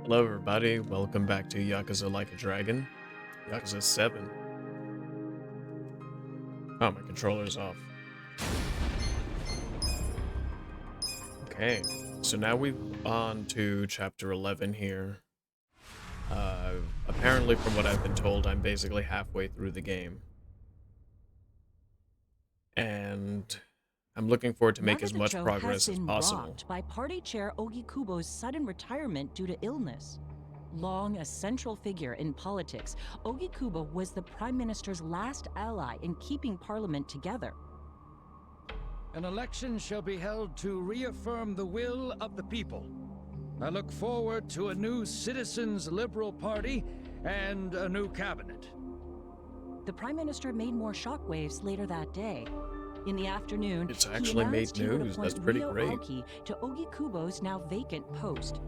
Hello everybody, welcome back to Yakuza Like a Dragon, Yakuza 7. Oh, my controller's off. Okay, so now we're on to chapter 11 here. Apparently from what I've been told, I'm basically halfway through the game. And I'm looking forward to make as much Nagato has progress as been possible. rocked by party chair Ogikubo's sudden retirement due to illness. Long a central figure in politics, Ogikubo was the prime minister's last ally in keeping parliament together. An election shall be held to reaffirm the will of the people. I look forward to a new Citizens Liberal Party and a new cabinet. The prime minister made more shockwaves later that day. In the afternoon, It's he actually made announced he would news. appoint That's pretty Ryo great. Aoki to Ogikubo's now vacant post.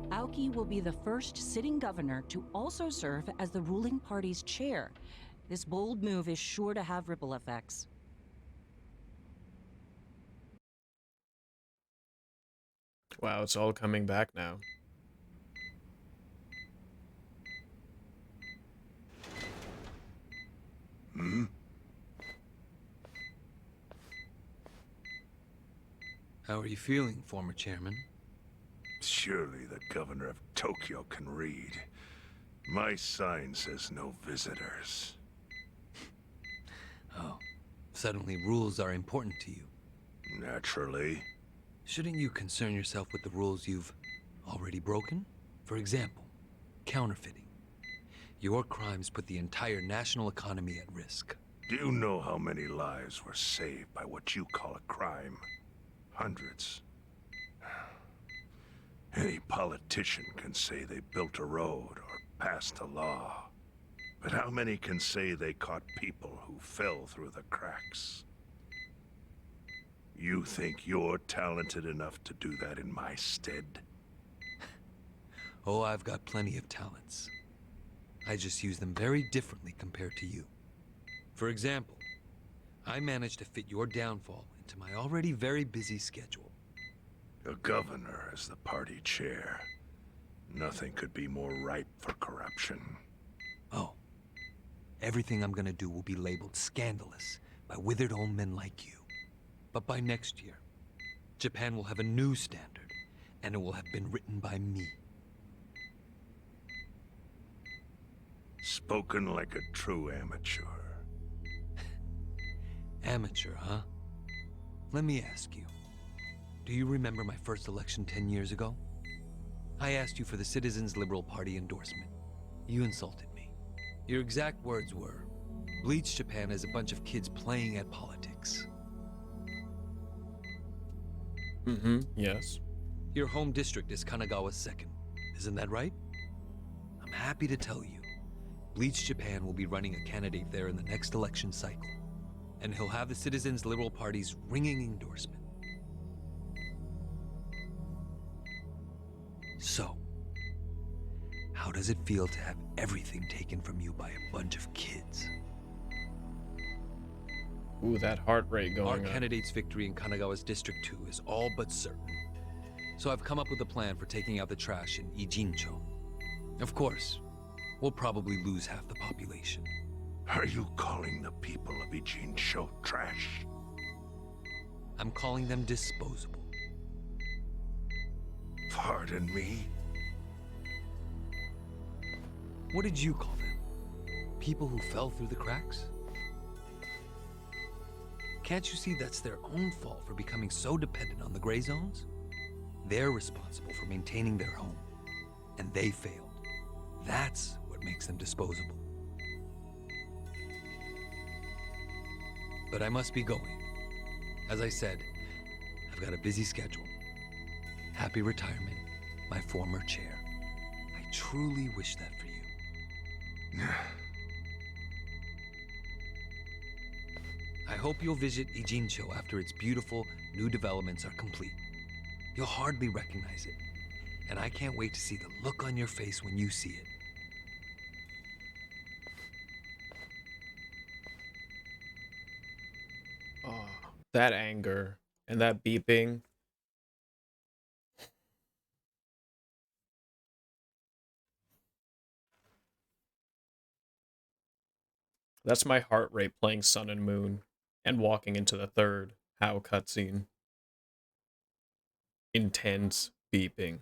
Aoki will be the first sitting governor to also serve as the ruling party's chair. This bold move is sure to have ripple effects. Wow, it's all coming back now. How are you feeling, former chairman? Surely the governor of Tokyo can read. My sign says no visitors. Oh, suddenly rules are important to you. Naturally. Shouldn't you concern yourself with the rules you've already broken? For example, counterfeiting. Your crimes put the entire national economy at risk. Do you know how many lives were saved by what you call a crime? Hundreds. Any politician can say they built a road or passed a law. But how many can say they caught people who fell through the cracks? You think you're talented enough to do that in my stead? Oh, I've got plenty of talents. I just use them very differently compared to you. For example, I managed to fit your downfall into my already very busy schedule. A governor as the party chair. Nothing could be more ripe for corruption. Oh, everything I'm gonna do will be labeled scandalous by withered old men like you. But by next year, Japan will have a new standard, and it will have been written by me. Spoken like a true amateur. Amateur, huh? Let me ask you. Do you remember my first election 10 years ago? I asked you for the Citizens Liberal Party endorsement. You insulted me. Your exact words were, "Bleach Japan is a bunch of kids playing at politics." Yes. Your home district is Kanagawa's second. Isn't that right? I'm happy to tell you, Bleach Japan will be running a candidate there in the next election cycle. And he'll have the Citizens Liberal Party's ringing endorsement. So, how does it feel to have everything taken from you by a bunch of kids? Ooh, that heart rate Our going up. candidate's victory in Kanagawa's District 2 is all but certain. So I've come up with a plan for taking out the trash in Ijincho. Of course, we'll probably lose half the population. Are you calling the people of Ijincho trash? I'm calling them disposable. Pardon me? What did you call them? People who fell through the cracks? Can't you see that's their own fault for becoming so dependent on the gray zones? They're responsible for maintaining their home, and they failed. That's what makes them disposable. But I must be going. As I said, I've got a busy schedule. Happy retirement, my former chair. I truly wish that for you. I hope you'll visit Ijincho after its beautiful new developments are complete. You'll hardly recognize it, and I can't wait to see the look on your face when you see it. Oh, that anger and that beeping. That's my heart rate playing Sun and Moon and walking into the third How cutscene. Intense beeping.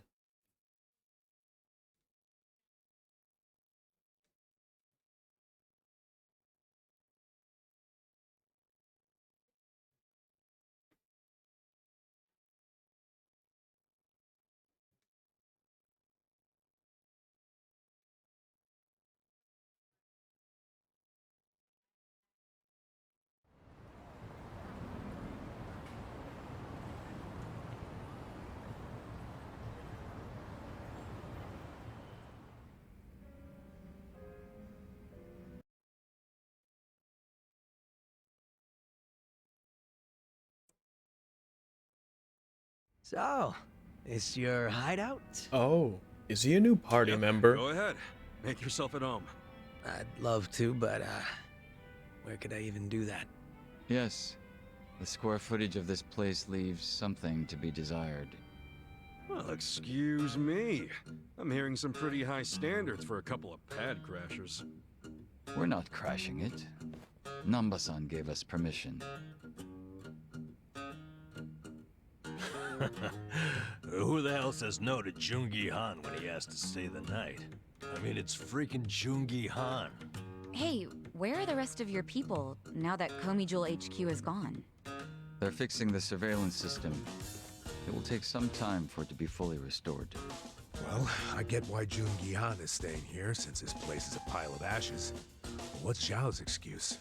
So, is your hideout? Oh, is he a new party Yep, member? Go ahead. Make yourself at home. I'd love to, but, where could I even do that? Yes. The square footage of this place leaves something to be desired. Well, excuse me. I'm hearing some pretty high standards for a couple of pad crashers. We're not crashing it. Namba-san gave us permission. Who the hell says no to Jungi Han when he has to stay the night? I mean, it's freaking Jungi Han. Hey, where are the rest of your people now that Komijul HQ is gone? They're fixing the surveillance system. It will take some time for it to be fully restored. Well, I get why Jun Gihan is staying here, since this place is a pile of ashes. But what's Zhao's excuse?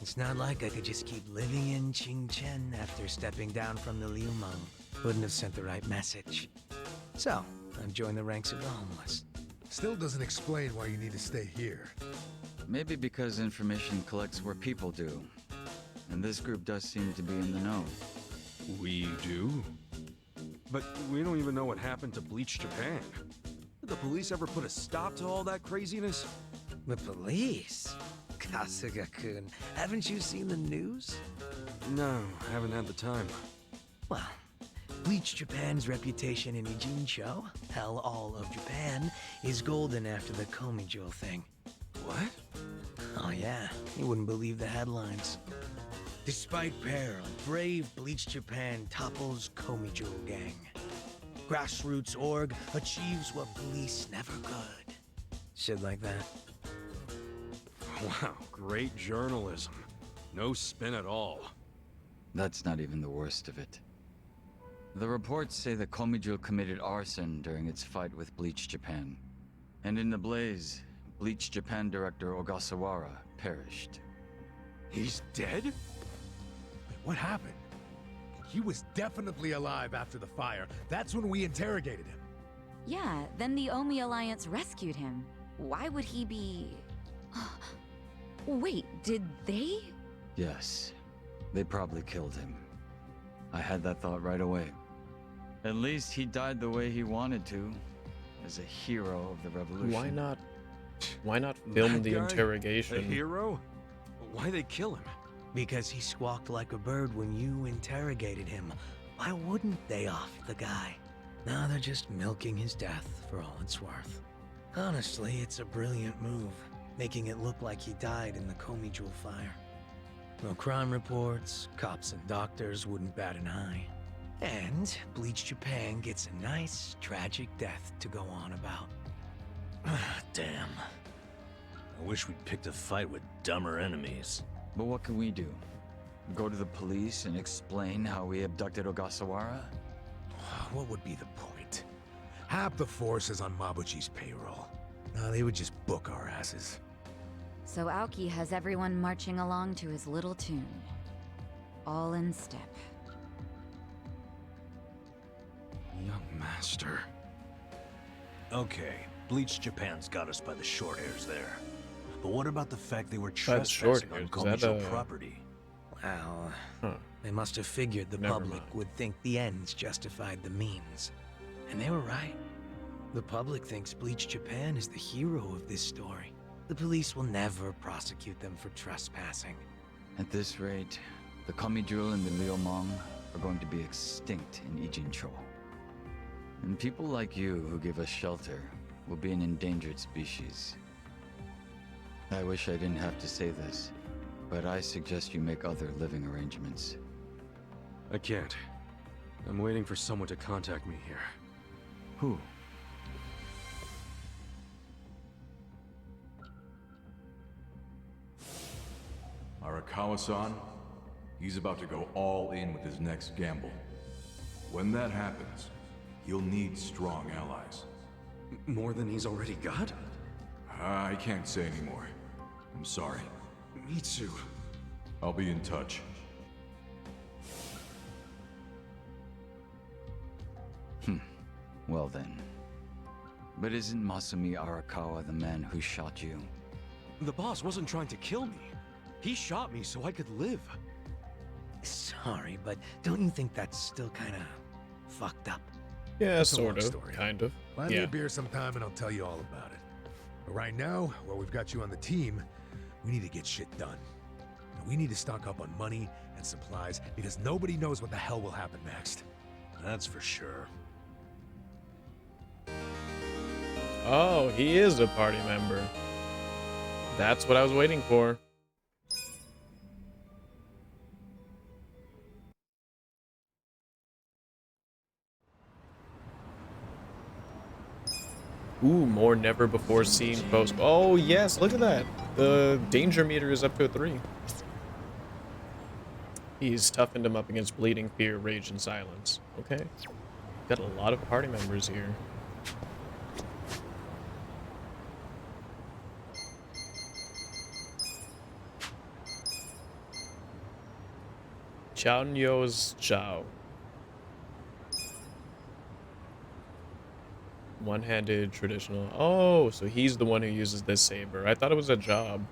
It's not like I could just keep living in Qingchen after stepping down from the Liumeng. Wouldn't have sent the right message. So, I've joined the ranks of the homeless. Still doesn't explain why you need to stay here. Maybe because information collects where people do. And this group does seem to be in the know. We do? But we don't even know what happened to Bleach Japan. Did the police ever put a stop to all that craziness? The police? Kasuga-kun, haven't you seen the news? No, haven't had the time. Well, Bleach Japan's reputation in Ijincho, hell, all of Japan, is golden after the Komijul thing. What? Oh yeah, you wouldn't believe the headlines. Despite peril, brave Bleach Japan topples Komijul gang. Grassroots org achieves what police never could. Shit like that. Wow, great journalism. No spin at all. That's not even the worst of it. The reports say that Komijul committed arson during its fight with Bleach Japan. And in the blaze, Bleach Japan director Ogasawara perished. He's dead? Wait, what happened? He was definitely alive after the fire. That's when we interrogated him. Yeah, then the Omi Alliance rescued him. Why would he be... Wait, did they? Yes, they probably killed him. I had that thought right away. At least he died the way he wanted to, as a hero of the revolution. Why not film That the guy? A interrogation? hero? Why'd they kill him? Because he squawked like a bird when you interrogated him. Why wouldn't they off the guy? Now they're just milking his death for all it's worth. Honestly, it's a brilliant move, making it look like he died in the Komijul fire. No crime reports, cops and doctors wouldn't bat an eye. And Bleach Japan gets a nice, tragic death to go on about. Damn. I wish we'd picked a fight with dumber enemies. But what can we do? Go to the police and explain how we abducted Ogasawara? What would be the point? Half the force is on Mabuchi's payroll. They would just book our asses. So Aoki has everyone marching along to his little tune. All in step. Young master. Okay, Bleach Japan's got us by the short hairs there. But what about the fact they were By the short trespassing on hairs, is that Komijul property? Well, Huh. they must have figured the Never public mind. would think the ends justified the means. And they were right. The public thinks Bleach Japan is the hero of this story. The police will never prosecute them for trespassing. At this rate, the Komijul and the Liumeng are going to be extinct in Ijincho. And people like you who give us shelter will be an endangered species. I wish I didn't have to say this, but I suggest you make other living arrangements. I can't. I'm waiting for someone to contact me here. Who? Arakawa-san, he's about to go all in with his next gamble. When that happens, he'll need strong allies. More than he's already got? I can't say anymore. I'm sorry. Me too. I'll be in touch. Well then. But isn't Masumi Arakawa the man who shot you? The boss wasn't trying to kill me. He shot me so I could live. Sorry, but don't you think that's still kind of fucked up? Yeah, It's a long sort of. story. Kind of. Buy me Yeah. a beer sometime and I'll tell you all about it. But right now, while we've got you on the team, we need to get shit done. And we need to stock up on money and supplies because nobody knows what the hell will happen next. That's for sure. Oh, he is a party member. That's what I was waiting for. Ooh, more never before seen post. Oh, yes, look at that. The danger meter is up to a 3. He's toughened him up against bleeding, fear, rage, and silence. Okay. Got a lot of party members here. Chao Nyo's Chao. One-handed traditional. Oh, so he's the one who uses this saber. I thought it was a job.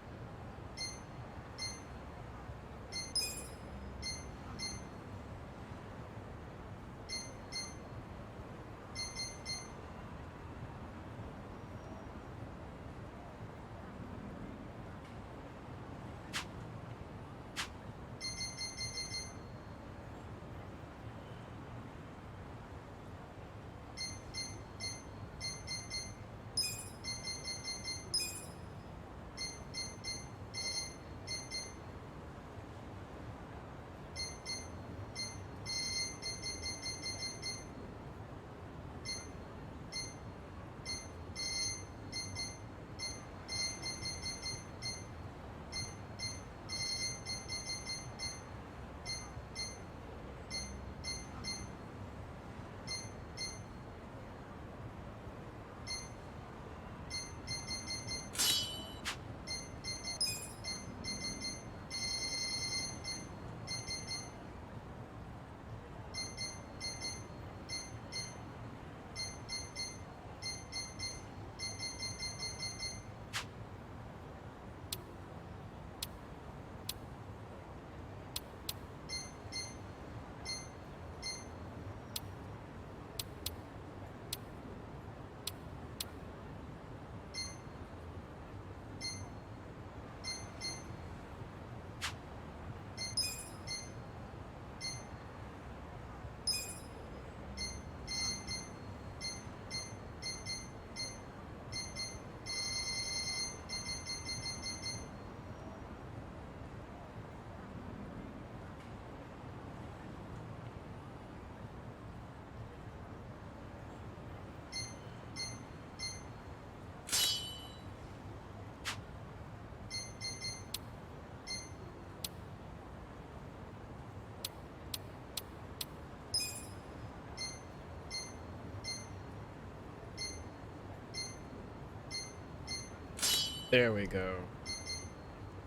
There we go.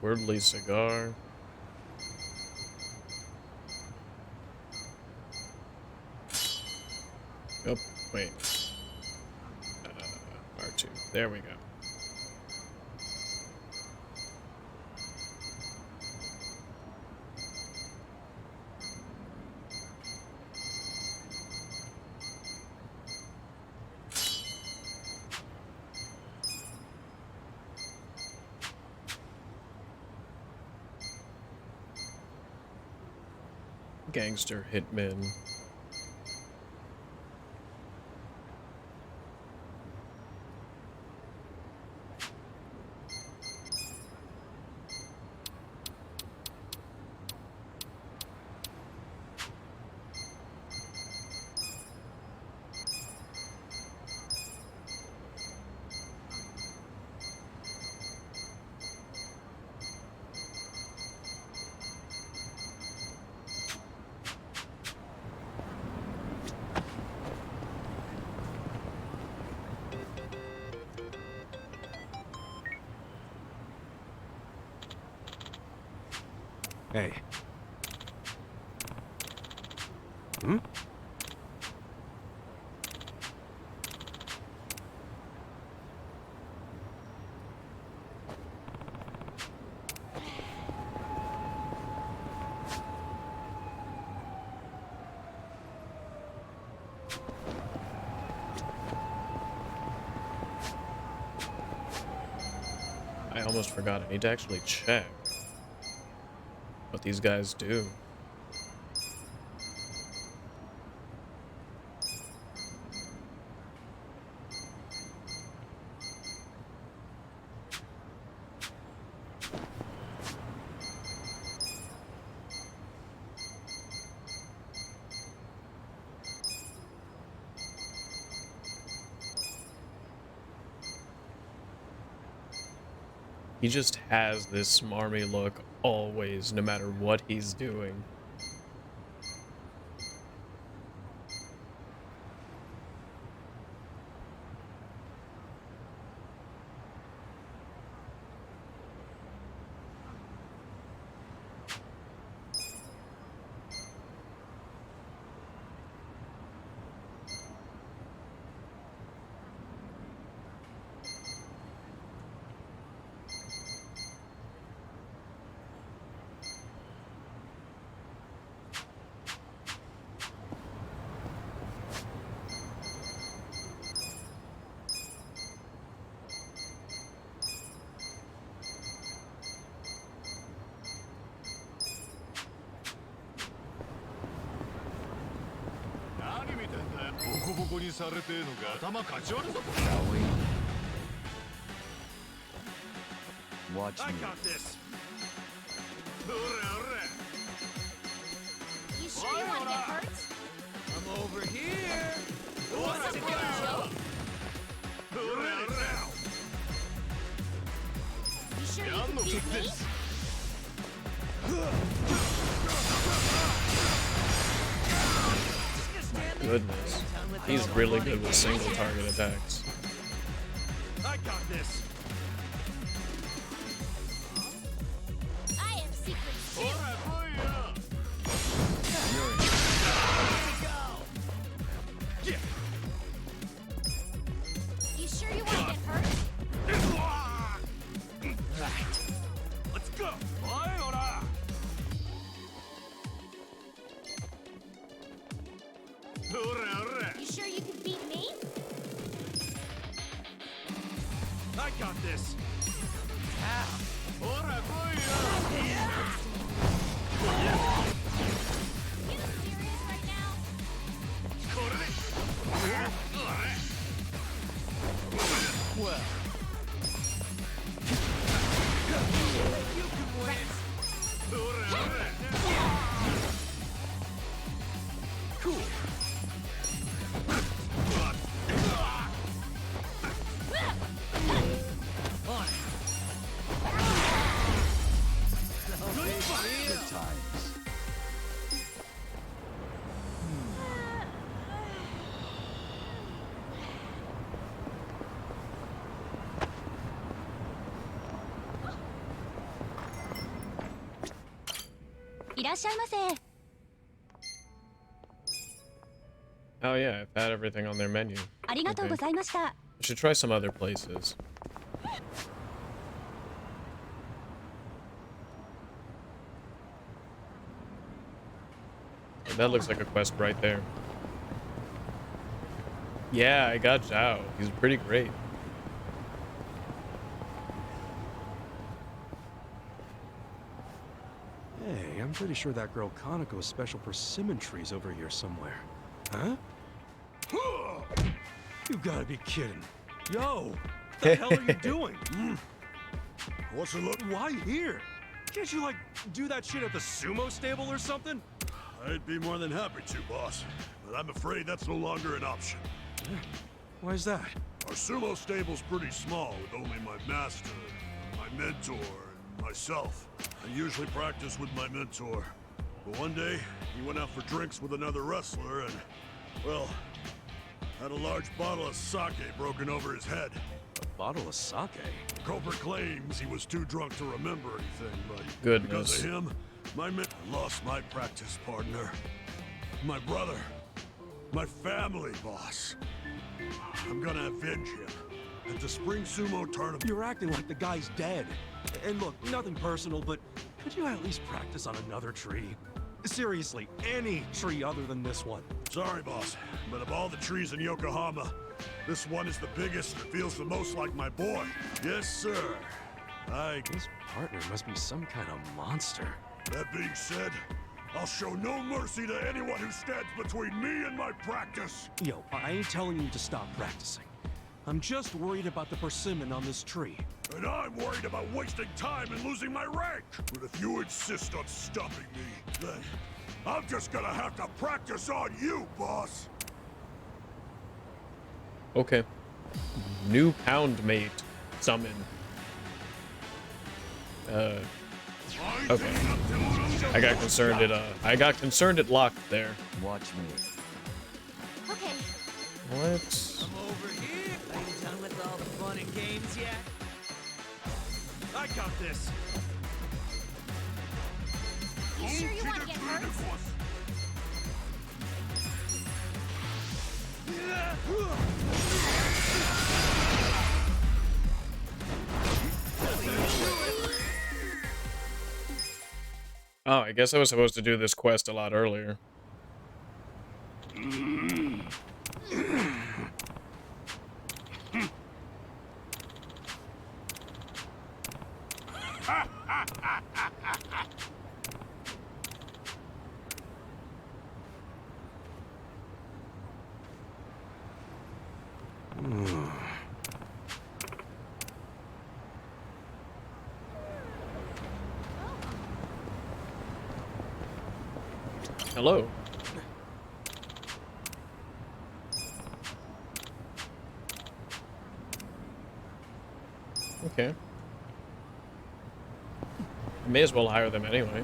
Wordly cigar. Oh, wait. R2. There we go. Gangster hitman. Hey. Hmm? I almost forgot. I need to actually check what these guys do. He just has this smarmy look always, no matter what he's doing. Watch me. this. You sure you want to get hurt? I'm over here. Who wants to go? You sure you can beat me? Goodness. He's really good with single target attacks. I got this. I am secret too. You sure you want to get hurt? Let's go. You sure you can beat me? I got this. You serious right now? Well. You can win. Cool. Good times. Oh yeah, I've had everything on their menu. Okay. I should try some other places. That looks like a quest right there. Yeah, I got Zhao. He's pretty great. Hey, I'm pretty sure that girl Kaneko's special persimmon tree's over here somewhere. Huh? You gotta be kidding. Yo, what the hell are you doing? What's it look? Why here? Can't you, like, do that shit at the sumo stable or something? I'd be more than happy to, boss. But I'm afraid that's no longer an option. Why's that? Our sumo stable's pretty small, with only my master, my mentor, and myself. I usually practice with my mentor. But one day, he went out for drinks with another wrestler and, well, had a large bottle of sake broken over his head. A bottle of sake? Cobra claims he was too drunk to remember anything, but Goodness. because of him, I lost my practice partner. My brother. My family, boss. I'm gonna avenge him. At the spring sumo tournament. You're acting like the guy's dead. And look, nothing personal, but could you at least practice on another tree? Seriously, any tree other than this one. Sorry, boss, but of all the trees in Yokohama, this one is the biggest and feels the most like my boy. Yes, sir. His partner must be some kind of monster. That being said, I'll show no mercy to anyone who stands between me and my practice. Yo, I ain't telling you to stop practicing. I'm just worried about the persimmon on this tree. And I'm worried about wasting time and losing my rank. But if you insist on stopping me, then I'm just gonna have to practice on you, boss. Okay. New pound mate summon. Okay. I got concerned it locked there. Watch me. Okay. What? I'm over here. Are you done with all the fun and games yet? I got this. You sure you want to get hurt? Oh, I guess I was supposed to do this quest a lot earlier. Hello. Okay. May as well hire them anyway.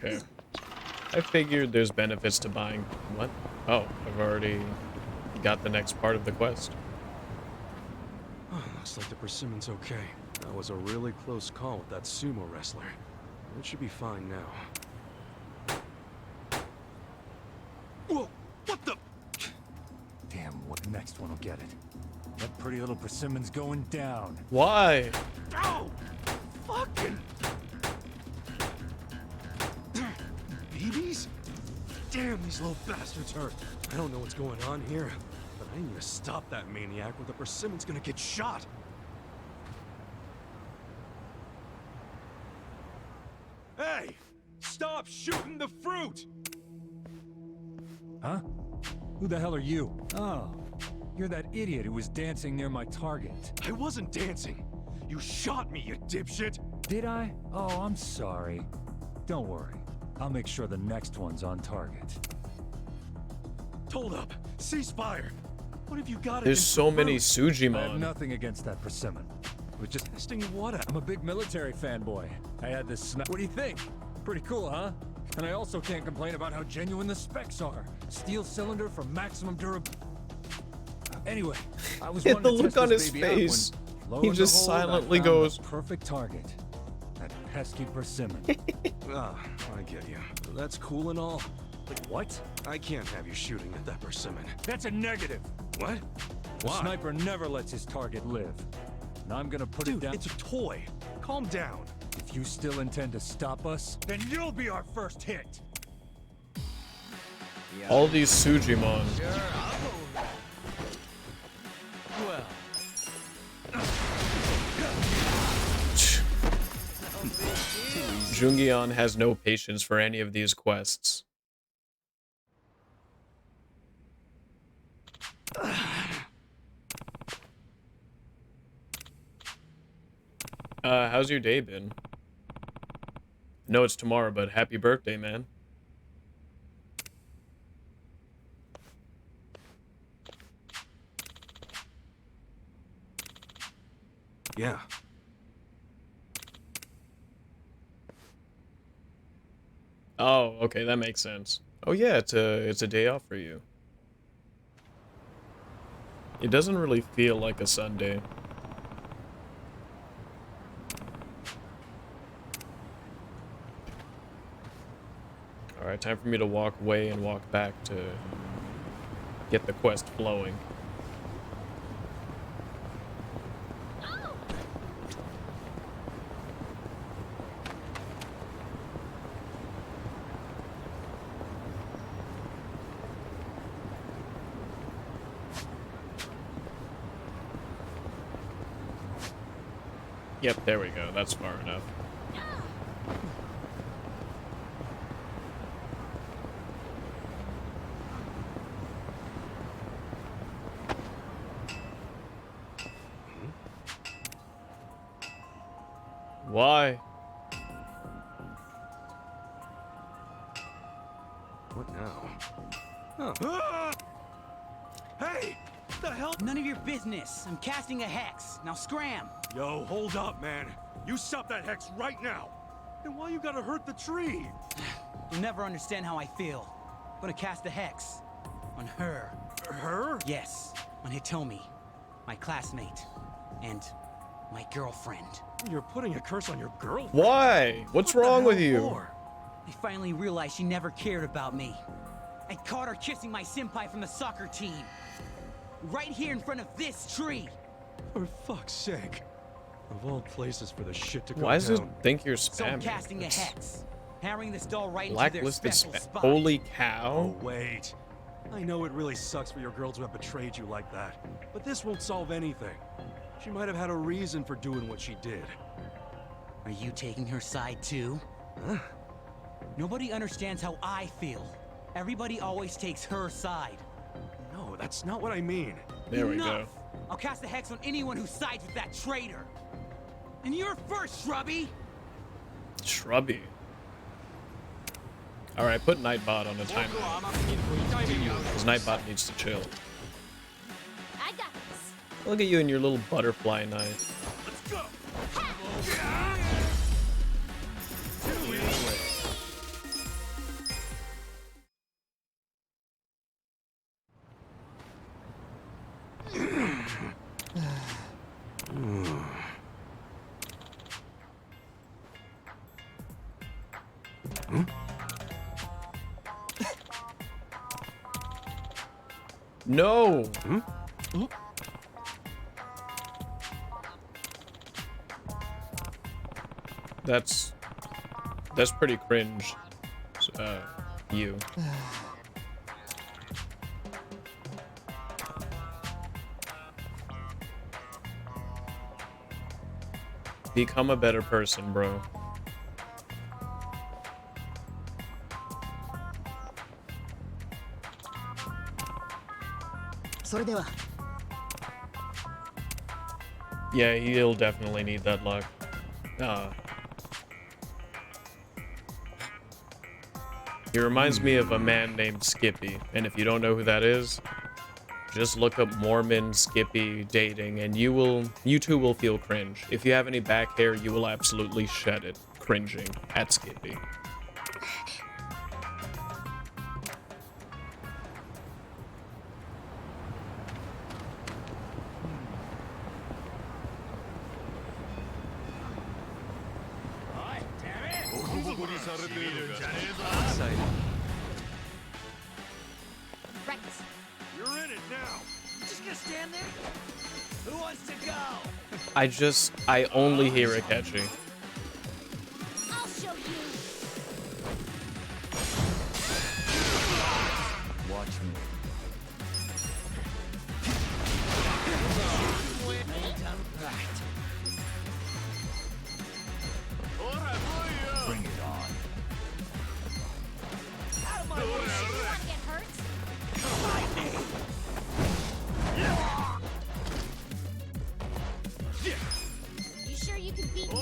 Okay. I figured there's benefits to buying... What? Oh, I've already got the next part of the quest. Oh, looks like the persimmon's okay. That was a really close call with that sumo wrestler. It should be fine now. Whoa! What the... Damn, what the next one will get it. That pretty little persimmon's going down. Why? Ow! Fucking... BBs? Damn, these little bastards hurt. I don't know what's going on here, but I need to stop that maniac or the persimmon's gonna get shot. Hey! Stop shooting the fruit! Huh? Who the hell are you? Oh, you're that idiot who was dancing near my target. I wasn't dancing. You shot me, you dipshit! Did I? Oh, I'm sorry. Don't worry. I'll make sure the next one's on target. Hold up. Ceasefire. What have you got There's against so the many fruit? I have Sujimon. nothing against that persimmon. It was just Testing what out? I'm a big military fanboy. I had this What do you think? Pretty cool, huh? And I also can't complain about how genuine the specs are. Steel cylinder for maximum durability. Anyway, I was Yeah, wanting the to look test on this his baby out face. when, lo He and just behold, I silently found the goes, perfect target. That pesky persimmon. Ah, I get you. That's cool and all. But what? I can't have you shooting at that persimmon. That's a negative. What? The Why? sniper never lets his target live. And I'm gonna put it Dude, down. it's a toy. Calm down. If you still intend to stop us, then you'll be our first hit. all these Sujimon. Sure, I'll go with that. Well, Jungion has no patience for any of these quests. How's your day been? know it's tomorrow, but happy birthday, man. Yeah. Oh, okay, that makes sense. Oh yeah, it's a day off for you. It doesn't really feel like a Sunday. Alright, time for me to walk away and walk back to get the quest flowing. Yep, there we go. That's far enough. Why? What now? Huh. Hey! The hell? None of your business. I'm casting a hex. Now scram. Yo, hold up, man. You stop that hex right now. Then why you gotta hurt the tree? You'll never understand how I feel. I'm gonna cast a hex. On her. Her? Yes. On Hitomi. My classmate. And my girlfriend. You're putting a curse on your girlfriend? Why? What's wrong with you? I finally realized she never cared about me. I caught her kissing my senpai from the soccer team. Right here in front of this tree. For fuck's sake. Of all places for the shit to go Why does it down. think you're So I'm spamming? casting a hex. Hammering this doll right into their Blacklisted special spam. spot. Holy cow. Oh, wait. I know it really sucks for your girl to have betrayed you like that, but this won't solve anything. She might have had a reason for doing what she did. Are you taking her side too? Huh? Nobody understands how I feel. Everybody always takes her side. No, that's not what I mean. There we Enough! go. I'll cast a hex on anyone who sides with that traitor. And you're first, Shrubby! Shrubby. Alright, put Nightbot on a timer. Because Nightbot needs to chill. I got this. Look at you and your little butterfly knife. Let's go! No! That's pretty cringe. You. Become a better person, bro. Yeah, he'll definitely need that luck. He reminds me of a man named Skippy, and if you don't know who that is, just look up Mormon Skippy dating, and you too will feel cringe. If you have any back hair, you will absolutely shed it, cringing at Skippy. Right. You're in it now. Just gonna stand there? Who wants to go? I only hear it catchy. I'll show you. Watch me. Bring it on. Out of my way! You want to get hurt? My name! You sure you can beat me?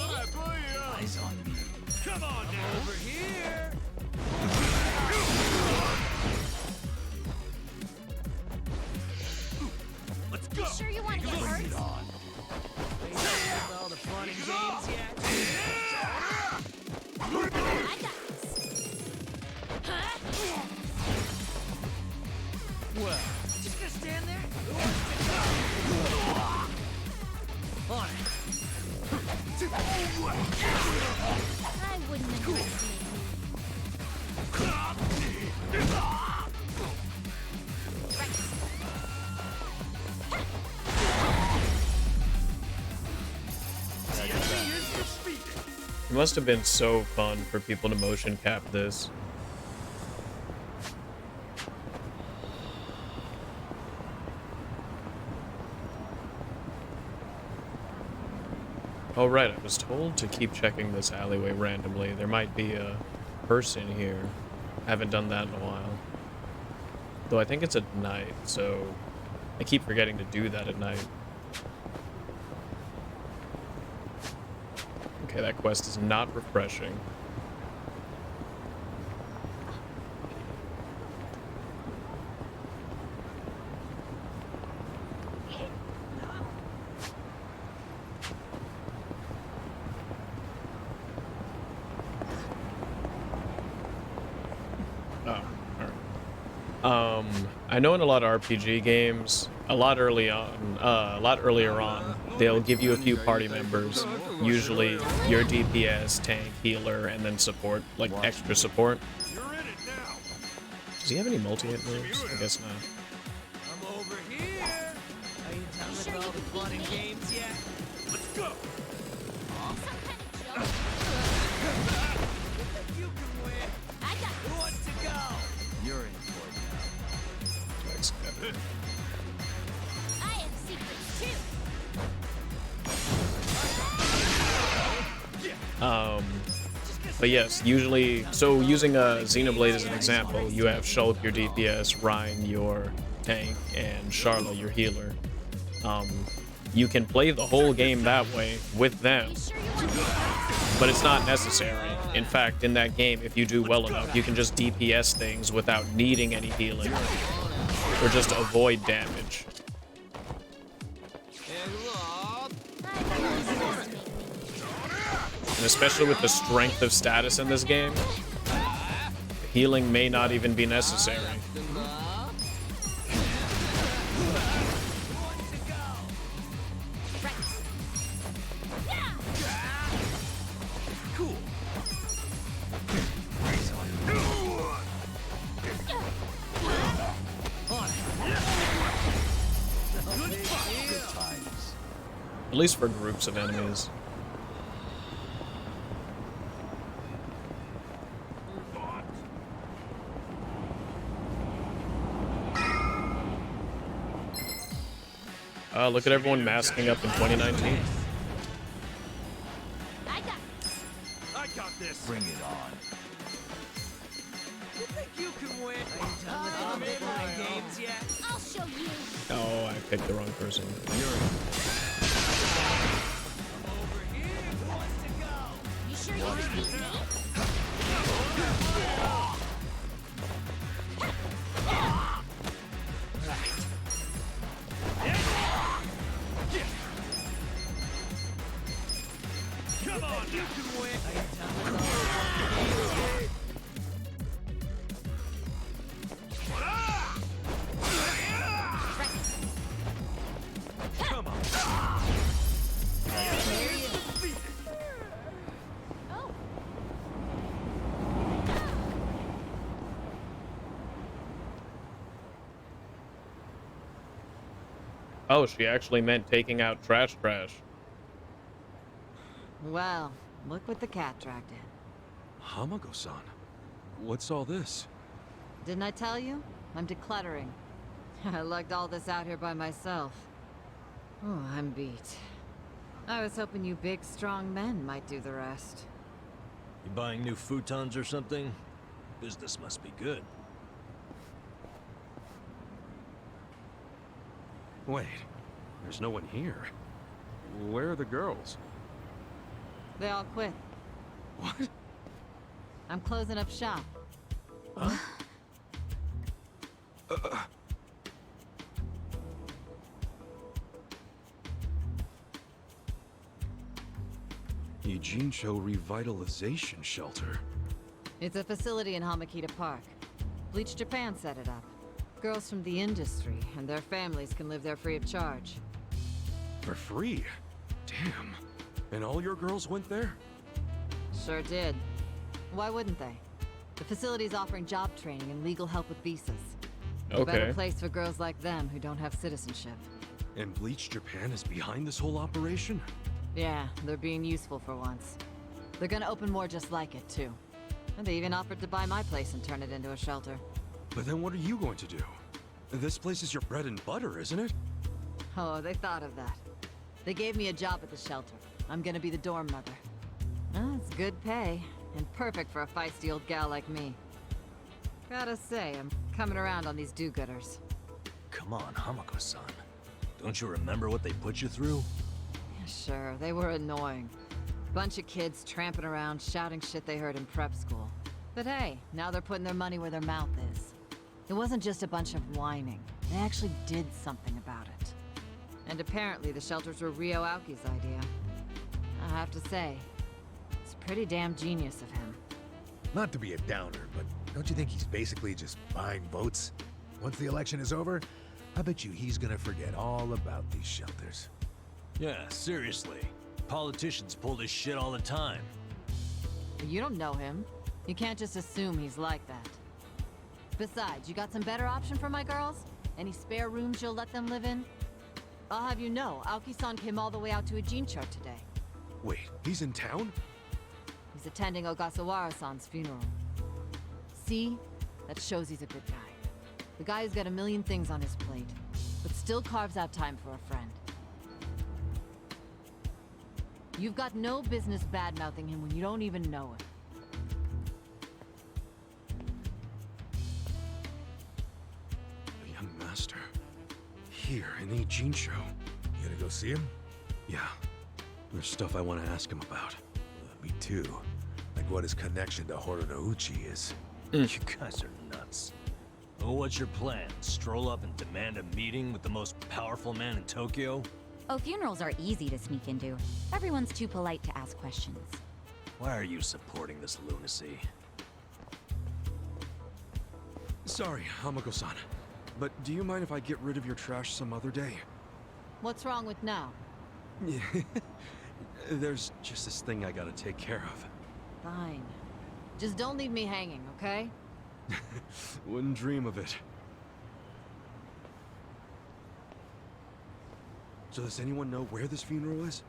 sure you want to get hurt? All the fun and games yet? I got this. Well, just gonna stand there? On it. I wouldn't underestimate you. It must have been so fun for people to motion cap this. Oh right, I was told to keep checking this alleyway randomly. There might be a person here. I haven't done that in a while. Though I think it's at night, so I keep forgetting to do that at night. Okay, that quest is not refreshing. I know in a lot of RPG games, a lot earlier on, they'll give you a few party members, usually your DPS, tank, healer, and then support, like extra support. Does he have any multi-hit moves? I guess not. I'm over here. Are you done with all the fun and games yet? Let's go. Some kind of joke. You can win. I got Who this. wants to go? You're in for it now. Thanks, Kevin. I have secrets too. But yes, usually, so using Xenoblade as an example, you have Shulk, your DPS, Ryan, your tank, and Charlotte, your healer. You can play the whole game that way with them, but it's not necessary. In fact, in that game, if you do well enough, you can just DPS things without needing any healing, or just avoid damage. And especially with the strength of status in this game, healing may not even be necessary. At least for groups of enemies. Look at everyone masking up in 2019. I got this. I got this. Bring it on. You think you can win? Are you done with all the fun and games yet? I'll show you. Oh, I picked the wrong person. Over here. Who wants to go? You sure you want to beat me? Come on, You can win. Are you done with all the fun and games yet? Come on. Oh. Oh, she actually meant taking out Trash. Well, look what the cat dragged in. Hamago-san, what's all this? Didn't I tell you? I'm decluttering. I lugged all this out here by myself. Oh, I'm beat. I was hoping you big, strong men might do the rest. You buying new futons or something? Business must be good. Wait, there's no one here. Where are the girls? They all quit. What? I'm closing up shop. Huh? Ijincho Revitalization Shelter. It's a facility in Hamakita Park. Bleach Japan set it up. Girls from the industry and their families can live there free of charge. For free? Damn. And all your girls went there? Sure did. Why wouldn't they? The facility's offering job training and legal help with visas. A better place for girls like them who don't have citizenship. And Bleach Japan is behind this whole operation? Yeah, they're being useful for once. They're gonna open more just like it, too. And they even offered to buy my place and turn it into a shelter. But then what are you going to do? This place is your bread and butter, isn't it? Oh, they thought of that. They gave me a job at the shelter. I'm gonna be the dorm mother. Oh, it's good pay, and perfect for a feisty old gal like me. Gotta say, I'm coming around on these do-gooders. Come on, Hamako-san. Don't you remember what they put you through? Sure, they were annoying. Bunch of kids tramping around, shouting shit they heard in prep school. But hey, now they're putting their money where their mouth is. It wasn't just a bunch of whining. They actually did something about it. And apparently the shelters were Ryo Aoki's idea. I have to say, it's pretty damn genius of him. Not to be a downer, but don't you think he's basically just buying votes? Once the election is over, I bet you he's gonna forget all about these shelters. Yeah, seriously. Politicians pull this shit all the time. You don't know him. You can't just assume he's like that. Besides, you got some better option for my girls? Any spare rooms you'll let them live in? I'll have you know, Aoki-san came all the way out to Ijincho today. Wait, he's in town? He's attending Ogasawara-san's funeral. See? That shows he's a good guy. The guy who's got a million things on his plate, but still carves out time for a friend. You've got no business bad-mouthing him when you don't even know him. The young master. Here in Ijincho. You gonna go see him? Yeah. There's stuff I want to ask him about. Me too. Like what his connection to Horonouchi is. You guys are nuts. Well, what's your plan? Stroll up and demand a meeting with the most powerful man in Tokyo? Oh, funerals are easy to sneak into. Everyone's too polite to ask questions. Why are you supporting this lunacy? Sorry, Hamako-san. But do you mind if I get rid of your trash some other day? What's wrong with now? Yeah. There's just this thing I gotta take care of. Fine. Just don't leave me hanging, okay? Wouldn't dream of it. So does anyone know where this funeral is?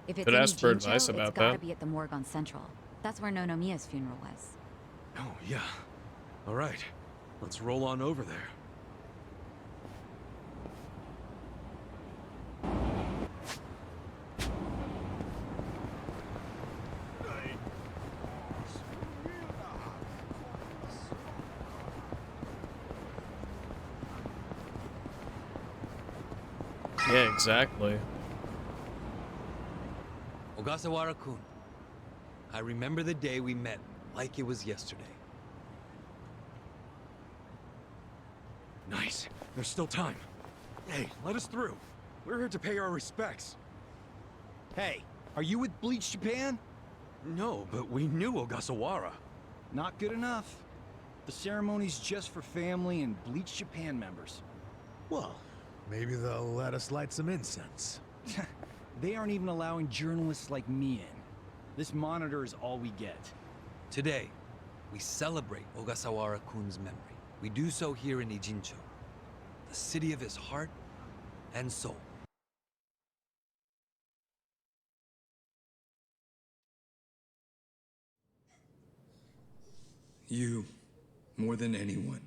If it's Could in ask for Ijincho, advice about it's gotta that. be at the morgue on Central. That's where Nonomiya's funeral was. Oh, yeah. All right. Let's roll on over there. Yeah, exactly. Ogasawara-kun, I remember the day we met like it was yesterday. Nice. There's still time. Hey, let us through. We're here to pay our respects. Hey, are you with Bleach Japan? No, but we knew Ogasawara. Not good enough. The ceremony's just for family and Bleach Japan members. Well, maybe they'll let us light some incense. They aren't even allowing journalists like me in. This monitor is all we get. Today, we celebrate Ogasawara-kun's memory. We do so here in Ijincho, the city of his heart and soul. You, more than anyone,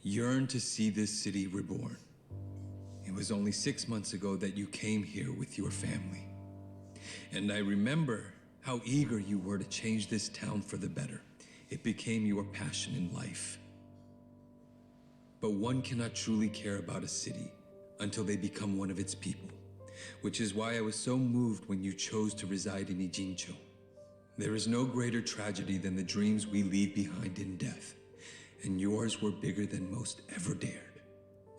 yearn to see this city reborn. It was only 6 months ago that you came here with your family. And I remember how eager you were to change this town for the better. It became your passion in life. But one cannot truly care about a city until they become one of its people, which is why I was so moved when you chose to reside in Ijincho. There is no greater tragedy than the dreams we leave behind in death, and yours were bigger than most ever dared.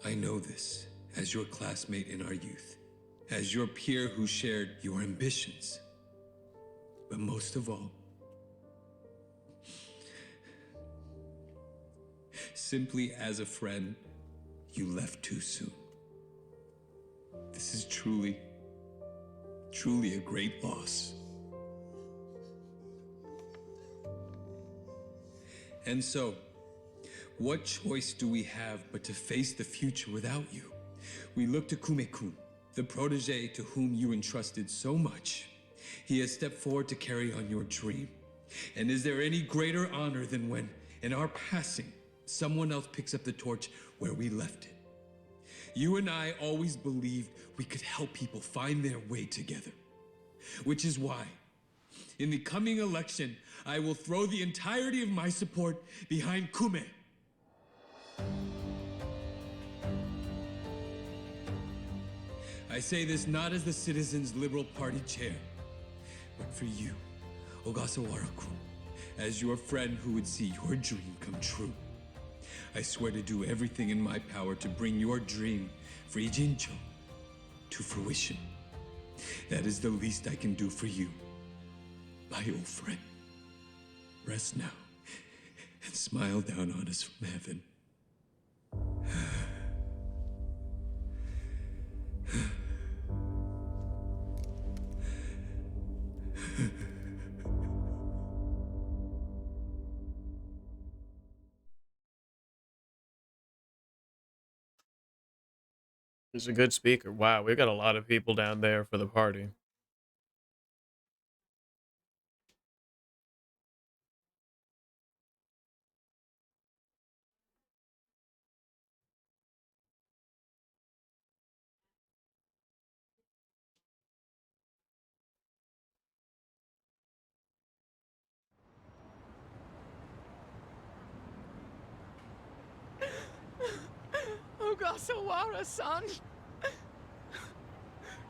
I know this as your classmate in our youth, as your peer who shared your ambitions. But most of all, simply as a friend, you left too soon. This is truly a great loss. And so, what choice do we have but to face the future without you? We look to Kume-kun, the protege to whom you entrusted so much. He has stepped forward to carry on your dream. And is there any greater honor than when, in our passing, someone else picks up the torch where we left it? You and I always believed we could help people find their way together. Which is why, in the coming election, I will throw the entirety of my support behind Kume. I say this not as the Citizens Liberal Party chair, but for you, Ogasawara-kun, as your friend who would see your dream come true. I swear to do everything in my power to bring your dream, Frijincho, to fruition. That is the least I can do for you, my old friend. Rest now and smile down on us from heaven. He's a good speaker. Wow, we've got a lot of people down there for the party. Ogasawara-san!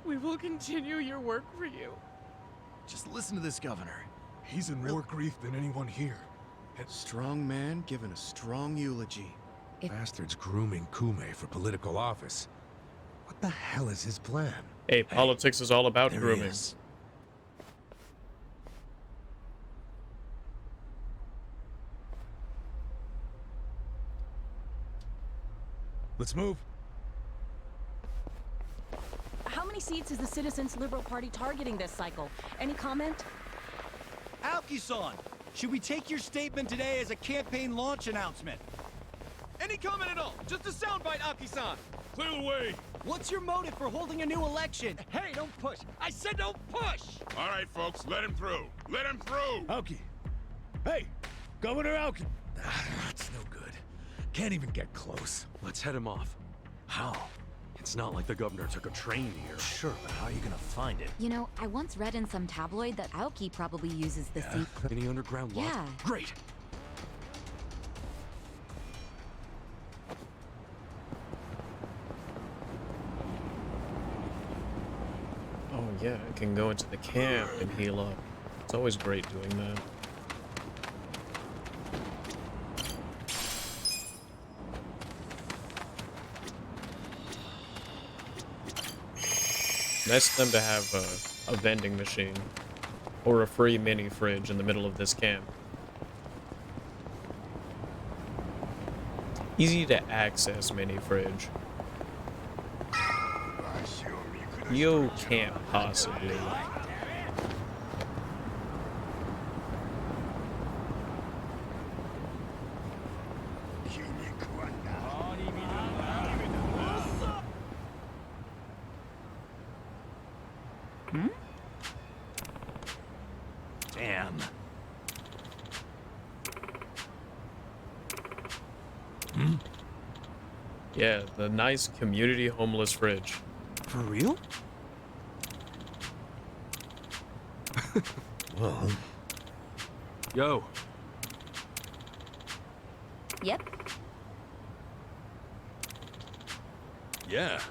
We will continue your work for you. Just listen to this governor. He's in more grief than anyone here. A strong man giving a strong eulogy. Bastard's grooming Kume for political office. What the hell is his plan? Hey, politics is all about there he grooming. is. Let's move. How many seats is the Citizens Liberal Party targeting this cycle? Any comment? Aoki-san, should we take your statement today as a campaign launch announcement? Any comment at all? Just a soundbite, Aoki-san! Clear the way! What's your motive for holding a new election? Hey, don't push! I said don't push! All right, folks, let him through. Let him through! Aoki. Hey, Governor Aoki. That's no good. Can't even get close. Let's head him off. How? It's not like the governor took a train here. Sure, but how are you gonna find it? You know, I once read in some tabloid that Aoki probably uses the same... Any underground lot? Yeah. Great. Oh yeah, I can go into the camp and heal up. It's always great doing that. Nice of them to have a vending machine or a free mini fridge in the middle of this camp. Easy to access mini fridge. You can't possibly. Damn. Yeah, the nice community homeless fridge. For real? Well. Yo. Yep. Yeah.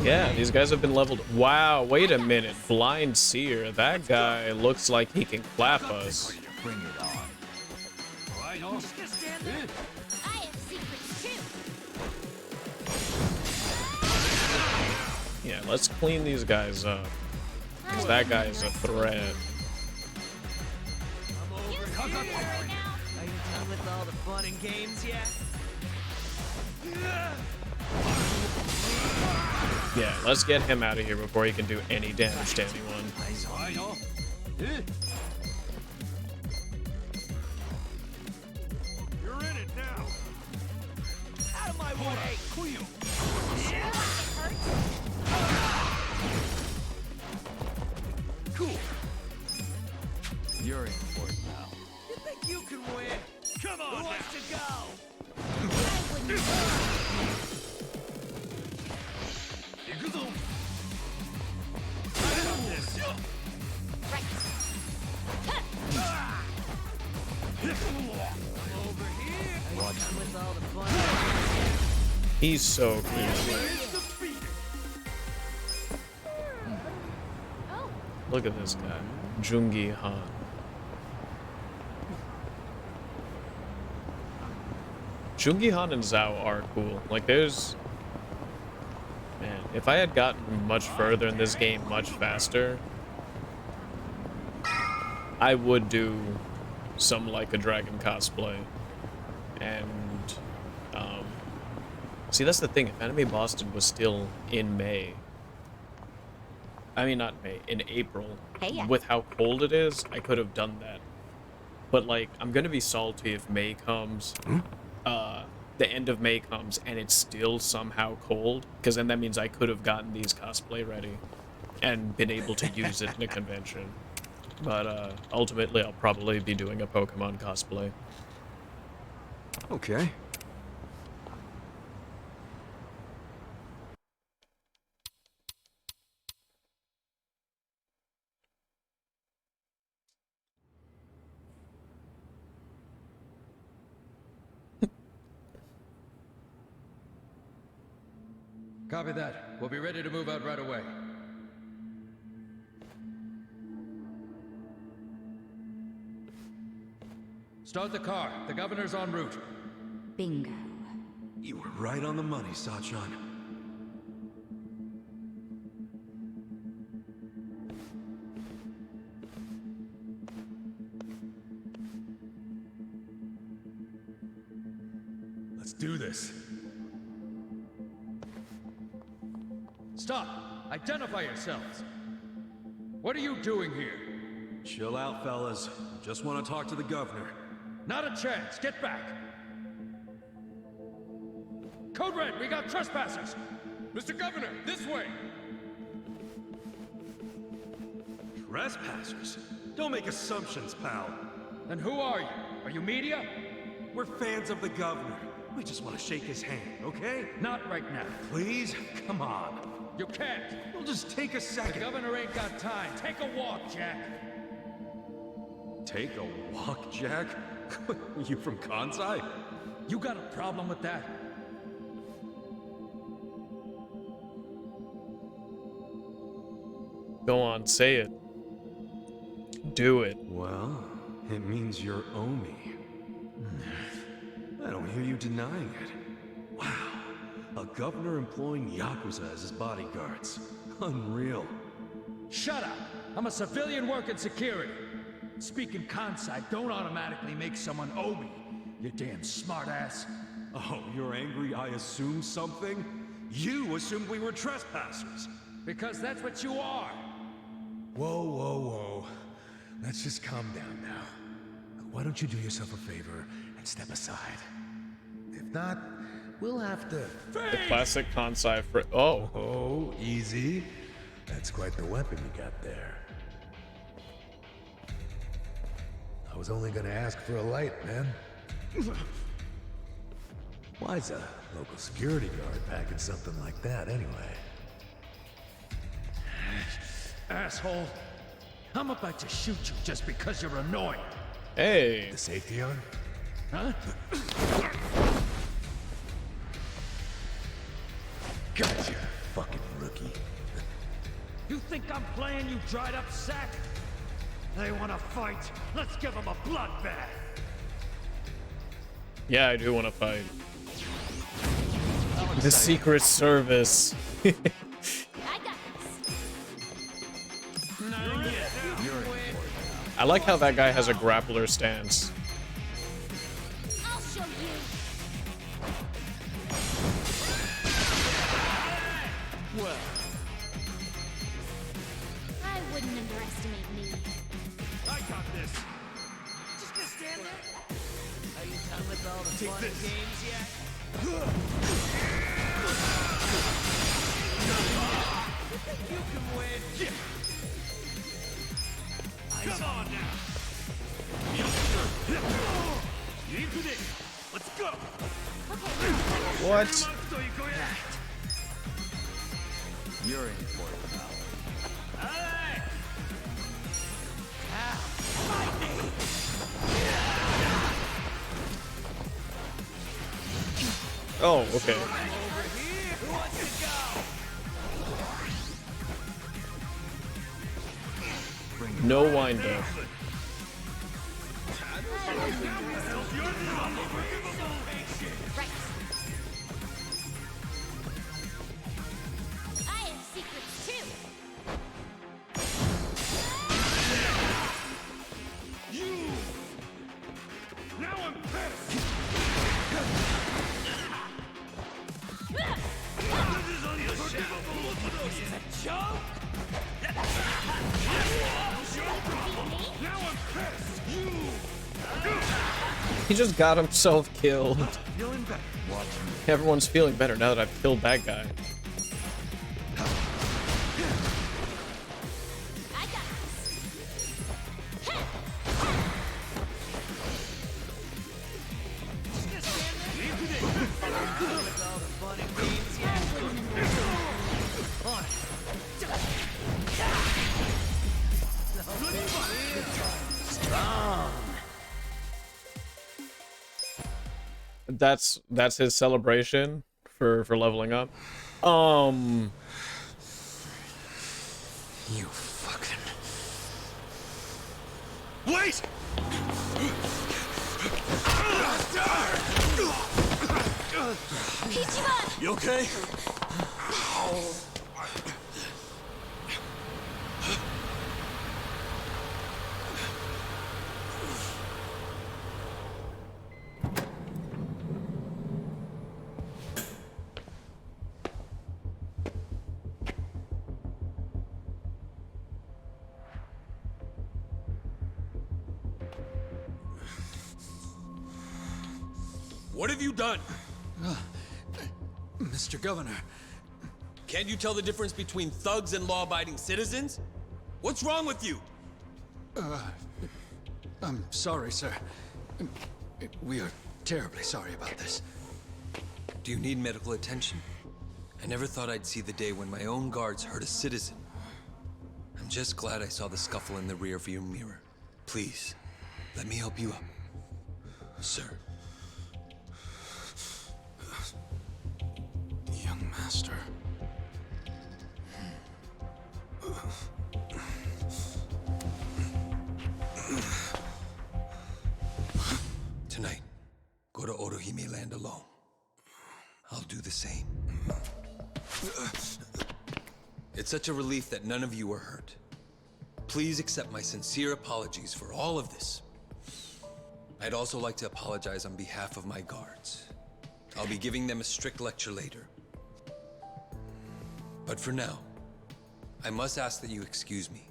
Yeah, these guys have been leveled. Wow, wait a minute. Blind Seer. That guy looks like he can clap us. Bring it on. I have secrets too. Yeah, let's clean these guys up. 'Cause that guy is a threat. Are you done with all the fun and games yet? Yeah, let's get him out of here before he can do any damage to anyone. You're in it now. Out of my way! Cool. You're in for it now. You think you can win? Come on Who wants to go? With all the fun. He's so cool. Look at this guy. Jungi Han. Jungi Han and Zhao are cool. Like, there's... Man, if I had gotten much further in this game much faster, I would do some Like a Dragon cosplay. And, see, that's the thing. If Anime Boston was still in May... I mean, not May, in April, Hey, with how cold it is, I could have done that. But, like, I'm gonna be salty if May comes, the end of May comes, and it's still somehow cold, because then that means I could have gotten these cosplay ready and been able to use it in a convention. But, ultimately, I'll probably be doing a Pokemon cosplay. Okay. Copy that. We'll be ready to move out right away. Start the car. The governor's en route. Bingo. You were right on the money, Sachan. Let's do this. Stop! Identify yourselves! What are you doing here? Chill out, fellas. Just want to talk to the governor. Not a chance! Get back! Code Red, we got trespassers! Mr. Governor, this way! Trespassers? Don't make assumptions, pal. Then who are you? Are you media? We're fans of the governor. We just want to shake his hand, okay? Not right now. Please? Come on. You can't! It'll just take a The second. governor ain't got time. Take a walk, Jack! Take a walk, Jack? You from Kansai? You got a problem with that? Go on, say it. Do it. Well, it means you're Omi. I don't hear you denying it. Wow. A governor employing Yakuza as his bodyguards. Unreal. Shut up! I'm a civilian working security. Speaking Kansai don't automatically make someone Omi, you damn smartass. Oh, you're angry I assumed something? You assumed we were trespassers. Because that's what you are. Whoa, whoa, whoa. Let's just calm down now. Why don't you do yourself a favor and step aside? If not, we'll have to... The classic Kansai for... Oh. Oh, easy. That's quite the weapon you got there. I was only gonna ask for a light, man. Why's a local security guard packing something like that, anyway? Asshole. I'm about to shoot you just because you're annoying. Hey. The safety on? Huh? think I'm playing, you dried up sack? They want to fight. Let's give them a bloodbath. Yeah, I do want to fight. The Secret Service. I got I like how that guy has a grappler stance. I'll show you. Well, I wouldn't underestimate me. I got this. Just gonna stand there? Are you done with all the fun and games yet? You think you can win? Come on now. Let's go. What? You're in for it now. Oh, okay. No wind up. I have secrets too. You. Now I'm pissed. This is unforgivable. This is a joke. Now I'm pissed. You. He just got himself killed. Feeling better. Everyone's feeling better now that I've killed that guy. I got this. That's his celebration for leveling up. You fucking... Wait! You okay? What have you done? Mr. Governor, can't you tell the difference between thugs and law-abiding citizens? What's wrong with you? I'm sorry, sir. We are terribly sorry about this. Do you need medical attention? I never thought I'd see the day when my own guards hurt a citizen. I'm just glad I saw the scuffle in the rearview mirror. Please, let me help you up. Sir. Young master. Tonight, go to Otohime Land alone. I'll do the same. It's such a relief that none of you were hurt. Please accept my sincere apologies for all of this. I'd also like to apologize on behalf of my guards. I'll be giving them a strict lecture later. But for now, I must ask that you excuse me.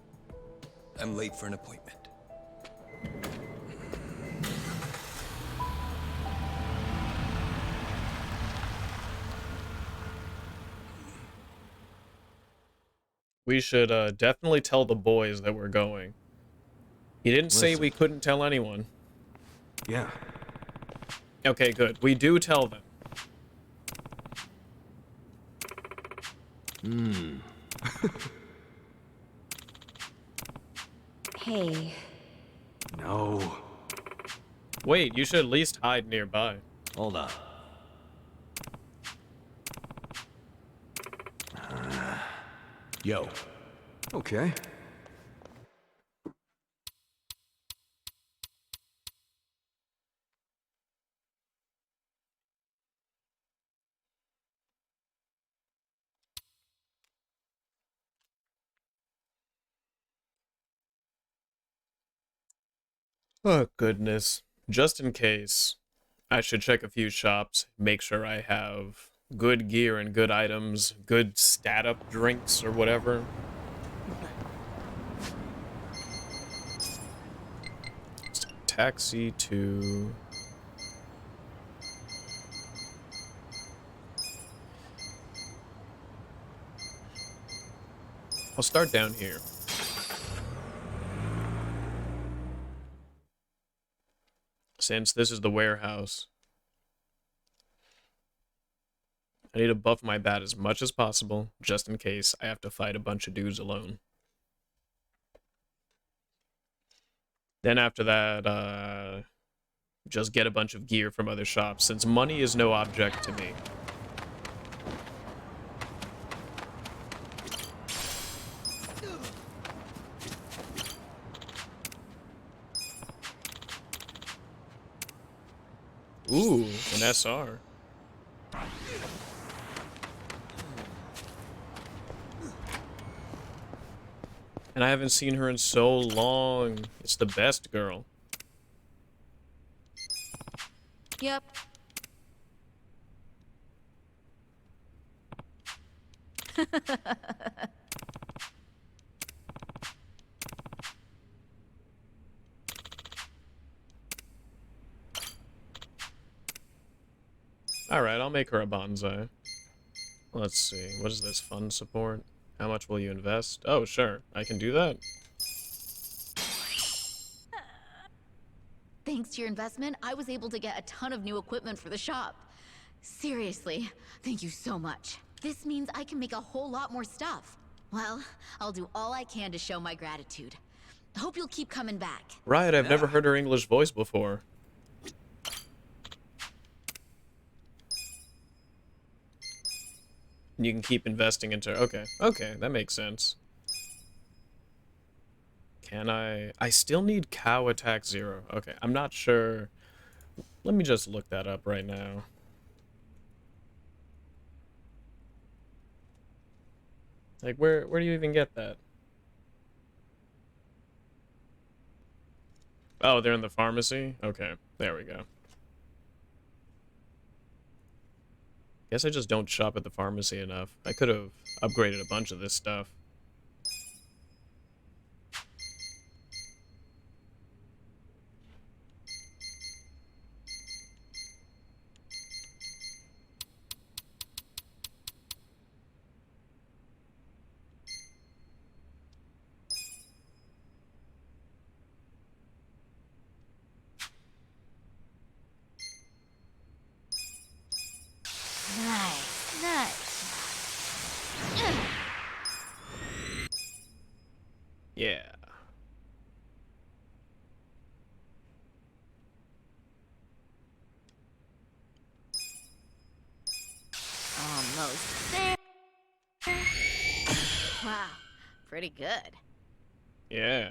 I'm late for an appointment. We should definitely tell the boys that we're going. He didn't say we couldn't tell anyone. Yeah. Okay, good. We do tell them. Hey. No. Wait, you should at least hide nearby. Hold on. Yo, Okay. Oh, goodness. Just in case, I should check a few shops, make sure I have good gear and good items, good stat-up drinks or whatever. Taxi to... I'll start down here. Since this is the warehouse, I need to buff my bat as much as possible, just in case I have to fight a bunch of dudes alone. Then after that, just get a bunch of gear from other shops, since money is no object to me. Ooh, an SR. And I haven't seen her in so long. It's the best girl. Yep. Alright, I'll make her a bonsai. Let's see, what is this? Fund support? How much will you invest? Oh, sure, I can do that. Thanks to your investment, I was able to get a ton of new equipment for the shop. Seriously, thank you so much. This means I can make a whole lot more stuff. Well, I'll do all I can to show my gratitude. Hope you'll keep coming back. Right, I've never heard her English voice before. You can keep investing into... Okay, that makes sense. Can I... I still need cow attack 0. Okay, I'm not sure. Let me just look that up right now. Like, where do you even get that? Oh, they're in the pharmacy? Okay, there we go. Guess I just don't shop at the pharmacy enough. I could have upgraded a bunch of this stuff. Nice, nice. Yeah. Almost there. Wow, pretty good. Yeah.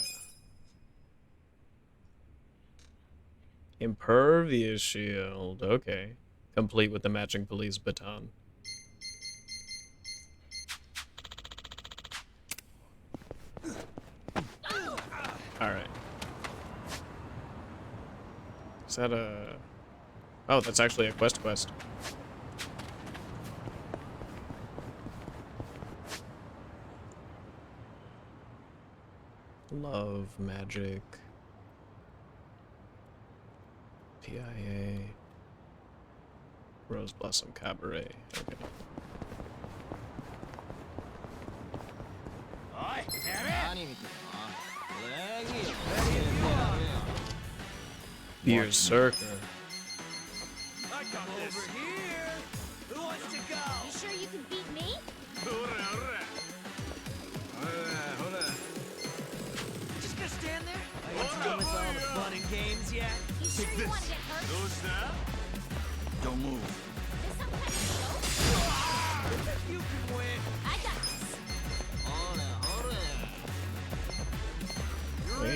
Impervious shield. Okay. Complete with the matching police baton. Alright. Is that a... Oh, that's actually a quest. Love, magic... PIA... Rose Blossom Cabaret. Okay. Berserker. I got this. Over here. Who wants to go? You sure you can beat me? Just gonna stand there? Are you done with all the fun and games yet? You sure you want to get hurt? Don't move. Is this some kind of joke? You can win. I got this.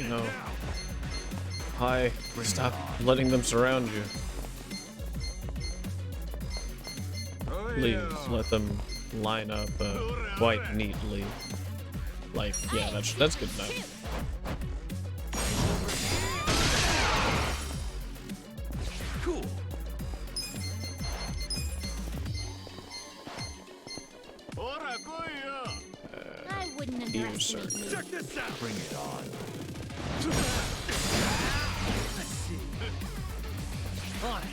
No. Hi. Stop letting them surround you. Please let them line up quite neatly. Like, yeah, that's good enough. Cool. I wouldn't underestimate me. Check this out. Bring it on. Let's see. On it.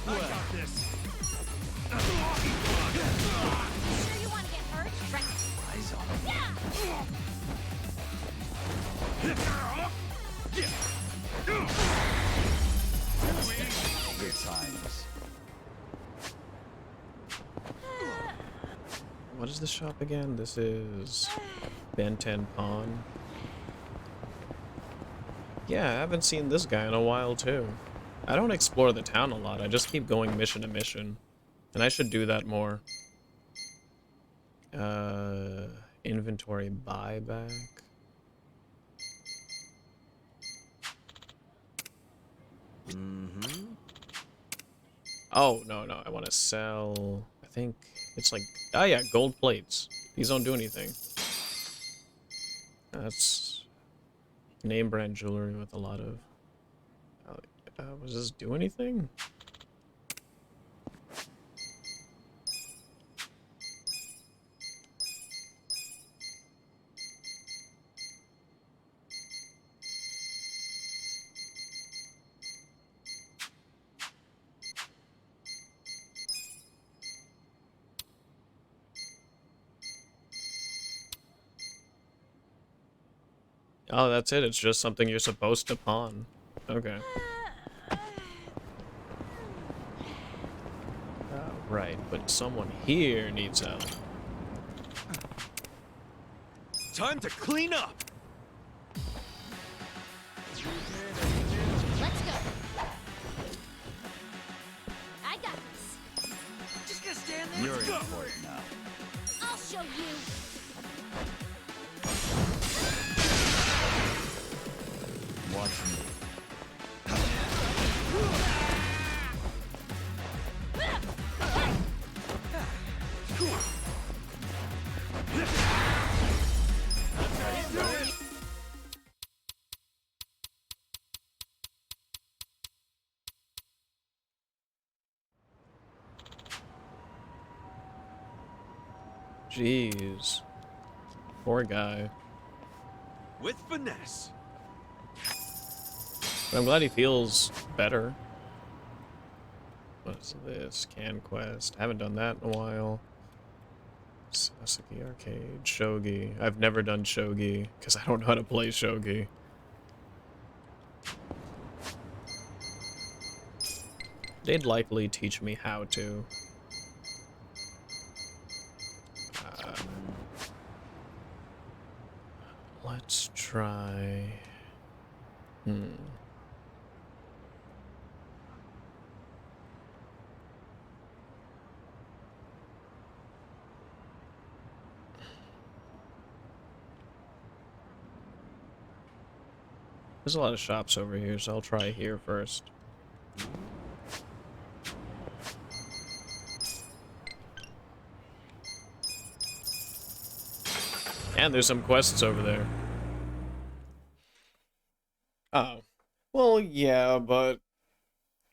I got this. Sure you want to get hurt? Right. Eyes on. Good times. What is the shop again? This is Ben 10 Pawn. Yeah, I haven't seen this guy in a while too. I don't explore the town a lot. I just keep going mission to mission. And I should do that more. Inventory buyback. Mm-hmm. Oh, no, I want to sell... I think it's like... Oh yeah, gold plates. These don't do anything. That's... name brand jewelry with a lot of... does this do anything? Oh, that's it. It's just something you're supposed to pawn. Okay. Right, but someone here needs help. Time to clean up. Let's go. I got this. Just gonna stand there. You're Let's go. important now. I'll show you. Watch me. Jeez. Poor guy. With finesse. But I'm glad he feels better. What is this? Can Quest. Haven't done that in a while. Sasaki Arcade. Shogi. I've never done Shogi, because I don't know how to play Shogi. They'd likely teach me how to. Let's try... There's a lot of shops over here, so I'll try here first. And there's some quests over there. Oh. Well, yeah, but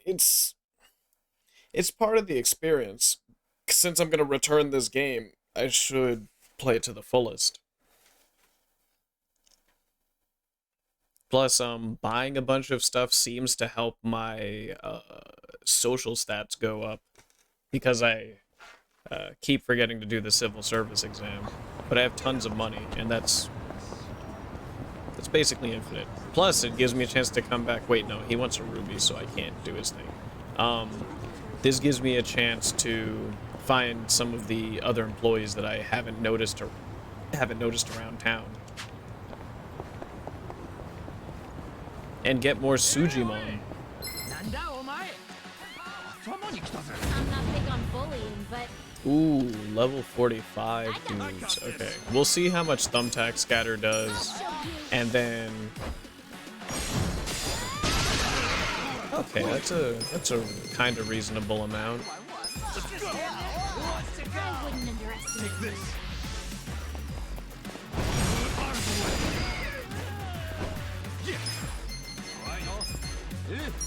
it's part of the experience. Since I'm gonna return this game, I should play it to the fullest. Plus, buying a bunch of stuff seems to help my social stats go up, because I keep forgetting to do the civil service exam. But I have tons of money, and that's basically infinite. Plus, it gives me a chance to come back. Wait, no, he wants a ruby, so I can't do his thing. This gives me a chance to find some of the other employees that I haven't noticed around town. And get more Sujimon. I'm not big on bullying, but Ooh, level 45 dudes. Okay, we'll see how much Thumbtack Scatter does, and then... Okay, that's a kind of reasonable amount. I wouldn't underestimate this.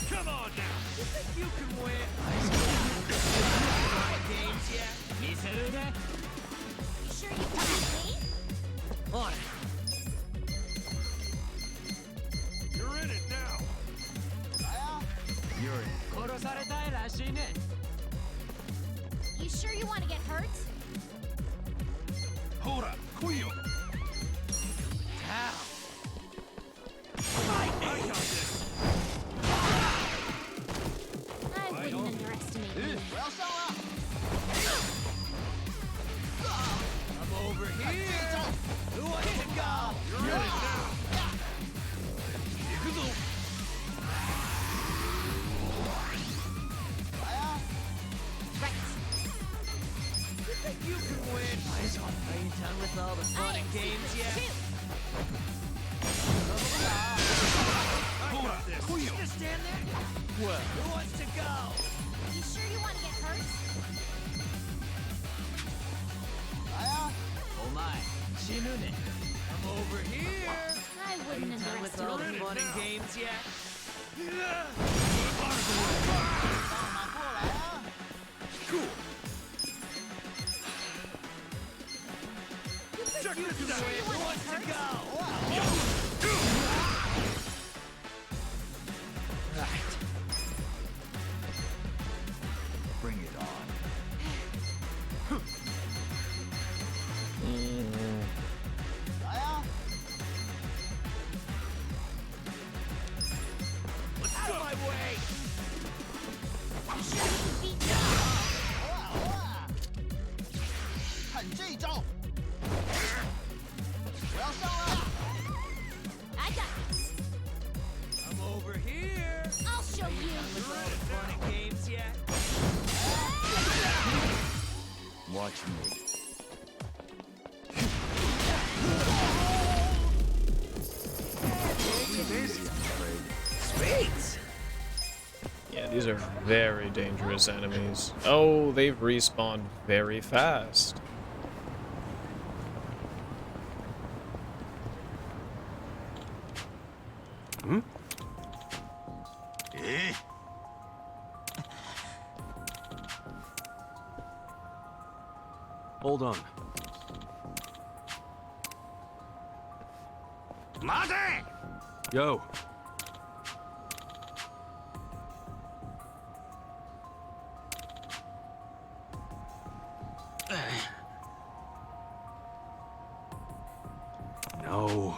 Come on now! You think you can win? Games yet? You sure you can beat me? On it. You're in it now! You're in. You sure you want to get hurt? Hora, Kuyo! How? I got this! I wouldn't underestimate you. I'm over here. Who wants to go? You're in it now! Yakuza! Right. You think you can win? Are you done with all the fun and games yet? Hora, Kuyo! Just stand there? Well, who wants to go? You sure you want to get hurt? Oh my, Shinune. I'm over here. I wouldn't Done with all the underestimate you. fun and games yet? Cool! Check this out. Who wants to go? Right. Bring it on. Out of my way. You sure you can beat me? I got this. I'm over here. I'll show you. Done with all the fun and games yet? Watch me. Sweet. Yeah, these are very dangerous enemies. Oh, they've respawned very fast. Hmm? Hold on. Yo. No.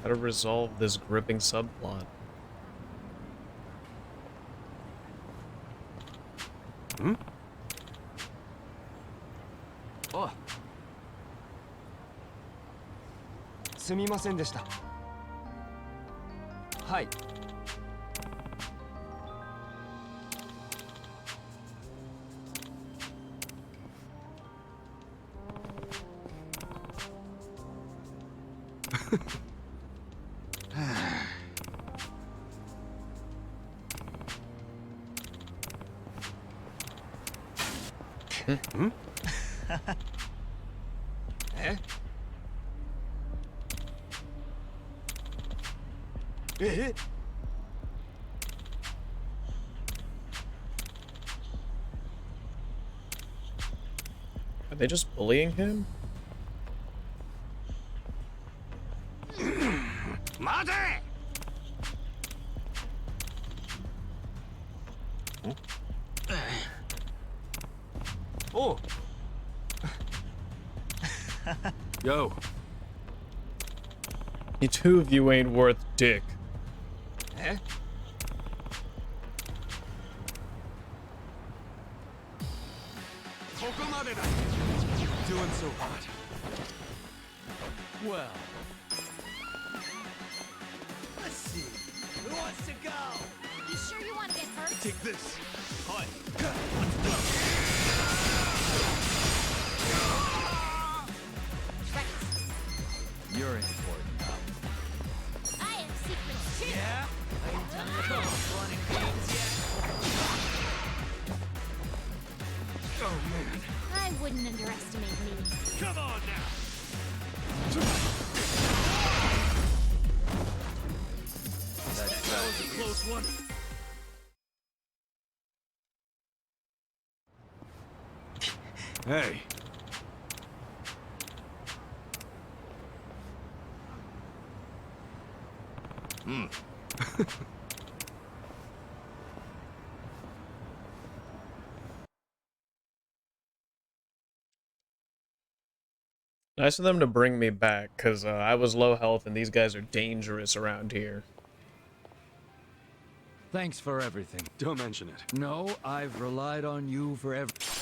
How to resolve this gripping subplot. Hmm? Oh. すみませんでした。はい。Hmm?え? え? Are they just bullying him? 待て! Oh. Yo. You two of you ain't worth dick. え? Doing so hot. Well. Let's see. Who wants to go? You sure you want to get hurt? Take this. Hi. You're important. I have secrets too. Yeah? Are you done with all the fun and games yet? Oh, man. I wouldn't underestimate me. Come on now. That was a close one. Hey. Nice of them to bring me back, because I was low health and these guys are dangerous around here. Thanks for everything. Don't mention it. No, I've relied on you for everything.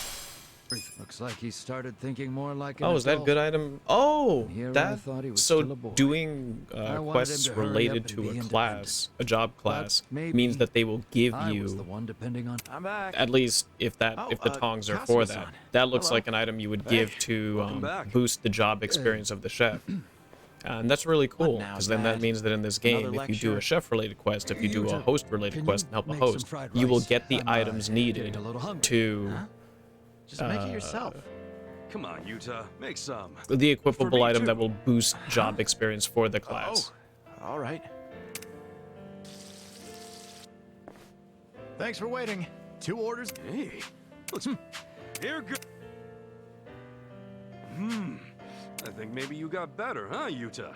Looks like he started thinking more like an Oh, is that adult. good item? Oh, Here I that thought he was so still a boy. doing I wanted quests him to hurry related up and to be a independent. class, a job class, maybe means that they will give I was the you, one depending on. I'm back. at least if the tongs are for that. Kasuga-san. That looks Hello. like an item you would Hey, give to welcome back. boost the job experience of the chef. And that's really cool, now, because then that Dad? means that in this game, Another if you do a lecture? chef-related quest, if you do a Yuta, host-related can quest you and help a make some host, fried you will rice? get the I'm, items needed getting a little hungry. to Just make it yourself. Come on, Yuta. Make some. the For equipable me, item too. that will boost job experience for the class. Oh, all right. Thanks for waiting. 2 orders. Hey, let's. Here go. I think maybe you got better, huh, Yuta?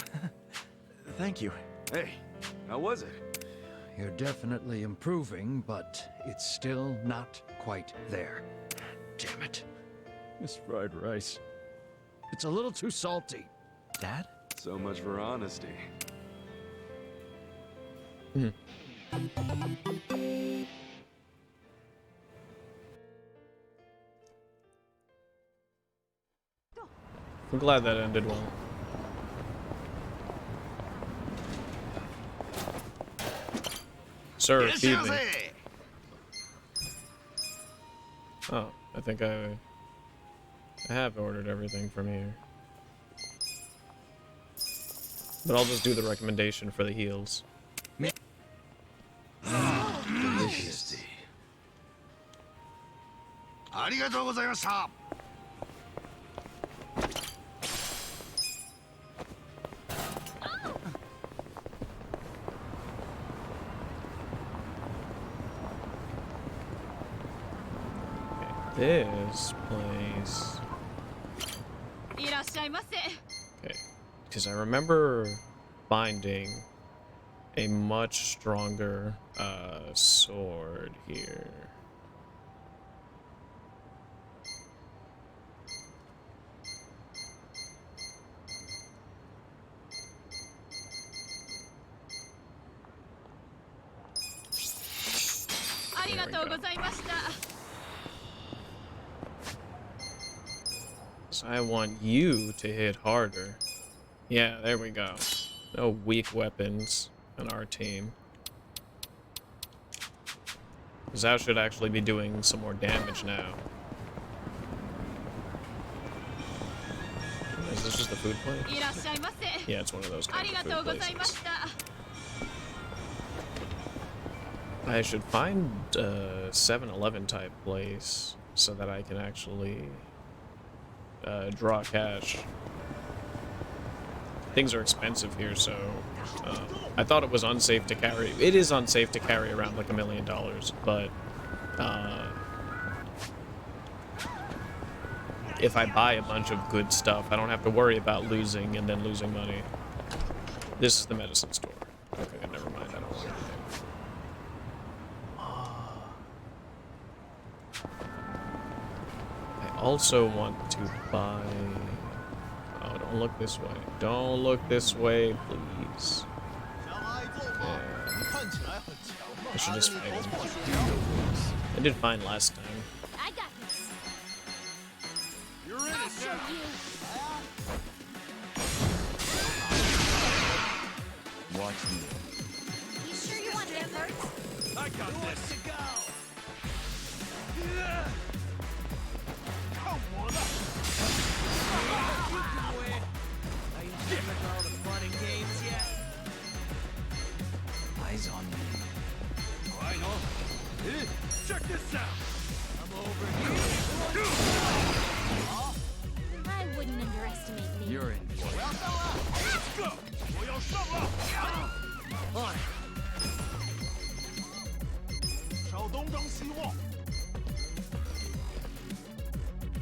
Thank you. Hey, how was it? You're definitely improving, but it's still not quite there. Damn it. This fried rice. It's a little too salty. Dad? So much for honesty. I'm glad that ended well. Sir, feed me. Oh, I think I have ordered everything from here. But I'll just do the recommendation for the heals. Delicious. ありがとうございました This place. いらっしゃいませ Okay. Because I remember finding a much stronger sword here. So I want you to hit harder. Yeah, there we go. No weak weapons on our team. Zhao should actually be doing some more damage now. Is this just the food place? Yeah, it's one of those kind of food places. I should find a 7-Eleven type place so that I can actually draw cash. Things are expensive here, so I thought it was unsafe to carry. It is unsafe to carry around like $1 million, but if I buy a bunch of good stuff, I don't have to worry about losing and then losing money. This is the medicine store. Okay, never mind. I don't want anything. I also want to buy... Oh, don't look this way. Don't look this way, please. Yeah. I should just fight him. I did fine last time. I got this. You're in I'll it show now. you. Watch me. You sure you want to get hurt? I got Who wants this. to go? Come on up. You can win. Are you done with all the fun and games yet? Eyes on me. I know. Check this out. I'm over here. I wouldn't underestimate me. You're in. Let's go. 我要上了。On it. 朝东张西望。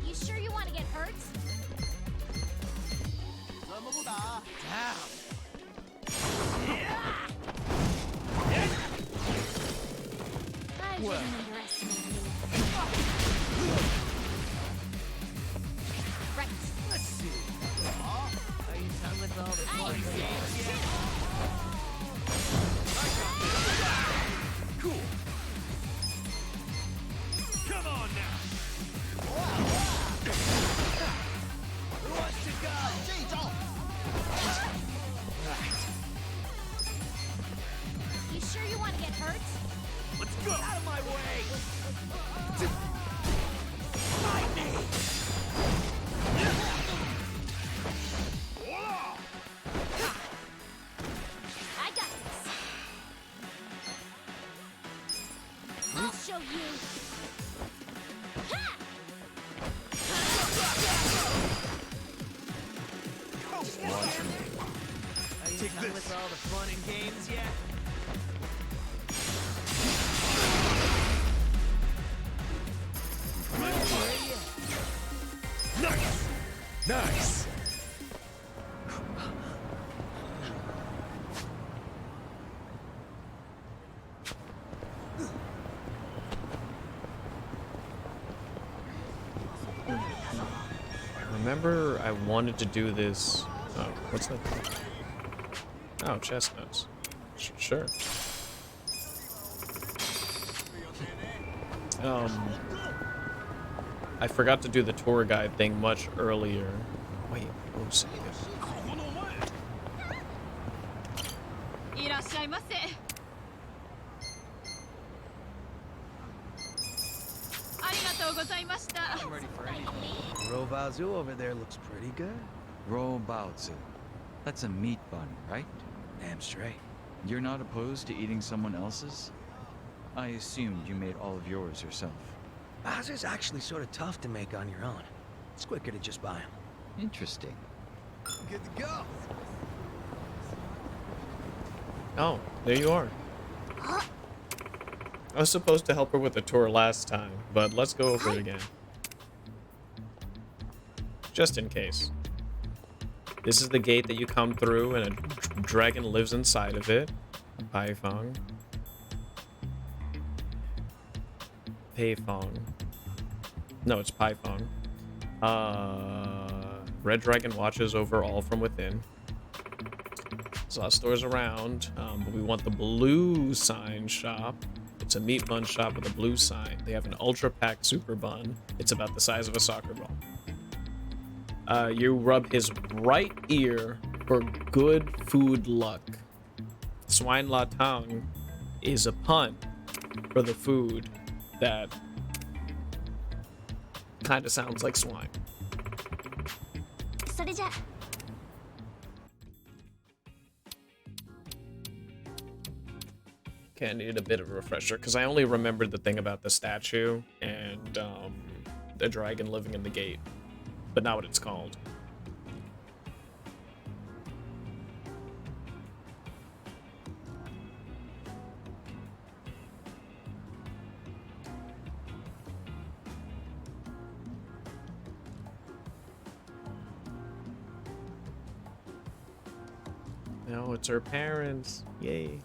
You sure you want to get hurt? 怎么不打？ Down. I wouldn't underestimate me. Right. Let's see. Are you done with all the fun and games yet? Cool. Come on now. Who wants to go? You sure you want to get hurt? Let's go. Out of my way! Fight me! I got this. I'll show you. Ha! Are you done with all the fun and games yet? Nice. Nice! Remember, I wanted to do this. Oh, what's that? Oh, chestnuts. Sure. I forgot to do the tour guide thing much earlier. Wait, oh, save it. いらっしゃいませ。ありがとうございました。 I'm ready for anything. Robazu over there looks pretty good. Robaozu. That's a meat bun, right? Damn straight. You're not opposed to eating someone else's? I assumed you made all of yours yourself. Baza's actually sort of tough to make on your own. It's quicker to just buy them. Interesting. Good to go. Oh, there you are. I was supposed to help her with the tour last time, but let's go over it again. Just in case. This is the gate that you come through, and a dragon lives inside of it. Paifong. Paifong. No, it's Paifong. Red Dragon watches over all from within. There's a lot of stores around, but we want the blue sign shop. It's a meat bun shop with a blue sign. They have an ultra packed super bun. It's about the size of a soccer ball. You rub his right ear for good food luck. Swine la tang is a pun for the food that kind of sounds like swine. それじゃ。Okay, I needed a bit of a refresher because I only remembered the thing about the statue and the dragon living in the gate, but not what it's called. No, it's her parents. Yay.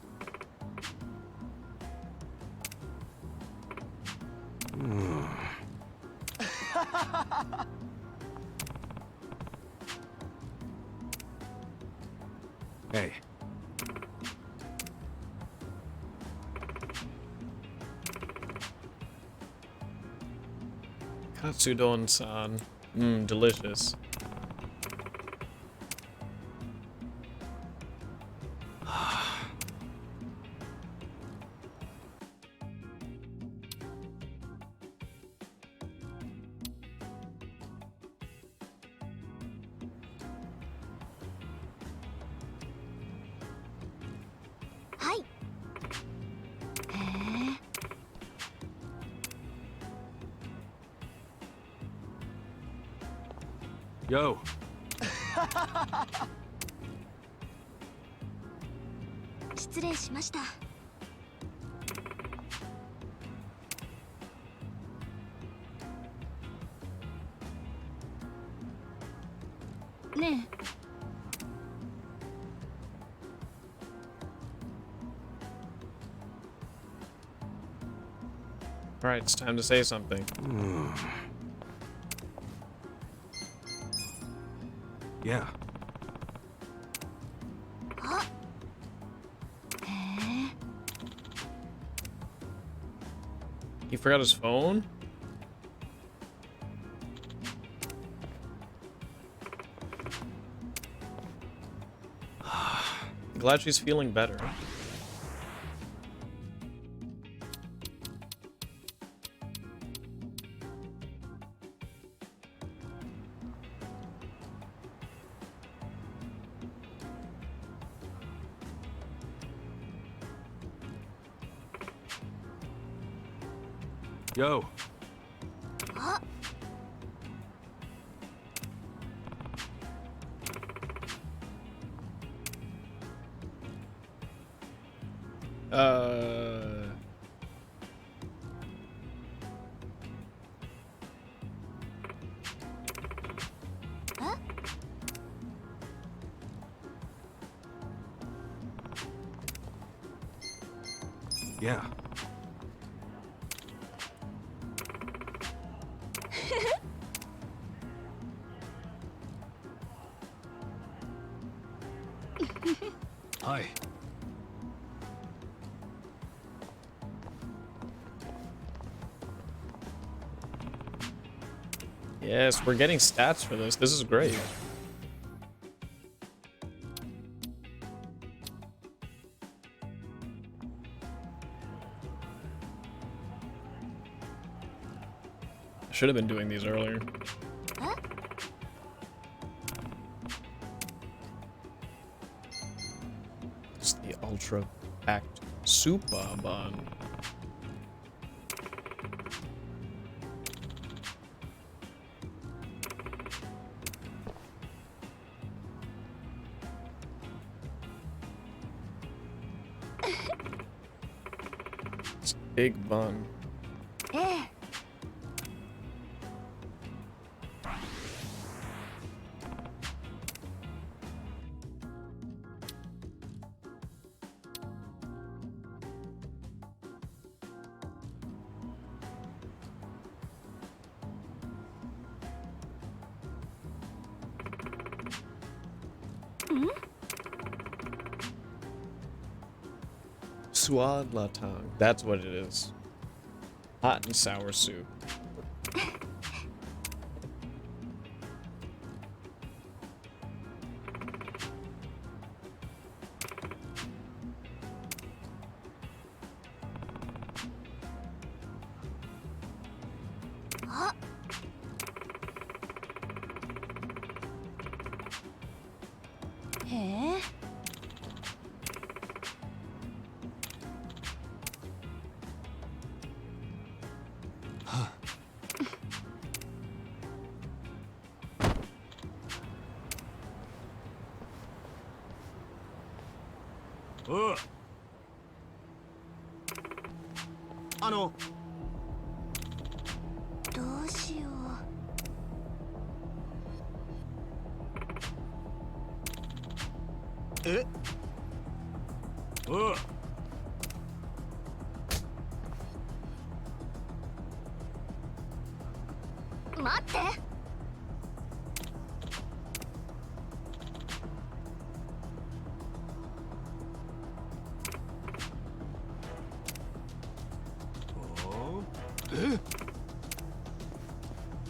Hey. Katsudon-san. Mmm, delicious. Yo. All right, it's time to say something. Yeah. He forgot his phone? Glad she's feeling better. Yo. Yeah. Hi. Yes, we're getting stats for this. This is great. I should have been doing these earlier. It's the ultra packed super bun. It's big bun. Suad latang. That's what it is. Hot and sour soup.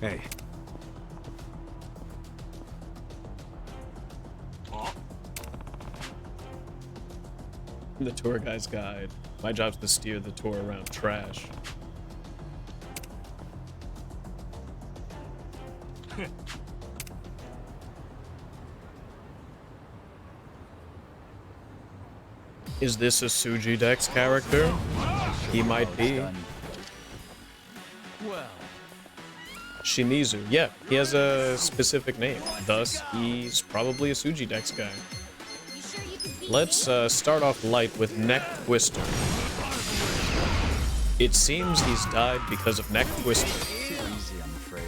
Hey. The tour guide's guide. My job's to steer the tour around trash. Is this a Suji Dex character? He might be. Well. Shimizu. Yeah, he has a specific name. Thus, he's probably a Suji Dex guy. Let's start off light with Neck Twister. It seems he's died because of Neck Twister. Too easy, I'm afraid.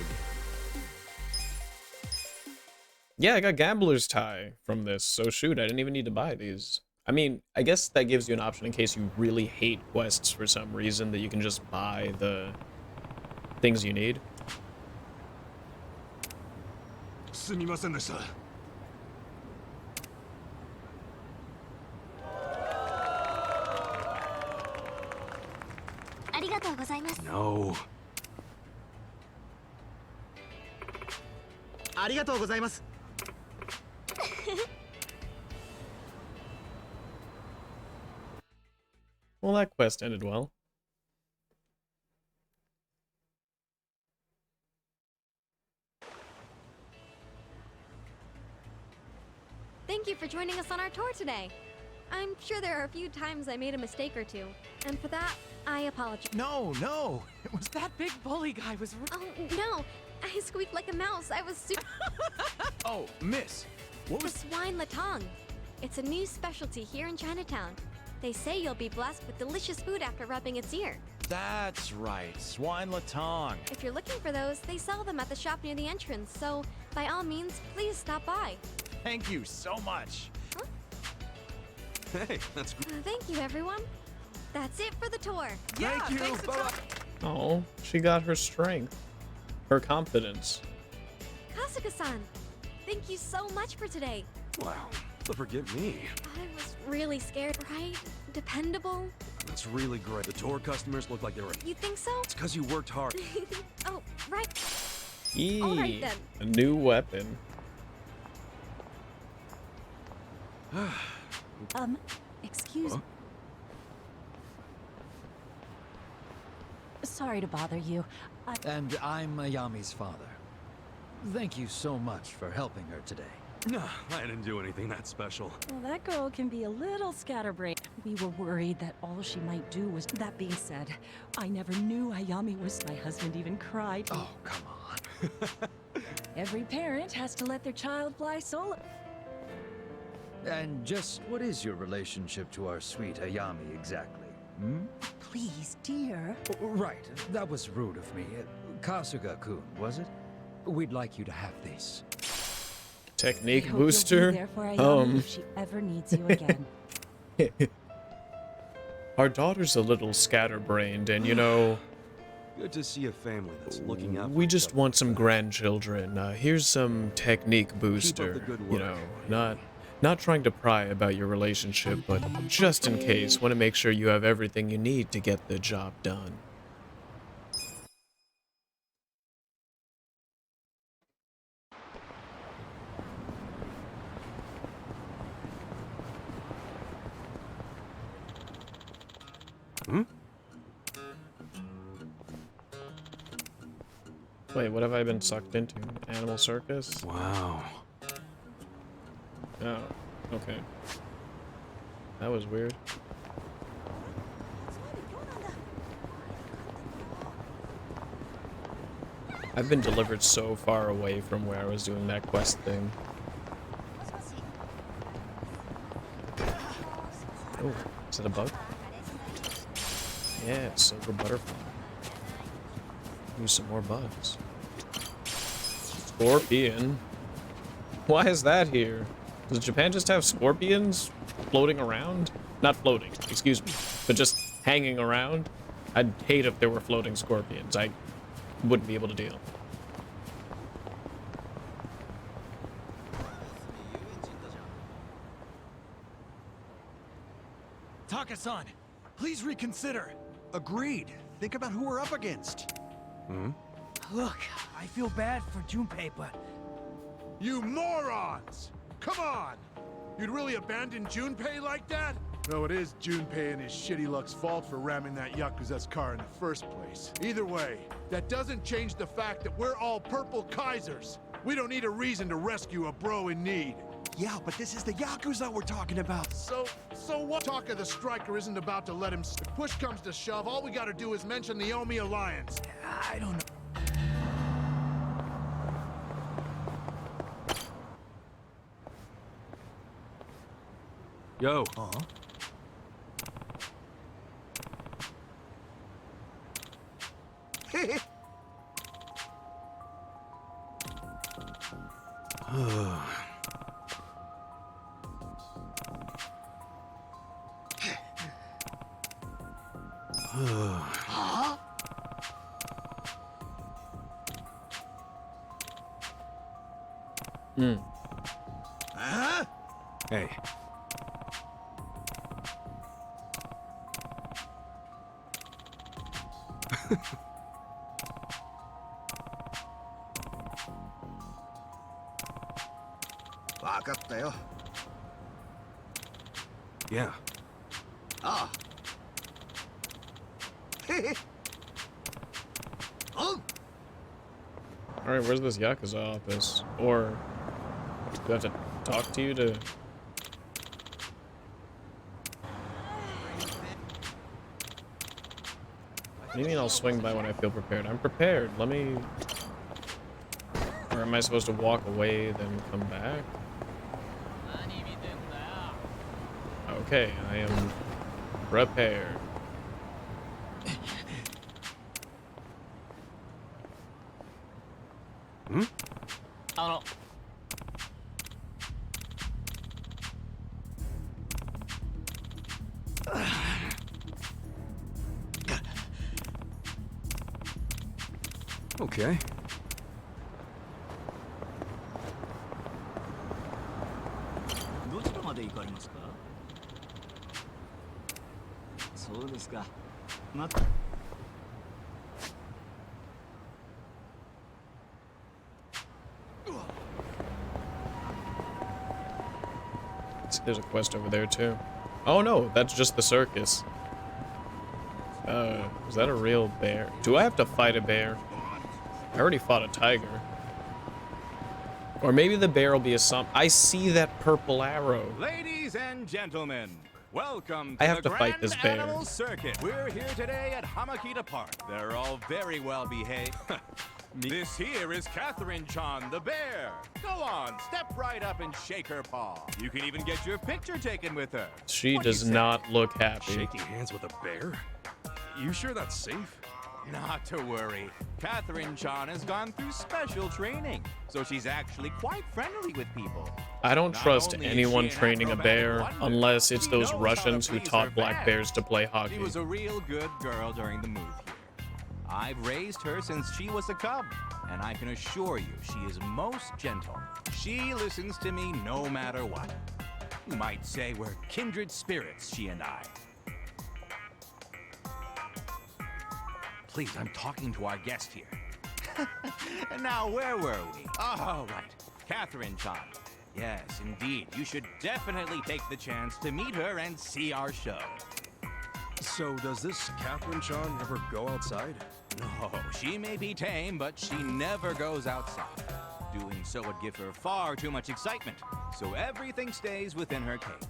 Yeah, I got Gambler's Tie from this, so shoot, I didn't even need to buy these. I mean, I guess that gives you an option in case you really hate quests for some reason, that you can just buy the things you need. すみませんでした。ありがとうございます。 No. ありがとうございます。 Well, that quest ended well. Thank you for joining us on our tour today. I'm sure there are a few times I made a mistake or two, and for that, I apologize. No, no. It was That big bully guy was. Oh, no! I squeaked like a mouse. I was super. Oh, miss. What The was swine latong. It's a new specialty here in Chinatown. They say you'll be blessed with delicious food after rubbing its ear. That's right. Swine latong. If you're looking for those, they sell them at the shop near the entrance, so by all means, please stop by. Thank you so much. Hey, that's good. Thank you, everyone. That's it for the tour. Thank you. Bye-bye. Oh, she got her strength. Her confidence. Kasuga-san, thank you so much for today. Wow. Forgive me. I was really scared, right? Dependable? That's really great. The tour customers look like they were. You think so? It's because you worked hard. Oh, right. Eee, All right, then. a new weapon. Excuse me. Sorry to bother you. And I'm Ayami's father. Thank you so much for helping her today. No, I didn't do anything that special. Well, that girl can be a little scatterbrained. We were worried that all she might do was... That being said, I never knew Ayami was... My husband even cried. Oh, come on. Every parent has to let their child fly solo. And just what is your relationship to our sweet Ayami exactly? Hmm? Please, dear. Right, that was rude of me. Kasuga-kun, was it? We'd like you to have this. Technique I hope booster. You'll be there for Ayami if she ever needs you again. Our daughter's a little scatterbrained, and you know, Good to see a family that's looking out. we just want some grandchildren. Here's some technique booster. good You work. know, not trying to pry about your relationship, but just in case, want to make sure you have everything you need to get the job done. Hmm? Wait, what have I been sucked into? Animal Circus? Wow. Oh, okay. That was weird. I've been delivered so far away from where I was doing that quest thing. Oh, is it a bug? Yeah, it's silver butterfly. Use some more bugs. Scorpion. Why is that here? Does Japan just have scorpions floating around? Not floating, excuse me, but just hanging around? I'd hate if there were floating scorpions. I wouldn't be able to deal. Taka-san, please reconsider. Agreed. Think about who we're up against. Hmm? Look, I feel bad for Junpei, but... You morons! Come on! You'd really abandon Junpei like that? No, it is Junpei and his shitty luck's fault for ramming that Yakuza's car in the first place. Either way, that doesn't change the fact that we're all purple Kaisers. We don't need a reason to rescue a bro in need. Yeah, but this is the Yakuza we're talking about. So what? Talk of the striker isn't about to let him... If push comes to shove, all we gotta do is mention the Omi Alliance. I don't know. Yo. Hmm. Hey. Yeah. Ah. Oh. All right, where's this Yakuza office? Or do I have to talk to you to? What do you mean I'll swing by when I feel prepared? I'm prepared. Let me. Or am I supposed to walk away then come back? Okay, I am prepared. Hmm? Okay. どちらまで行かれますか？そうですか。ま。 There's a quest over there too. Oh no, that's just the circus. Is that a real bear? Do I have to fight a bear? I already fought a tiger. Or maybe the bear will be a I see that purple arrow. Ladies and gentlemen, welcome I to have the to fight Grand this bear. Animal Circuit. We're here today at Hamakita Park. They're all very well behaved. This here is Catherine-chan, the bear. Go on, step right up and shake her paw. You can even get your picture taken with her. She What do you does say? not look happy. Shaking hands with a bear? You sure that's safe? Not to worry. Catherine-chan has gone through special training, so she's actually quite friendly with people. I don't Not trust only is anyone she an training a acrobatic bear wonder, unless it's she those knows how to Russians who please taught her black fans. bears to play hockey. She was a real good girl during the move here. I've raised her since she was a cub, and I can assure you she is most gentle. She listens to me no matter what. You might say we're kindred spirits, she and I. Please, I'm talking to our guest here. Now, where were we? Oh, right. Catherine-chan. Yes, indeed. You should definitely take the chance to meet her and see our show. So does this Catherine-chan ever go outside? No, she may be tame, but she never goes outside. Doing so would give her far too much excitement, so everything stays within her cage.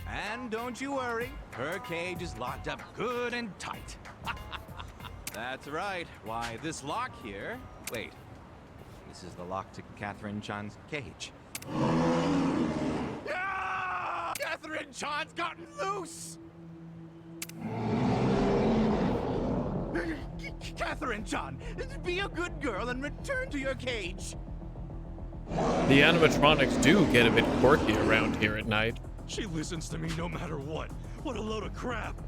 And don't you worry, her cage is locked up good and tight. That's right. Why, this lock here... Wait. This is the lock to Catherine-chan's cage. Ah! Catherine-chan's gotten loose! Catherine-chan, be a good girl and return to your cage. The animatronics do get a bit quirky around here at night. She listens to me no matter what. What a load of crap.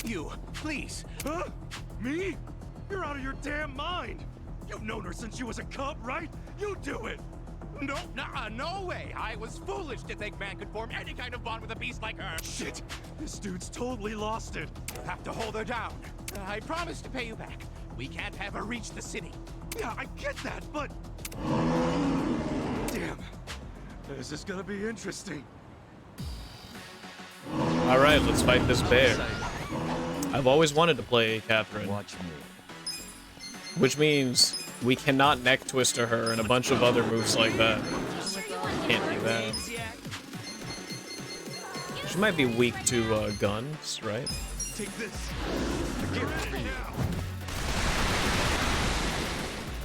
You, please. Huh? Me? You're out of your damn mind. You've known her since she was a cub, right? You do it. No, no way. I was foolish to think man could form any kind of bond with a beast like her. Shit, this dude's totally lost it. Have to hold her down. I promise to pay you back. We can't have her reach the city. Yeah, I get that, but... Damn. This is gonna be interesting. Alright, let's fight this bear. I've always wanted to play Catherine. Watch me. Which means we cannot neck twister her and a bunch of other moves like that. Can't do that. She might be weak to guns, right? Take this. Get ready now.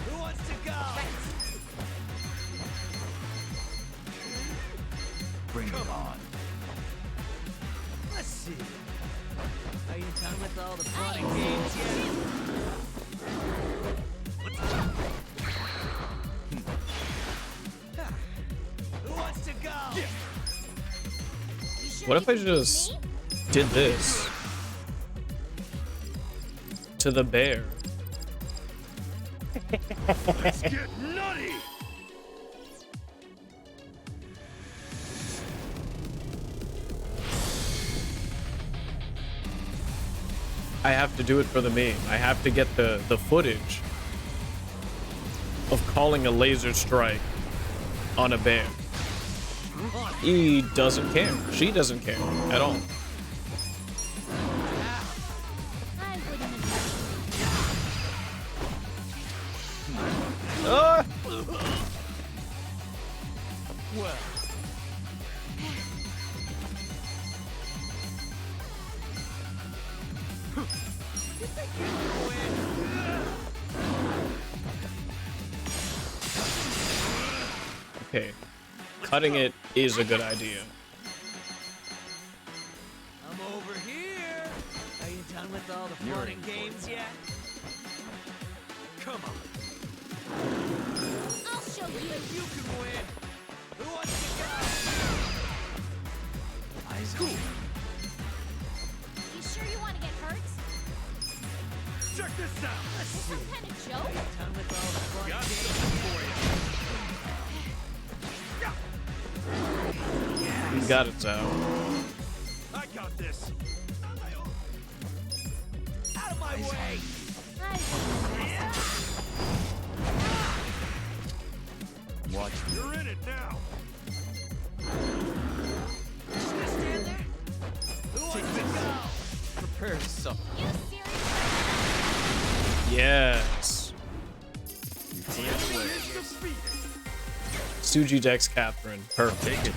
Who wants to go? Bring it on. with all the fun and games yet. Who wants to go? What if I just did this to the bear? Let's get nutty! I have to do it for the meme. I have to get the footage of calling a laser strike on a bear. He doesn't care. She doesn't care at all. Ah! Well. Okay. Cutting it is a good idea. I'm over here. Are you done with all the fun and games yet? Come on. I'll show you. You can win. Who wants to go? Eyes cool. You sure you want to get hurt? Check this out. Is this some kind of joke? Done with all the fun Got and games something for you. You got it, Zao. I got this. Out of my way. Watch me. You're in it now. Just gonna stand there? Who wants to go? Prepare yourself. You serious? Yes. Suji Dex Catherine. Perfect. Take it.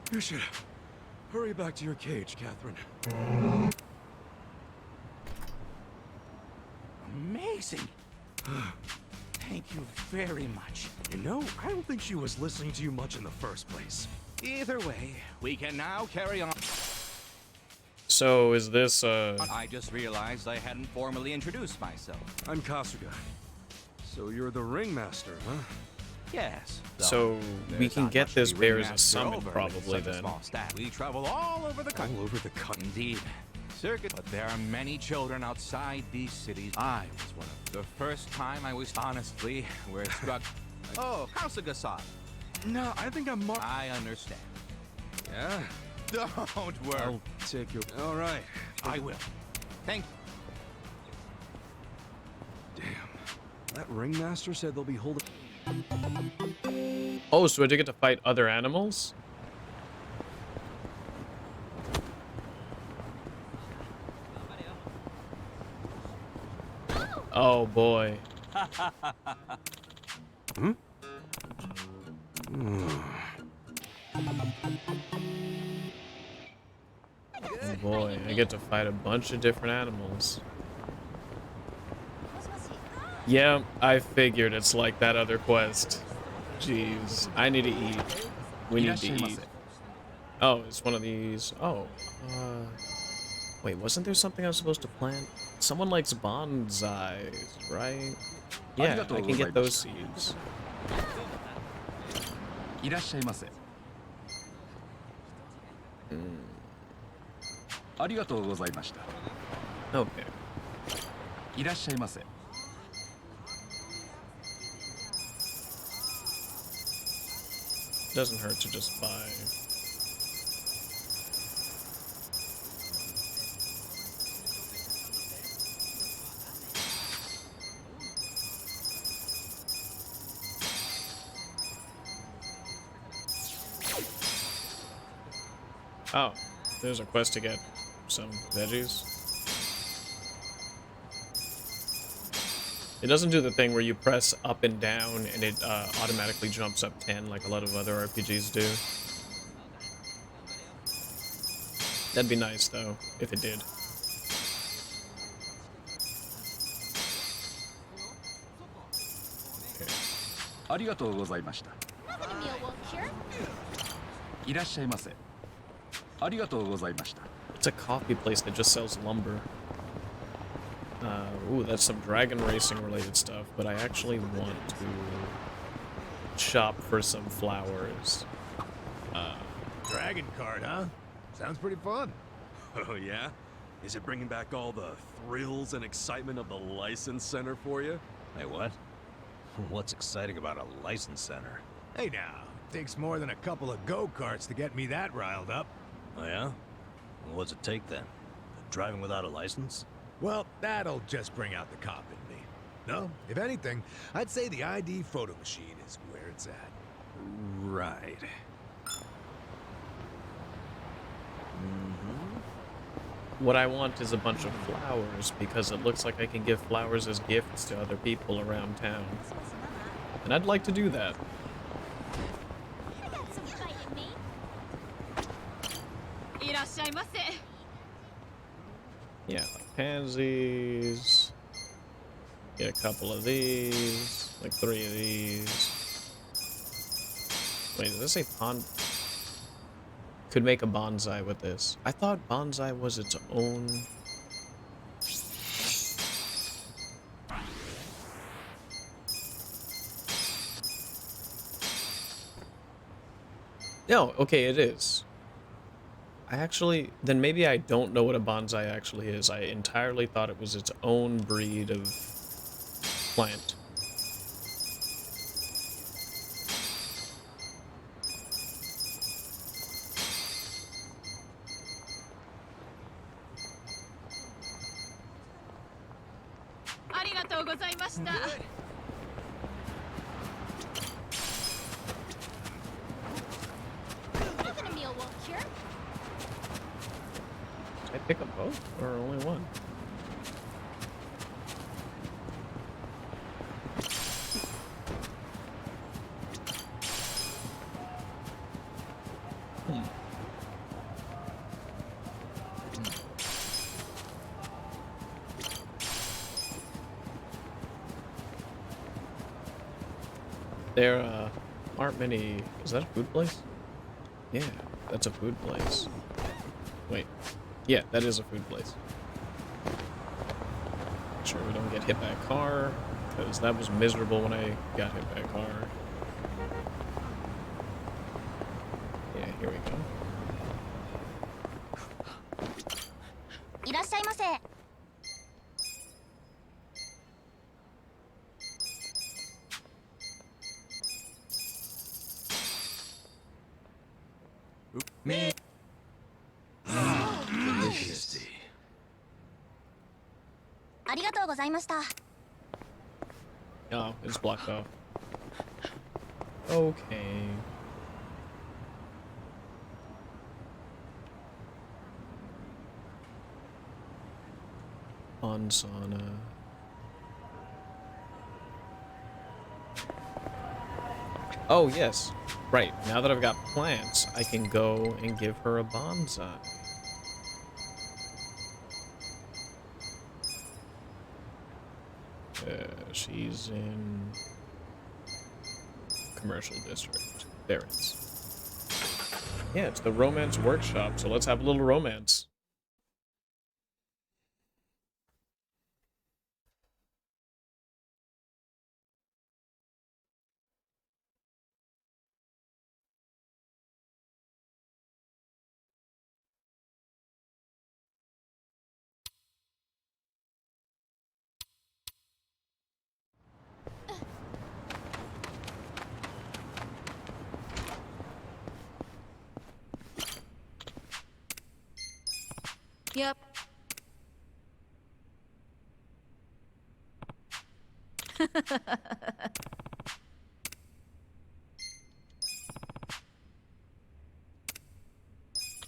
You should hurry back to your cage, Catherine. Amazing. Thank you very much. You know, I don't think she was listening to you much in the first place. Either way, we can now carry on. So is this I just realized I hadn't formally introduced myself. I'm Kasuga. So you're the ringmaster, huh? Yes. So we there's can not get much this to be bear as a ringmaster summon over with probably such a then. small staff. We travel all over the country. All over the country. Indeed. Circuit, but there are many children outside these cities. I was one of them. The first time I was honestly, we're struck. Oh, Kasuga-san. No, I think I'm more. I understand. Yeah? Don't worry. I'll take your. All right. I will. Thank you. Damn. That ringmaster said they'll be holding. Oh, so I did get to fight other animals? Oh boy. Hmm? Oh boy, I get to fight a bunch of different animals. Yeah, I figured it's like that other quest. Jeez, I need to eat. We need to eat. Oh, it's one of these. Oh, wait, wasn't there something I was supposed to plant? Someone likes bonsais, right? Yeah, I can get those seeds. Okay. Doesn't hurt to just buy. Oh, there's a quest to get some veggies. It doesn't do the thing where you press up and down and it automatically jumps up 10 like a lot of other RPGs do. That'd be nice though, if it did. ありがとうございました。 Nothing a meal won't cure. いらっしゃいませ。ありがとうございました。 It's a coffee place that just sells lumber. Ooh, that's some dragon racing related stuff, but I actually want to shop for some flowers. Dragon card, huh? Sounds pretty fun. Oh, yeah? Is it bringing back all the thrills and excitement of the license center for you? Hey, what? What's exciting about a license center? Hey now, takes more than a couple of go-karts to get me that riled up. Oh, yeah? Well, what's it take then? Driving without a license? Well, that'll just bring out the cop in me. No, if anything, I'd say the ID photo machine is where it's at. Right. What I want is a bunch of flowers, because it looks like I can give flowers as gifts to other people around town. And I'd like to do that. I got some fight in me. いらっしゃいませ。 Yeah, like pansies. Get a couple of these. Like 3 of these. Wait, does this say pond? Could make a bonsai with this. I thought bonsai was its own. No, okay, it is. Then maybe I don't know what a bonsai actually is. I entirely thought it was its own breed of plant. Nothing a meal won't cure. Did I pick up both or only one? There aren't many. Is that a food place? Yeah, that's a food place. Wait. Yeah, that is a food place. Make sure we don't get hit by a car, because that was miserable when I got hit by a car. Yeah, here we go. いらっしゃいませ。 Me. Delicious. ありがとうございました。 Oh, it's blocked off. Okay. On sauna. Oh, yes. Right. Now that I've got plants, I can go and give her a bonsai. She's in commercial district. There it is. Yeah, it's the romance workshop, so let's have a little romance. Yep.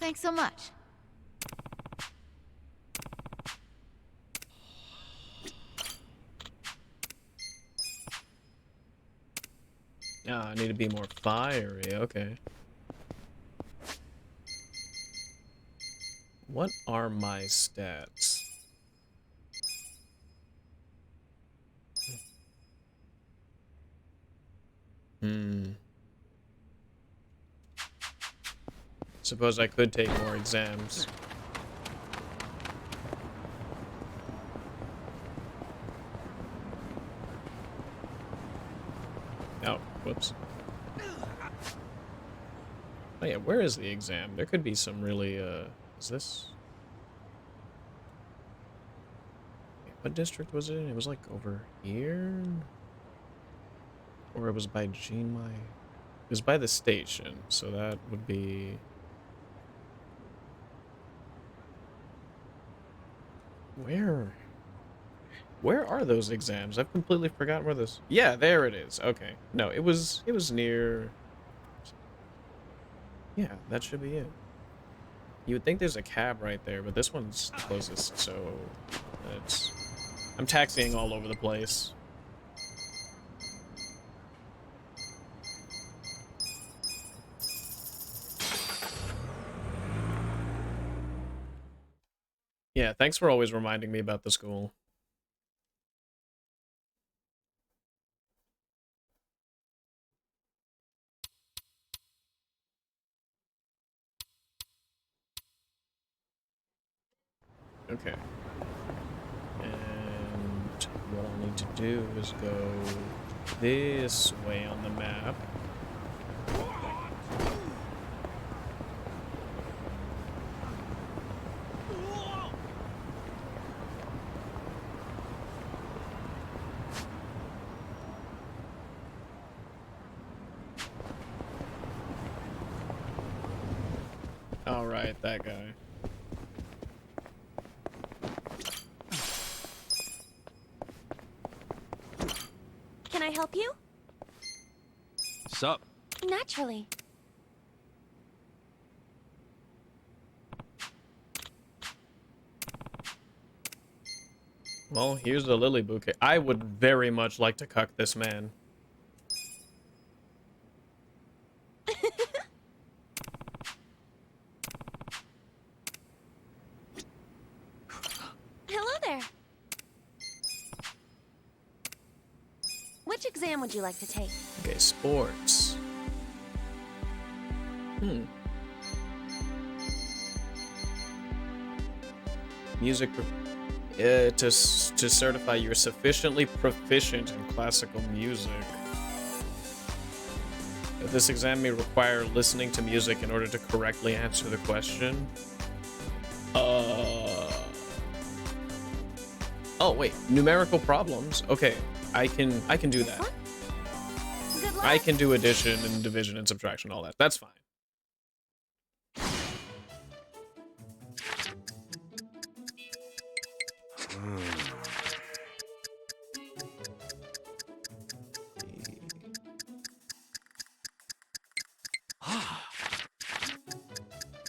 Thanks so much. Ah, I need to be more fiery, okay. What are my stats? Suppose I could take more exams. Oh, whoops. Oh yeah, where is the exam? There could be some really, is this? What district was it in? It was like over here? Or it was by Genmai? It was by the station, so that would be... Where are those exams? I've completely forgotten where this... Yeah, there it is. Okay. No, it was near... Yeah, that should be it. You would think there's a cab right there, but this one's closest, so... It's... I'm taxiing all over the place. Yeah, thanks for always reminding me about the school. Okay. And what I'll need to do is go this way on the map. All right, that guy. Can I help you? Sup? Naturally. Well, here's the lily bouquet. I would very much like to cuck this man. Hello there. Which exam would you like to take? Okay, sports. Music. To certify you're sufficiently proficient in classical music. This exam may require listening to music in order to correctly answer the question. Oh wait, numerical problems. Okay, I can do that. Good luck. I can do addition and division and subtraction, all that. That's fine.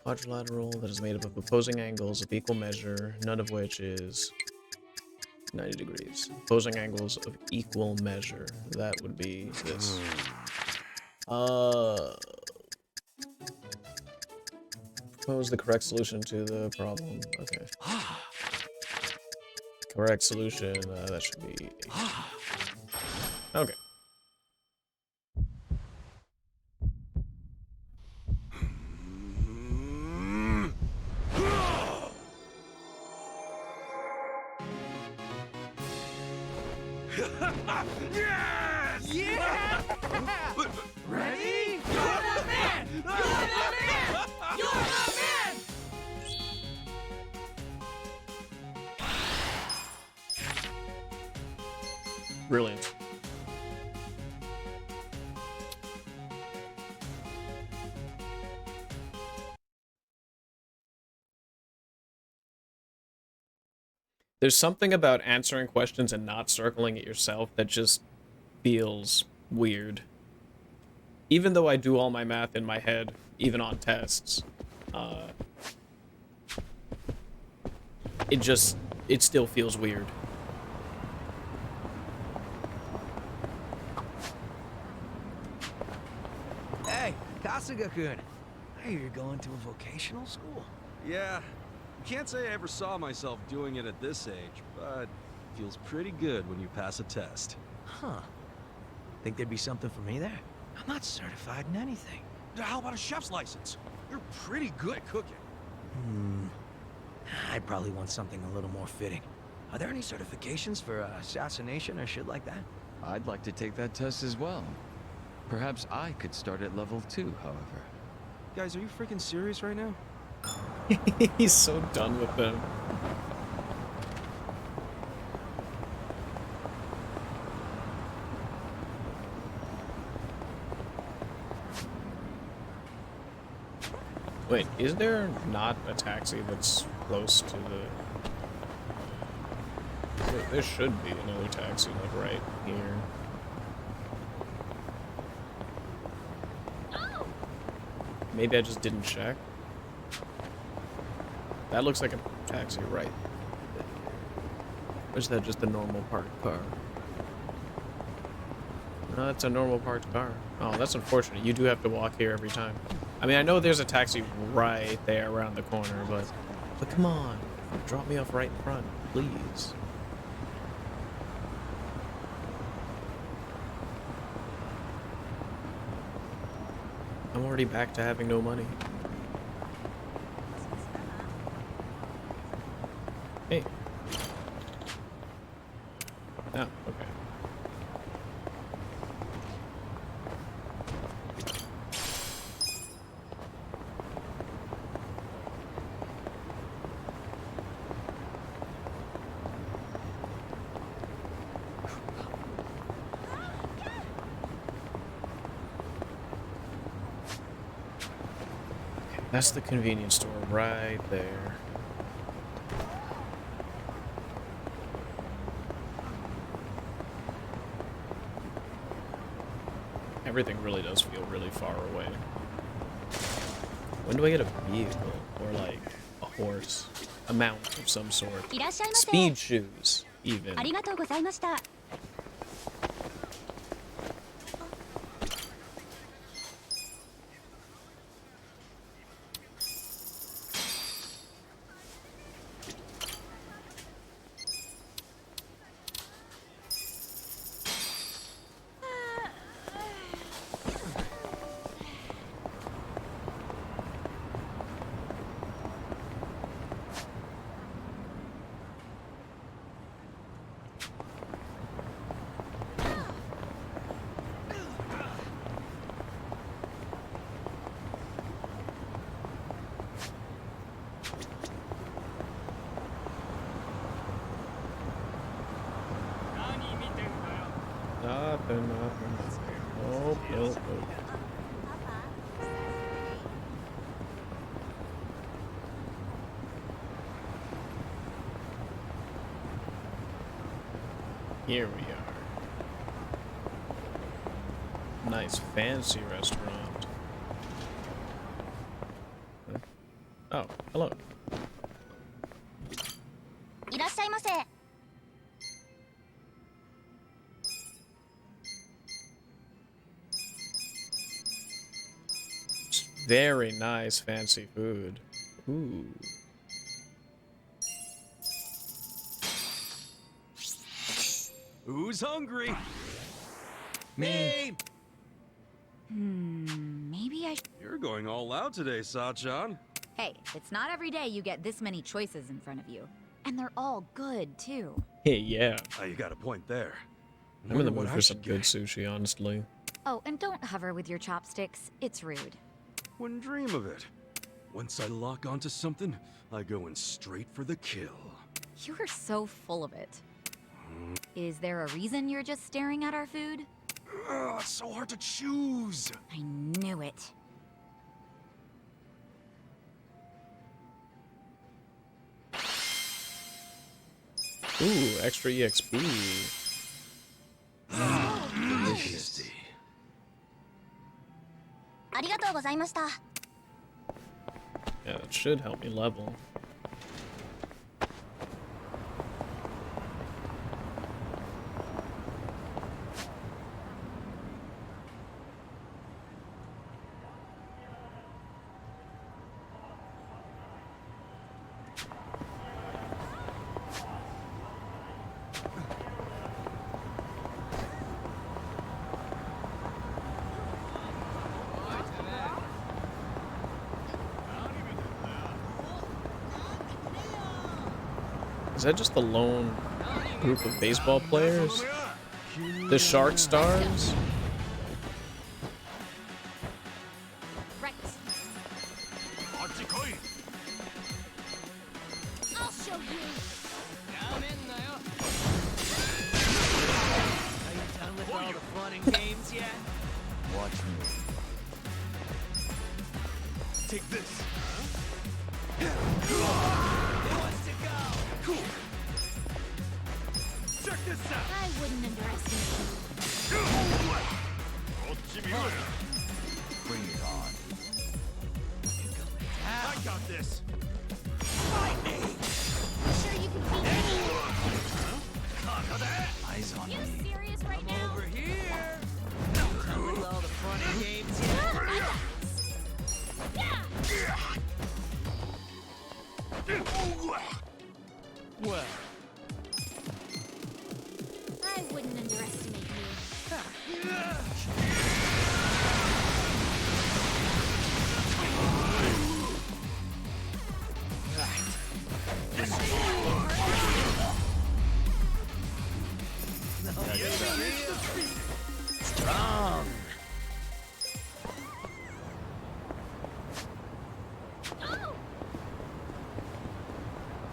Quadrilateral that is made up of opposing angles of equal measure, none of which is 90 degrees. Opposing angles of equal measure. That would be this. Propose the correct solution to the problem. Okay. Correct solution, that should be 8. Okay. Yes! Yeah! Ready? You're the man! You're the man! You're the man! Brilliant. There's something about answering questions and not circling it yourself that just feels weird. Even though I do all my math in my head, even on tests, it still feels weird. Hey, Kasuga-kun. I hear you're going to a vocational school. Yeah. Can't say I ever saw myself doing it at this age, but it feels pretty good when you pass a test. Huh. Think there'd be something for me there? I'm not certified in anything. How about a chef's license? You're pretty good at cooking. I'd probably want something a little more fitting. Are there any certifications for assassination or shit like that? I'd like to take that test as well. Perhaps I could start at level 2, however. Guys, are you freaking serious right now? He's so done with them. Wait, is there not a taxi that's close to the... There should be another taxi, like, right here. Maybe I just didn't check. That looks like a taxi right there. Or is that just a normal parked car? No, it's a normal parked car. Oh, that's unfortunate. You do have to walk here every time. I mean, I know there's a taxi right there around the corner, but come on. Drop me off right in front, please. I'm already back to having no money. Hey. Oh, okay. That's the convenience store right there. Everything really does feel really far away. When do I get a vehicle? Or like a horse? A mount of some sort. Speed shoes, even. Nothing. Nope. Here we are. Nice fancy restaurant. Oh, hello. Very nice fancy food. Ooh. Who's hungry? Me. Maybe I You're going all out today, Sachan. Hey, it's not every day you get this many choices in front of you. And they're all good, too. Hey, yeah. Oh, you got a point there. I'm in the mood for some good sushi, honestly. Oh, and don't hover with your chopsticks. It's rude. Wouldn't dream of it. Once I lock onto something, I go in straight for the kill. You are so full of it. Is there a reason you're just staring at our food? It's so hard to choose. I knew it. Ooh, extra EXP. Delicious. Yeah, that should help me level. Is that just the lone group of baseball players? The Shark Stars? Right. I'll show you. Are you done with all the fun and games yet? Watch me. Take this. Who wants to go? Cool. Check this out. I wouldn't underestimate you. Bring it on. I got this. Sure you can beat me? Eyes on You me. serious right now? Over here. Done with all the fun and games yet? I got this. Yeah. Well, I wouldn't underestimate you. Strong.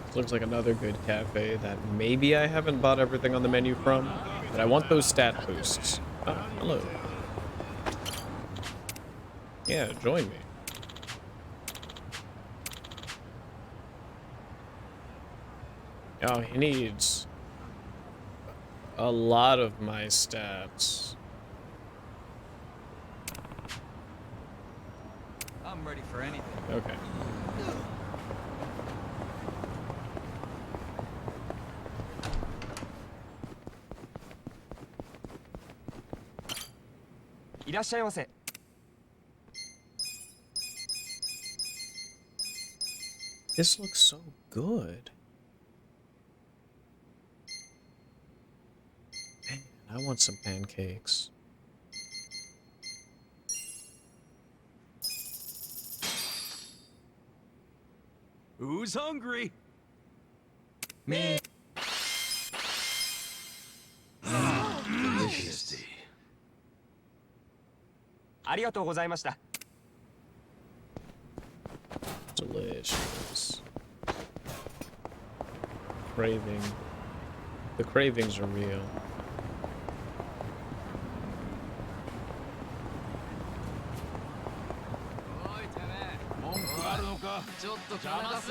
This looks like another good cafe that maybe I haven't bought everything on the menu from, but I want those stat boosts. Oh, hello. Yeah, join me. Oh, he needs a lot of my stats. I'm ready for anything. Okay. This looks so good. Man, I want some pancakes. Who's hungry? Me. Delicious. ありがとうございました。 Delicious. Craving. The cravings are real.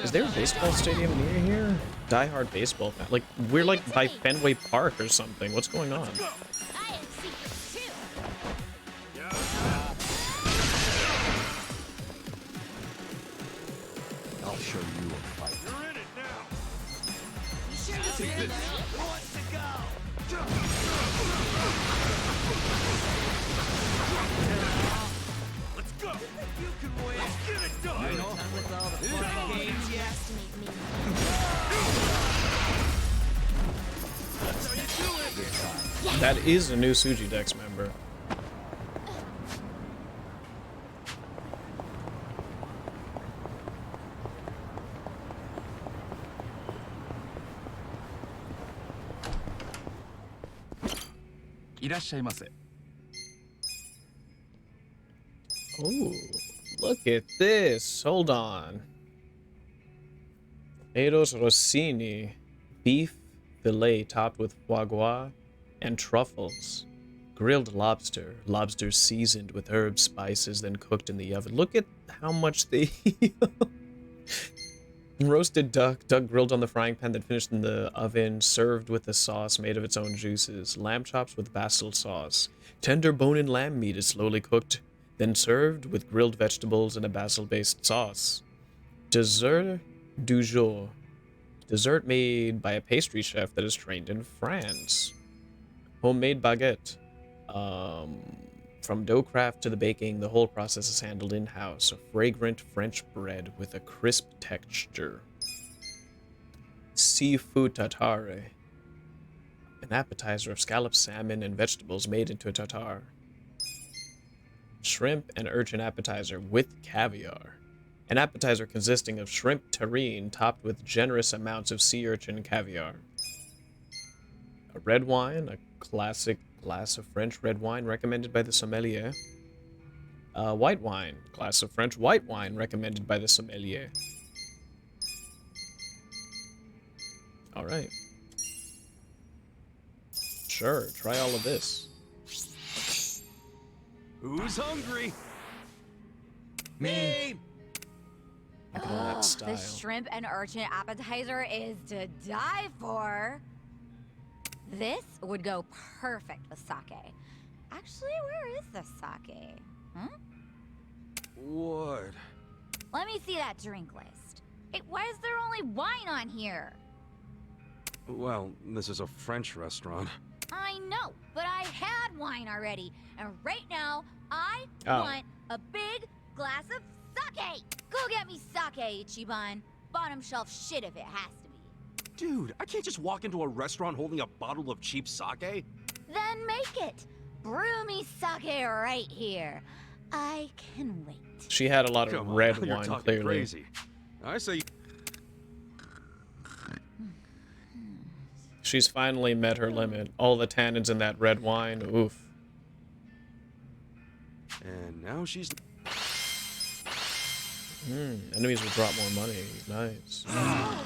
Is there a baseball stadium near here? Die Hard baseball fan. Like, we're like by Fenway Park or something. What's going on? I have secrets too. I'll show you a fight. You're in it now. You sure you can beat me? Who wants to go? Let's go. You can win. Let's get it done. Done with all the fun and games yet? Underestimate me. That's how you do it. That is a new Suji Dex member. Ooh, look at this. Hold on. Eros Rossini. Beef fillet topped with foie gras and truffles. Grilled lobster. Lobster seasoned with herbs, spices, then cooked in the oven. Look at how much they Roasted duck. Duck grilled on the frying pan, then finished in the oven. Served with a sauce made of its own juices. Lamb chops with basil sauce. Tender bone-in lamb meat is slowly cooked, then served with grilled vegetables and a basil-based sauce. Dessert du jour. Dessert made by a pastry chef that is trained in France. Homemade baguette. From dough craft to the baking, the whole process is handled in-house. A fragrant French bread with a crisp texture. Seafood tartare. An appetizer of scalloped salmon and vegetables made into a tartare. Shrimp and urchin appetizer with caviar. An appetizer consisting of shrimp terrine topped with generous amounts of sea urchin caviar. A red wine, a classic glass of French red wine recommended by the sommelier. White wine, glass of French white wine recommended by the sommelier. Alright. Sure, try all of this. Who's hungry? Me! Look at all that Ugh, style. the shrimp and urchin appetizer is to die for. This would go perfect with sake. Actually, where is the sake? Hmm? What? Let me see that drink list. Hey, why is there only wine on here? Well, this is a French restaurant. I know, but I had wine already. And right now, I Oh. want a big glass of sake. Go get me sake, Ichiban. Bottom shelf shit if it has to be. Dude, I can't just walk into a restaurant holding a bottle of cheap sake. Then make it. Brew me sake right here. I can wait. She had a lot of Come red on, you're wine, talking clearly. crazy. I say. She's finally met her limit. All the tannins in that red wine, oof. And now she's. Enemies will drop more money. Nice.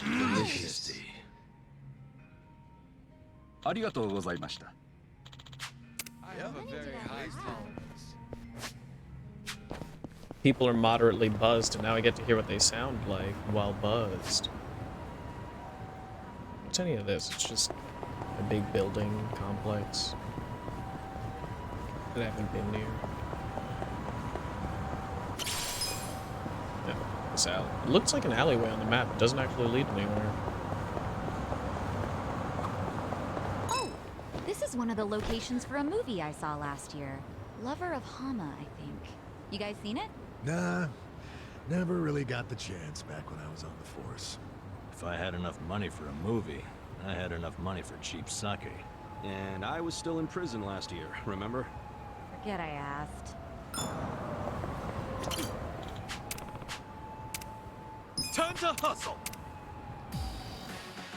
Delicious. ありがとうございました。 I have a very high tolerance. People are moderately buzzed, and now I get to hear what they sound like while buzzed. What's any of this? It's just a big building complex that I haven't been near. Yeah, this alley. It looks like an alleyway on the map. It doesn't actually lead anywhere. Oh, this is one of the locations for a movie I saw last year. Lover of Hama, I think. You guys seen it? Nah, never really got the chance back when I was on the force. If I had enough money for a movie, I had enough money for cheap sake. And I was still in prison last year, remember? Forget I asked. Time to hustle.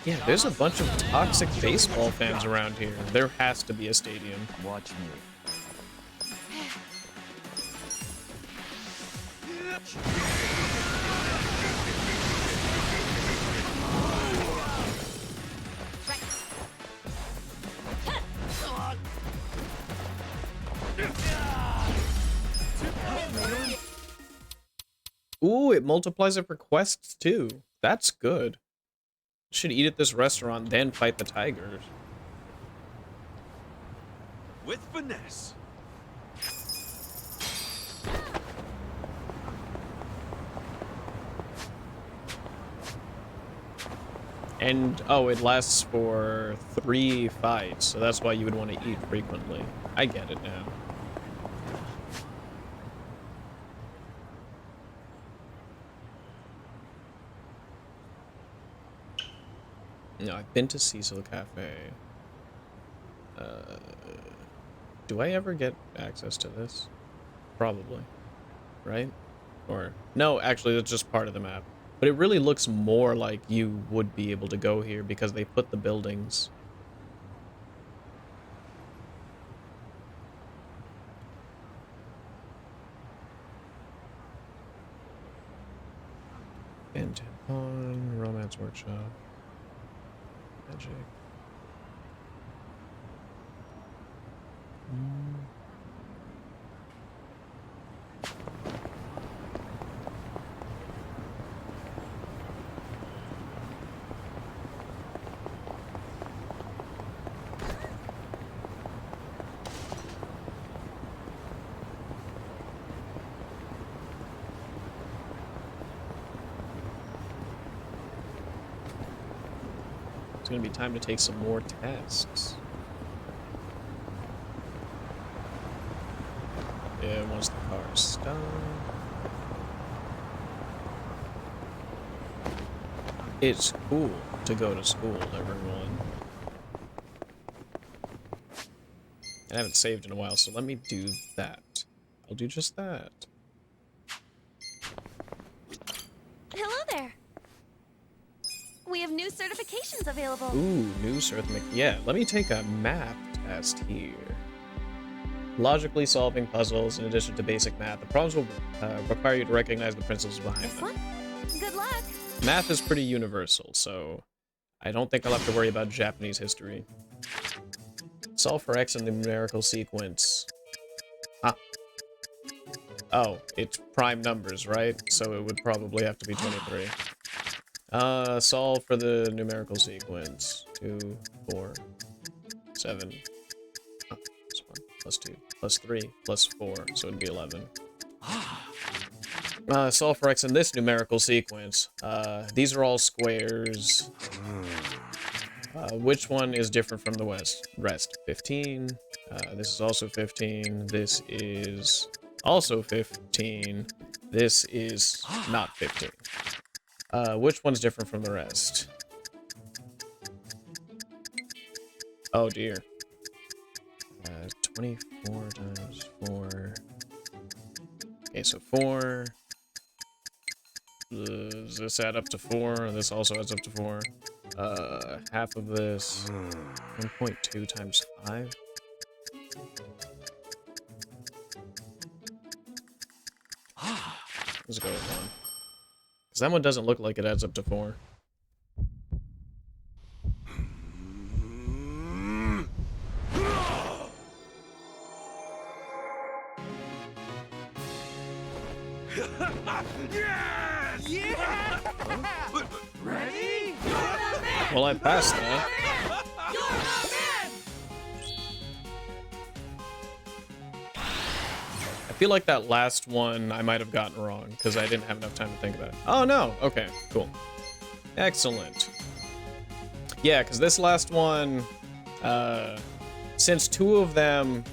Yeah, there's a bunch of toxic baseball fans around here. There has to be a stadium. Watch me. Ooh, it multiplies it for quests too. That's good. Should eat at this restaurant, then fight the tigers. With finesse. And, oh, it lasts for 3 fights, so that's why you would want to eat frequently. I get it now. No, I've been to Cecil Cafe. Do I ever get access to this? Probably. Right? Or, no, actually, that's just part of the map. But it really looks more like you would be able to go here because they put the buildings. And on Romance Workshop. Magic. It's gonna be time to take some more tasks. Yeah, once the car's stopped. It's cool to go to school, everyone. I haven't saved in a while, so let me do that. I'll do just that. new certifications available. Ooh, new certificate. Yeah, let me take a math test here. Logically solving puzzles in addition to basic math. The problems will require you to recognize the principles behind them. Good luck. Math is pretty universal, so I don't think I'll have to worry about Japanese history. Solve for x in the numerical sequence. Ah. Oh, it's prime numbers, right? So it would probably have to be 23. Solve for the numerical sequence. 2, 4, 7. Oh, plus 1, plus 2, plus 3, plus 4, so it'd be 11. Solve for x in this numerical sequence. These are all squares. Which one is different from the rest? 15. This is also 15. This is also 15. This is not 15. Which one's different from the rest? Oh dear. 24 times 4. Okay, so 4. Does this add up to 4? This also adds up to 4. Half of this. 1.2 times 5. Let's go with 1. Because that one doesn't look like it adds up to 4. Yes! Yeah! Ready? Well, I passed that. I feel like that last one I might have gotten wrong, because I didn't have enough time to think about it. Oh, no. Okay, cool. Excellent. Yeah, because this last one, since 2 of them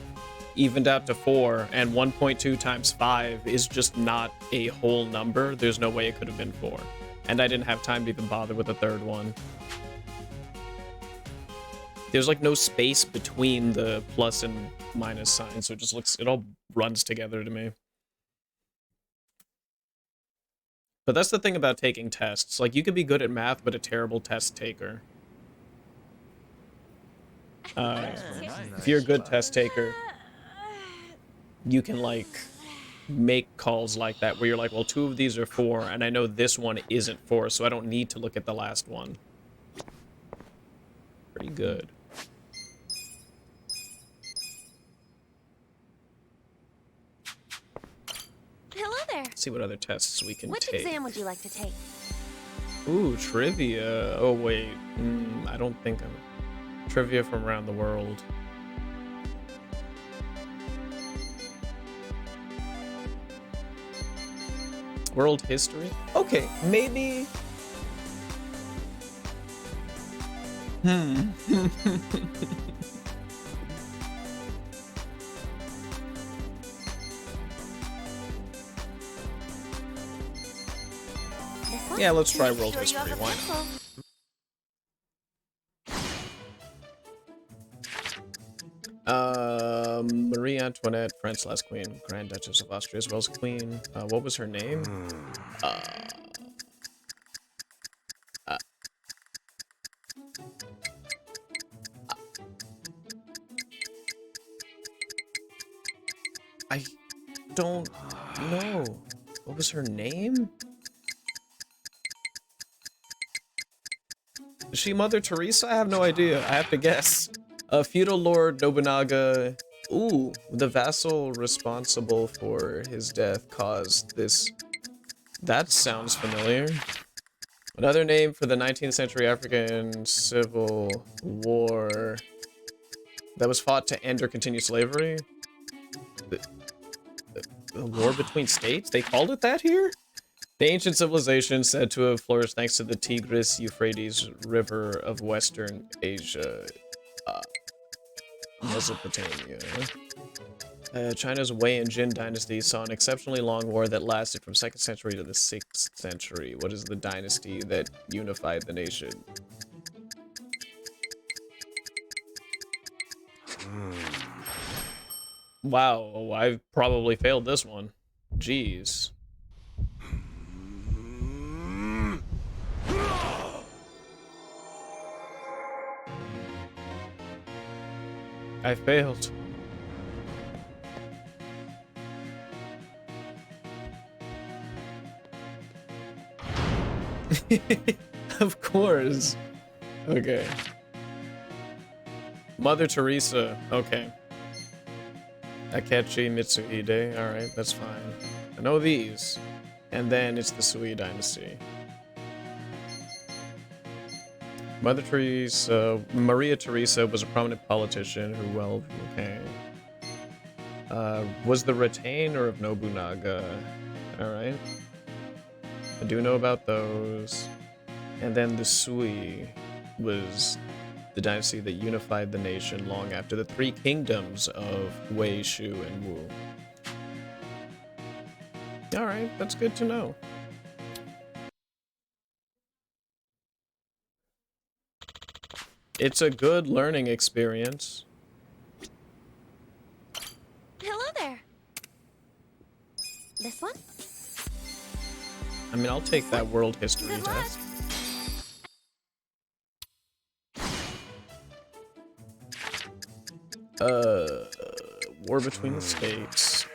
evened out to 4, and 1.2 times 5 is just not a whole number, there's no way it could have been 4. And I didn't have time to even bother with the third one. There's like no space between the plus and minus signs, so it all runs together to me. But that's the thing about taking tests. Like, you could be good at math, but a terrible test taker. If you're a good test taker, you can, like, make calls like that, where you're like, well, 2 of these are 4, and I know this one isn't 4, so I don't need to look at the last one. Pretty good. Hello there. Let's see what other tests we can Which take. exam would you like to take? Ooh, trivia. Oh, wait. I don't think I'm... Trivia from around the world. World history? Okay, maybe... Yeah, let's try world history. Why not? Marie Antoinette, France's last queen, Grand Duchess of Austria as well as queen. What was her name? I don't know. What was her name? Is she Mother Teresa? I have no idea. I have to guess. Feudal Lord Nobunaga. Ooh, the vassal responsible for his death caused this. That sounds familiar. Another name for the 19th century African Civil War that was fought to end or continue slavery. The war between states? They called it that here? The ancient civilization said to have flourished thanks to the Tigris-Euphrates River of Western Asia. Mesopotamia. China's Wei and Jin dynasty saw an exceptionally long war that lasted from 2nd century to the 6th century. What is the dynasty that unified the nation? Wow, I've probably failed this one. Jeez. I failed. Of course. Okay. Mother Teresa. Okay. Akechi Mitsuhide. Alright, that's fine. I know these. And then it's the Sui dynasty. Mother Teresa, Maria Teresa was a prominent politician who, well, okay. Was the retainer of Nobunaga. Alright. I do know about those. And then the Sui was the dynasty that unified the nation long after the three kingdoms of Wei, Shu, and Wu. Alright, that's good to know. It's a good learning experience. Hello there. This one? I mean, I'll take that world history test. War between the states.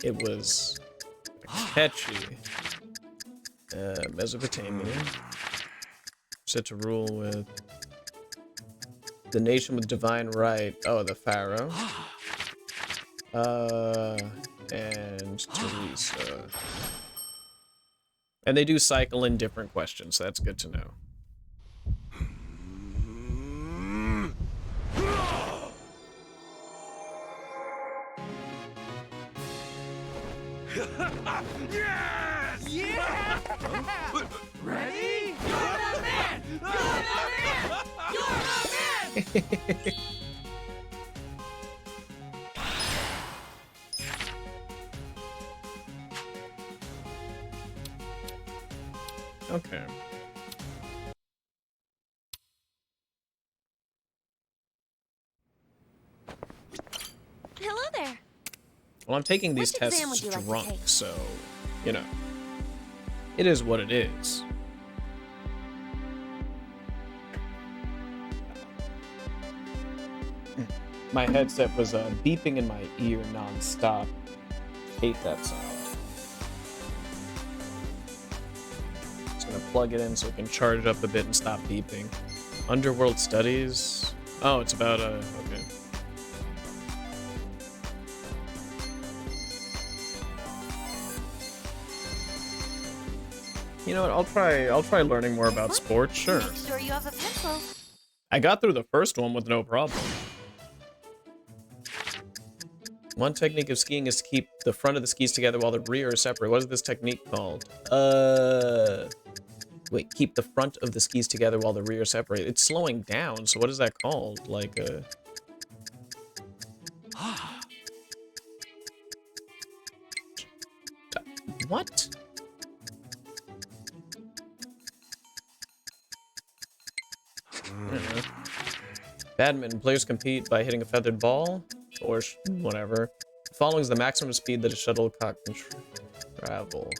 It was Akechi, Mesopotamia, set to rule with the nation with divine right. Oh, the pharaoh. And Teresa. And they do cycle in different questions, so that's good to know. Yes! Yeah! Ready? You're the man! You're the man! You're the man! Okay. Hello there. Well, I'm taking these Which exam tests would you like to drunk, take? so, you know, it is what it is. My headset was beeping in my ear non-stop. Hate that sound. Just gonna plug it in so it can charge up a bit and stop beeping. Underworld Studies. Oh, it's about okay. You know what? I'll try learning more about sports. Sure. Make sure you have a pencil. I got through the first one with no problem. One technique of skiing is to keep the front of the skis together while the rear are separate. What is this technique called? Wait, keep the front of the skis together while the rear are separate. It's slowing down, so what is that called? Like, what? I don't know. Badminton, players compete by hitting a feathered ball, or whatever. Following is the maximum speed that a shuttlecock can travel.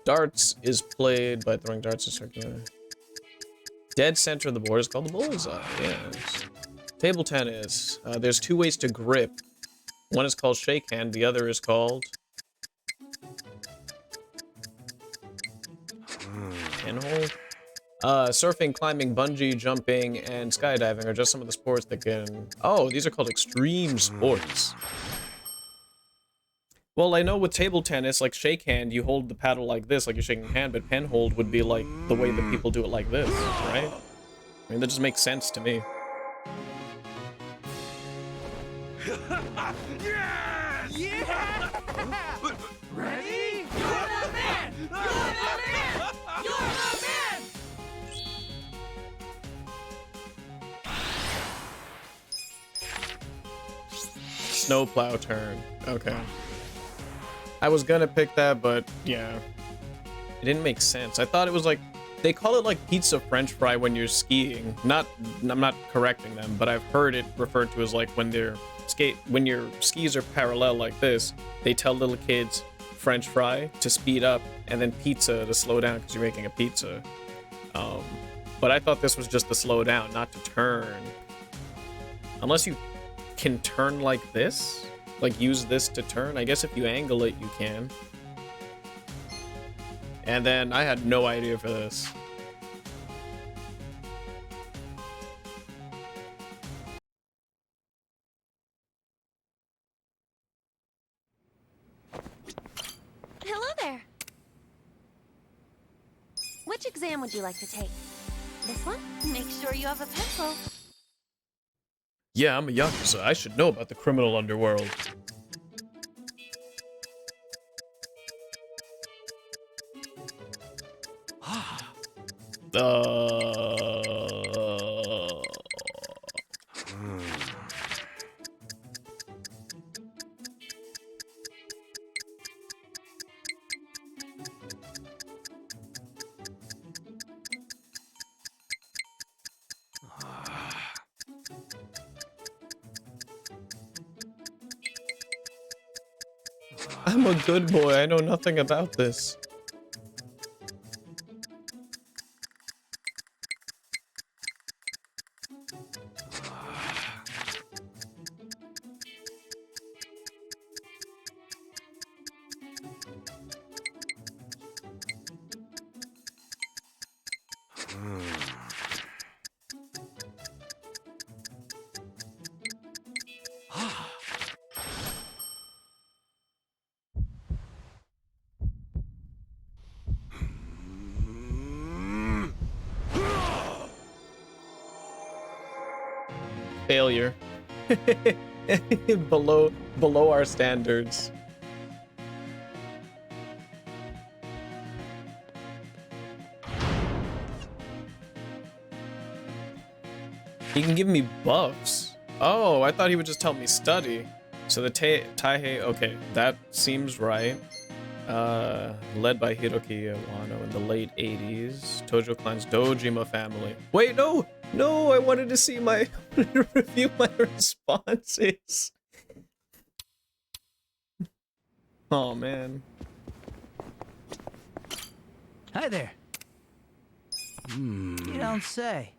Darts is played by throwing darts in circular. Dead center of the board is called the bullseye, yes. Table tennis. There's two ways to grip. One is called shake hand, the other is called... pinhole? Surfing, climbing, bungee jumping, and skydiving are just some of the sports that can... Oh, these are called extreme sports. Well, I know with table tennis, like shake hand, you hold the paddle like this, like you're shaking your hand, but pen hold would be like the way that people do it like this, right? I mean, that just makes sense to me. Yes! Yeah! Ready? You're the man! You're the man! You're the man! Snowplow turn. Okay. I was gonna pick that, but yeah. It didn't make sense. I thought it was like... They call it like pizza french fry when you're skiing. I'm not correcting them, but I've heard it referred to as like when they're when your skis are parallel like this, they tell little kids French fry to speed up, and then pizza to slow down because you're making a pizza. But I thought this was just to slow down, not to turn. Unless you can turn like this? Like use this to turn? I guess if you angle it, you can. And then I had no idea for this. Hello there. Which exam would you like to take? This one? Make sure you have a pencil. Yeah, I'm a Yakuza. I should know about the criminal underworld. I'm a good boy. I know nothing about this. Failure. below our standards. He can give me buffs. Oh, I thought he would just help me study. So the Taihei, okay, that seems right. Led by Hiroki Iwano in the late 80s. Tojo Clan's Dojima family. Wait, no! No, I wanted to see my... review my responses. Oh, man. Hi there. You don't say.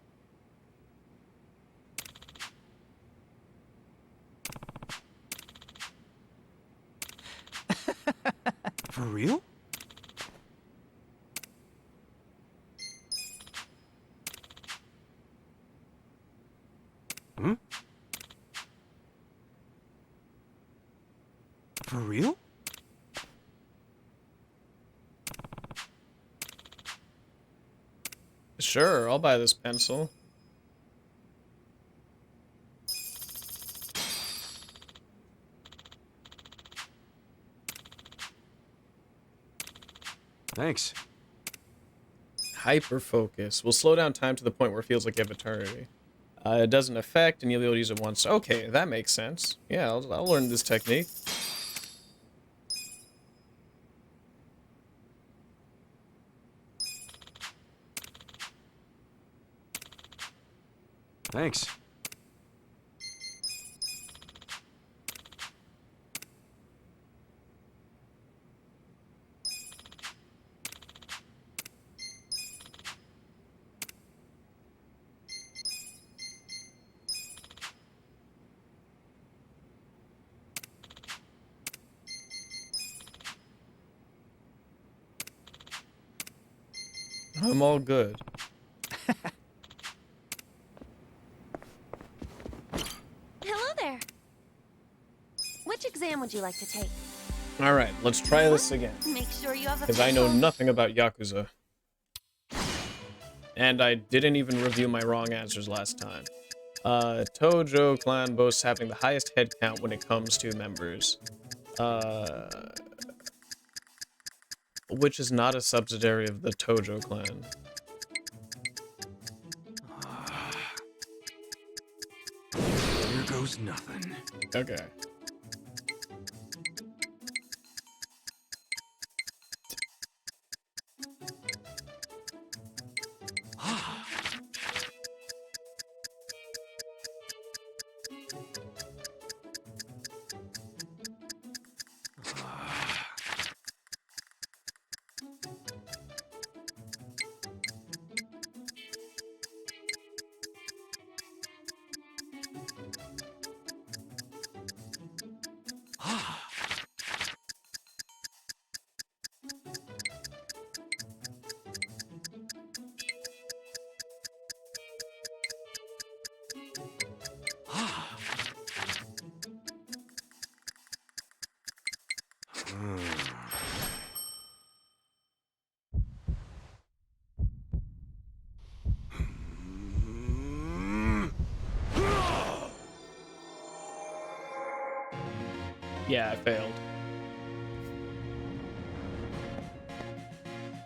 For real? Hmm? For real? Sure, I'll buy this pencil. Thanks. Hyper focus will slow down time to the point where it feels like you have eternity. It doesn't affect, and you'll be able to use it once. Okay, that makes sense. Yeah, I'll learn this technique. Thanks. I'm all good. Hello there. Which exam would you like to take? Alright, let's try this again. Make sure you have a Because I know pencil. nothing about Yakuza. And I didn't even review my wrong answers last time. Tojo clan boasts having the highest head count when it comes to members. Which is not a subsidiary of the Tojo clan. Here goes nothing. Okay. Yeah, I failed.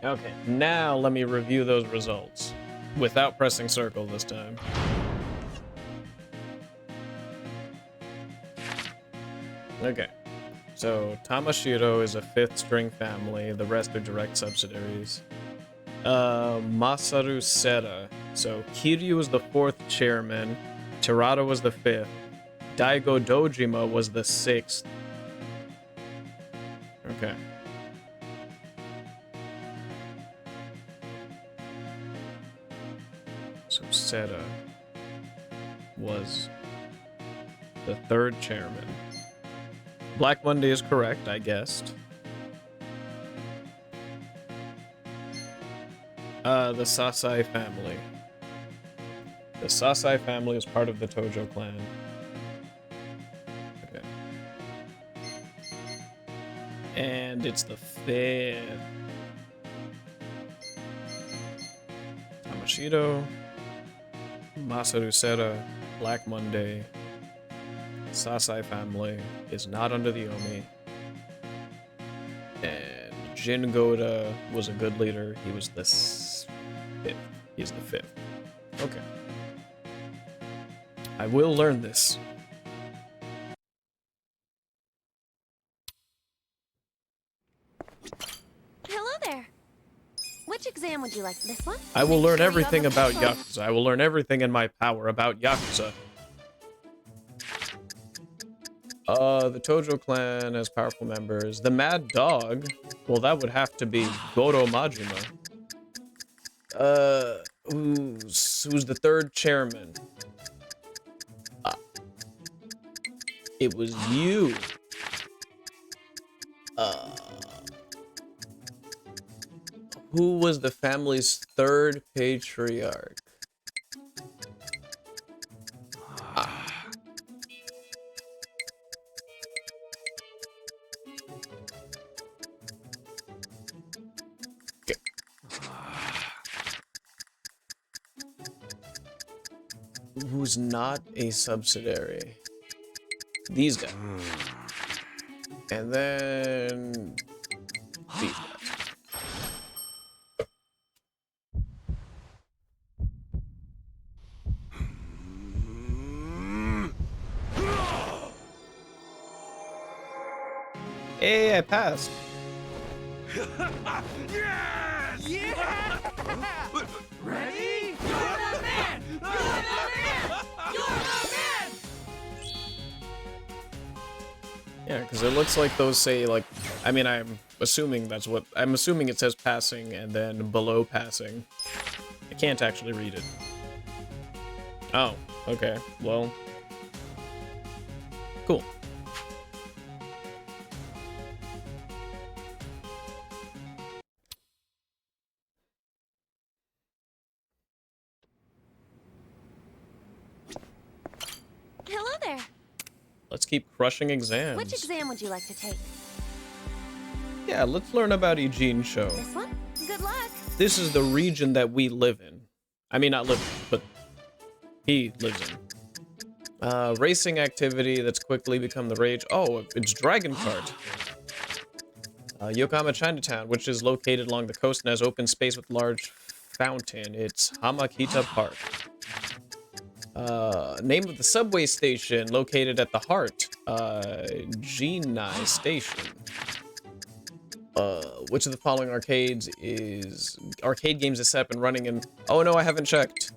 Okay, now let me review those results. Without pressing circle this time. Okay. So, Tamashiro is a 5th string family, the rest are direct subsidiaries. Masaru Seta. So, Kiryu was the 4th chairman, Terada was the 5th, Daigo Dojima was the 6th. Okay. So, Seta was the 3rd chairman. Black Monday is correct, I guessed. The Sasai family. The Sasai family is part of the Tojo clan. Okay. And it's the 5th. Tamashiro, Masaru Seta, Black Monday, Sasai family is not under the Omi. And Jin Goda was a good leader. He was the 5th. He's the 5th. Okay. I will learn this. Hello there. Which exam would you like? This one? I will Make learn sure you have everything a about full- Yakuza. I will learn everything in my power about Yakuza. The Tojo clan has powerful members. The Mad Dog, well, that would have to be Goro Majima. Who's the 3rd chairman? It was you. Who was the family's 3rd patriarch? Who's not a subsidiary? These guys. And then these guys. Hey, I passed. Yes! Yeah! Ready? You're the man! You're the man! You're the man! Yeah, because it looks like those say, like, I mean, I'm assuming that's what, I'm assuming it says passing and then below passing. I can't actually read it. Oh, okay, well. Cool. Hello there. Let's keep crushing exams. Which exam would you like to take? Yeah, let's learn about Eugene Show. This one? Good luck. This is the region that we live in. I mean, not live in, but he lives in. Racing activity that's quickly become the rage. Oh, it's Dragon Kart. Yokohama Chinatown, which is located along the coast and has open space with large fountain. It's Hamakita Park. Name of the subway station located at the heart. Jinai Station. Which of the following arcade games is set up and running in... Oh no, I haven't checked.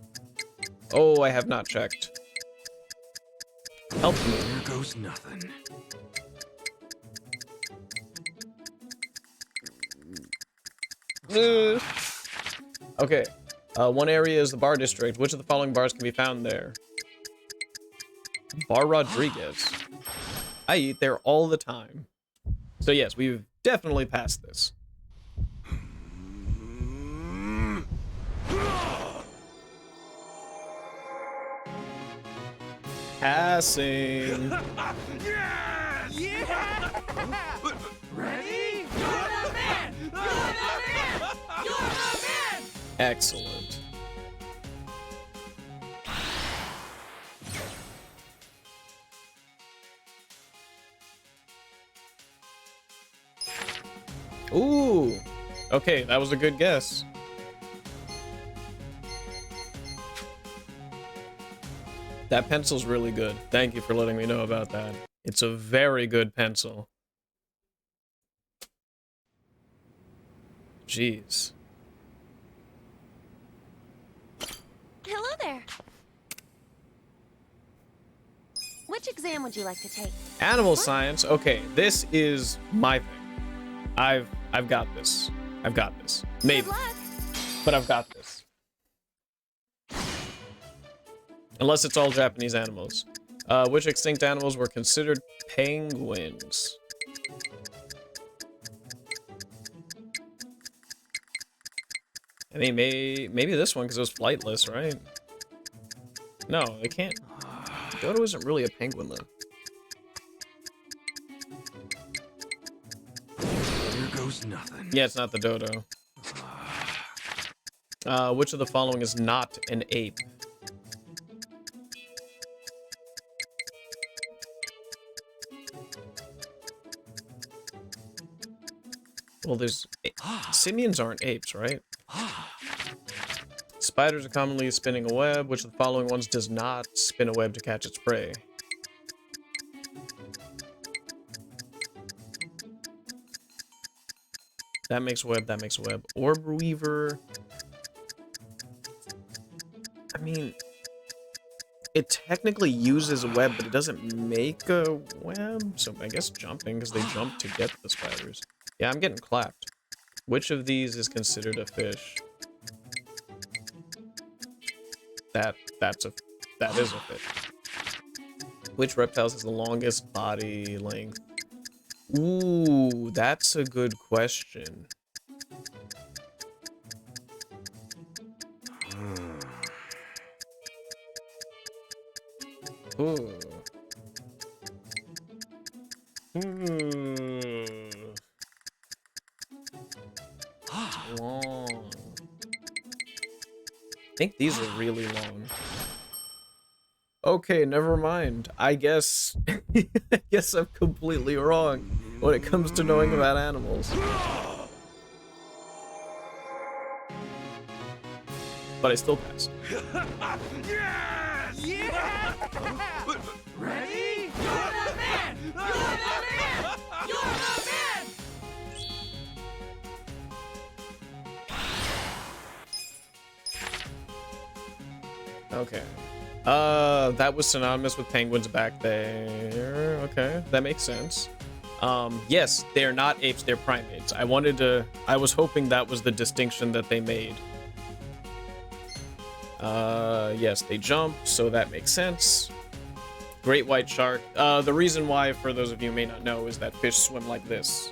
Oh, I have not checked. Help me. There goes nothing. Okay. One area is the bar district. Which of the following bars can be found there? Bar Rodriguez. I eat there all the time. So yes, we've definitely passed this. Passing. Yes! Yeah! Ready? You're the man! You're the man! You're the man! Excellent. Ooh. Okay, that was a good guess. That pencil's really good. Thank you for letting me know about that. It's a very good pencil. Jeez. Hello there. Which exam would you like to take? Animal science. Okay, this is my thing. I've got this. I've got this. Maybe. But I've got this. Unless it's all Japanese animals. Which extinct animals were considered penguins? I mean, maybe this one because it was flightless, right? No, it can't. Dodo isn't really a penguin, though. Here goes nothing. Yeah, it's not the dodo. Which of the following is not an ape? Well, there's... Simians aren't apes, right? Spiders are commonly spinning a web. Which of the following ones does not spin a web to catch its prey? That makes a web, that makes a web. Orb weaver. I mean, it technically uses a web, but it doesn't make a web. So I guess jumping, because they jump to get the spiders. Yeah, I'm getting clapped. Which of these is considered a fish? That is a fish. Which reptiles has the longest body length? Ooh, that's a good question. Ooh. Long. I think these are really long. Okay, never mind. I guess I guess I'm completely wrong when it comes to knowing about animals. But I still passed. Yes! Yeah! Ready? You're the man! You're the man! You're the man! Okay. That was synonymous with penguins back there. Okay, that makes sense. Yes, they're not apes, they're primates. I was hoping that was the distinction that they made. Yes, they jump, so that makes sense. Great white shark. The reason why, for those of you who may not know, is that fish swim like this.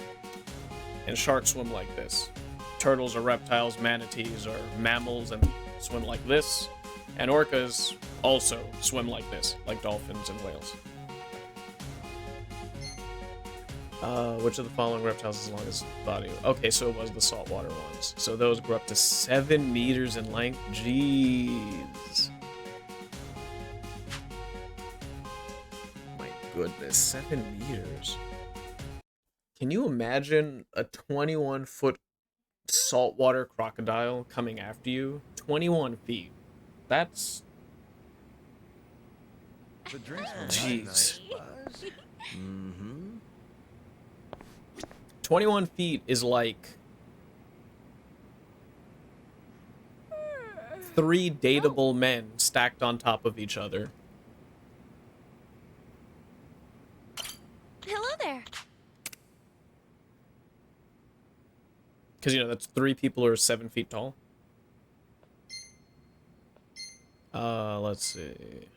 And sharks swim like this. Turtles are reptiles, manatees are mammals and swim like this. And orcas also swim like this, like dolphins and whales. Which of the following reptiles is the longest body? Okay, so it was the saltwater ones. So those grew up to 7 meters in length. Jeez. My goodness, 7 meters. Can you imagine a 21-foot saltwater crocodile coming after you? 21 feet. That's... The drinks were Jeez. nice, Mm-hmm. 21 feet is like 3 dateable men stacked on top of each other. Hello there. Because, you know, that's 3 people who are 7 feet tall. Let's see.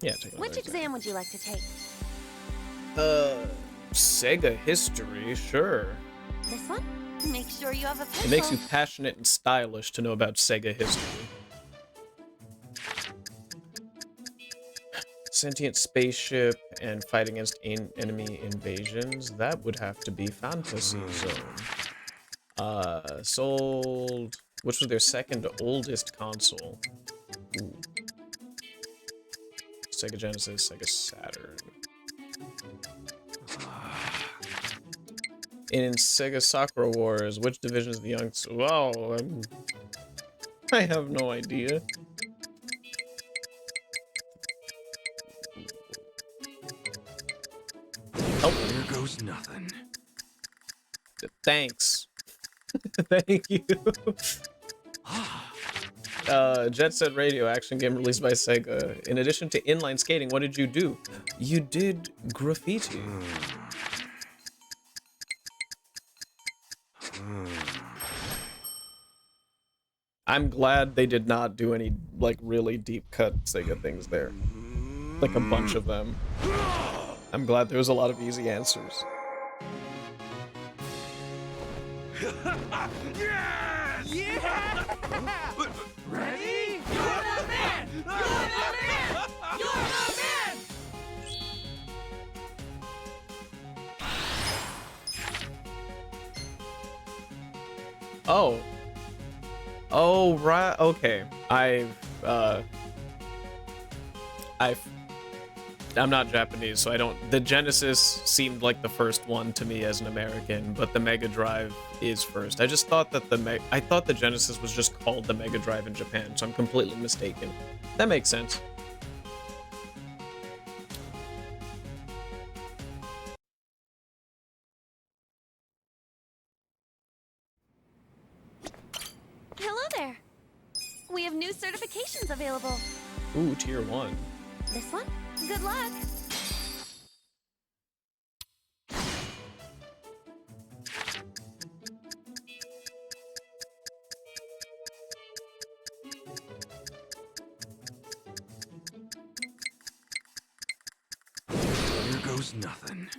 Yeah, take another Which exam would you like to take? Sega history, sure. This one? Make sure you have a pencil. It makes you passionate and stylish to know about Sega history. Sentient spaceship and fight against enemy invasions. That would have to be Fantasy Zone. Sold... Which was their second oldest console? Ooh. Sega Genesis, Sega Saturn. In Sega Sakura Wars, which division is the youngest? Wow, I have no idea. Oh, here goes nothing. Thanks. Thank you. Jet Set Radio, action game released by Sega. In addition to inline skating, what did you do? You did graffiti. I'm glad they did not do any, like, really deep cut Sega things there. Like, a bunch of them. I'm glad there was a lot of easy answers. Yes! Yeah! Ready? You're the man! You're the man! You're the man! Oh. Oh, right. Okay. I'm not Japanese, so I don't... The Genesis seemed like the first one to me as an American, but the Mega Drive is first. I just thought that I thought the Genesis was just called the Mega Drive in Japan, so I'm completely mistaken. That makes sense. Hello there. We have new certifications available. Ooh, Tier 1. This one? Good luck. Here goes nothing.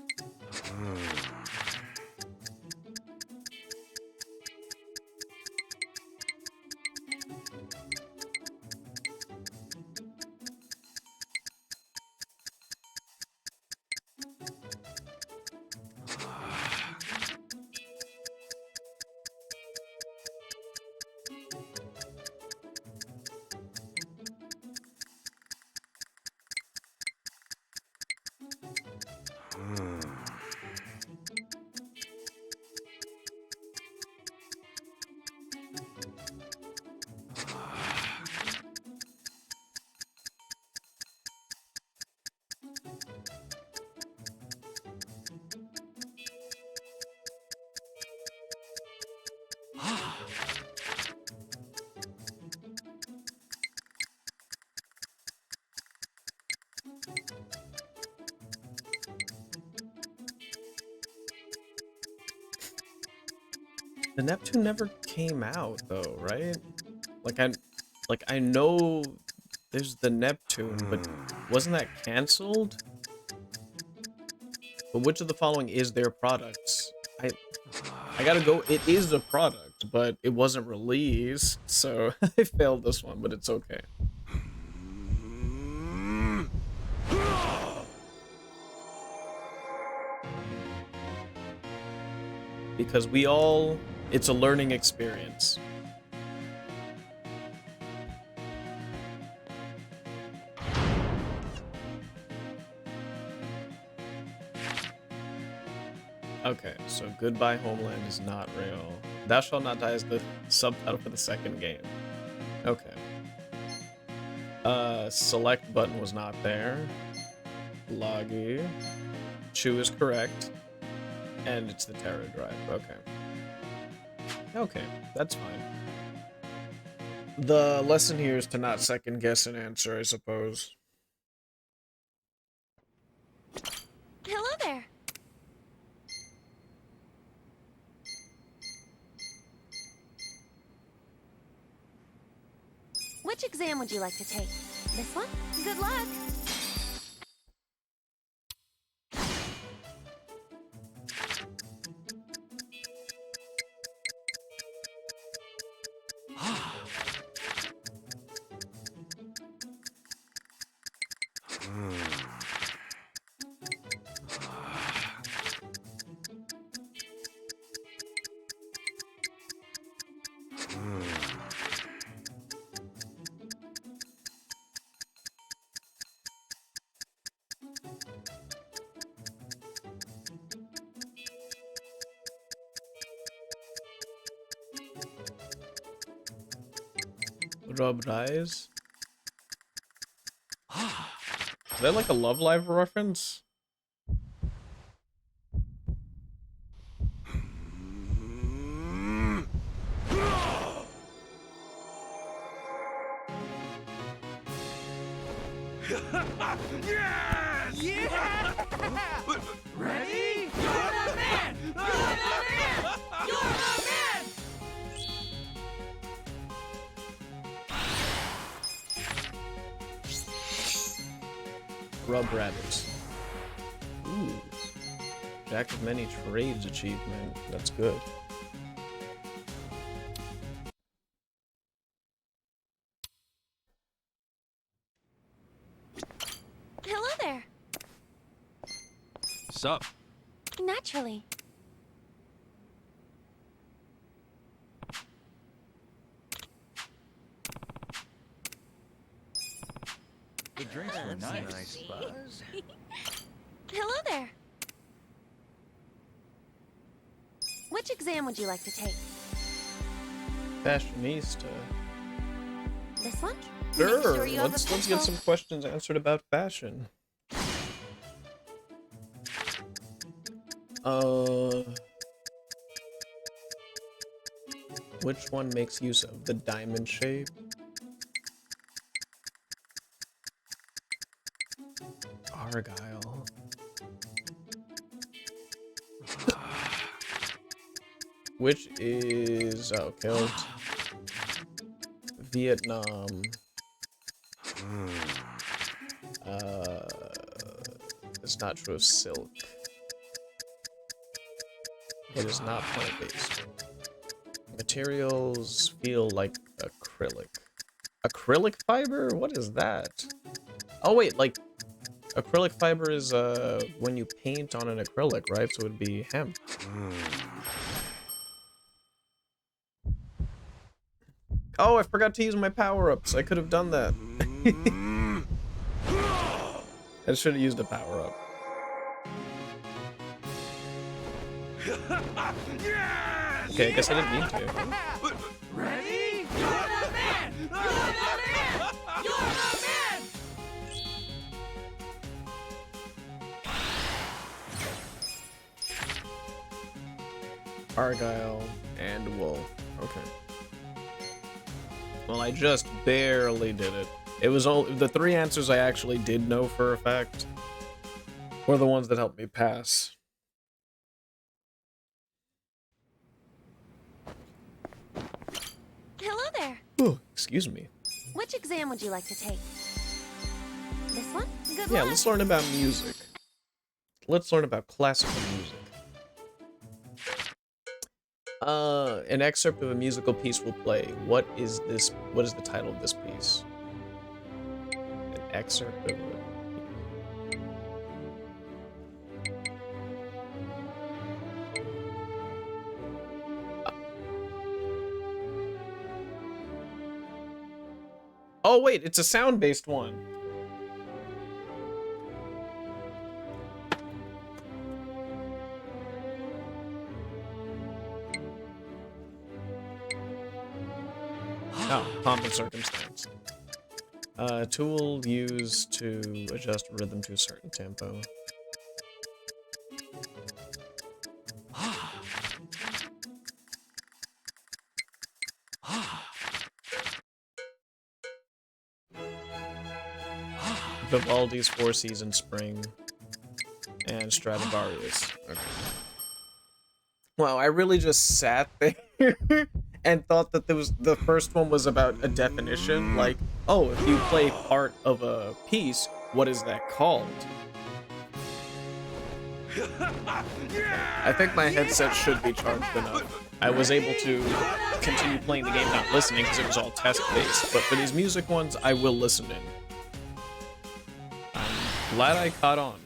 The Neptune never came out though, right? Like I know there's the Neptune, but wasn't that cancelled? But which of the following is their products? I gotta go, it is a product, but it wasn't released, so I failed this one, but it's okay. Because it's a learning experience. Okay, so Goodbye Homeland is not real. Thou Shalt Not Die is the subtitle for the second game. Okay. Select button was not there. Loggy. Chew is correct. And it's the Terra Drive. Okay. Okay, that's fine. The lesson here is to not second guess an answer, I suppose. Hello there. Which exam would you like to take? This one? Good luck. Rub Rise? Is that like a Love Live reference? Yes! Yeah! Ready? You're the man! You're the man! You're the man! Rub Rabbits. Ooh. Jack of Many Trades achievement. That's good. Hello there. Sup? Naturally. The drinks were nice. Hello there. Which exam would you like to take? Fashionista. This one? Sure. Make sure you have a Let's get pencil. some questions answered about fashion. Which one makes use of the diamond shape? Argyle. Which is killed. Vietnam. It's not true of silk. It is not plant-based. Materials feel like acrylic. Acrylic fiber? What is that? Oh wait, like acrylic fiber is when you paint on an acrylic, right? So it would be hemp. Oh, I forgot to use my power-ups. I could have done that. I should have used a power-up. Okay, I guess I didn't need to. Ready? You're the man! You're the man! You're the man! Argyle and wool. Okay. Well, I just barely did it. It was only the 3 answers I actually did know for a fact were the ones that helped me pass. Hello there. Ooh, excuse me. Which exam would you like to take? This one? Good Yeah, luck. let's learn about music. Let's learn about classical music. An excerpt of a musical piece will play. What is this? What is the title of this piece? An excerpt of it. Oh wait, it's a sound-based one. Oh, pomp and circumstance. Tool used to adjust rhythm to a certain tempo. Vivaldi's Four Seasons Spring and Stradivarius. Okay. Wow, I really just sat there and thought that the first one was about a definition, like, oh, if you play part of a piece, what is that called? I think my headset should be charged enough. I was able to continue playing the game not listening because it was all test-based, but for these music ones, I will listen in. I'm glad I caught on.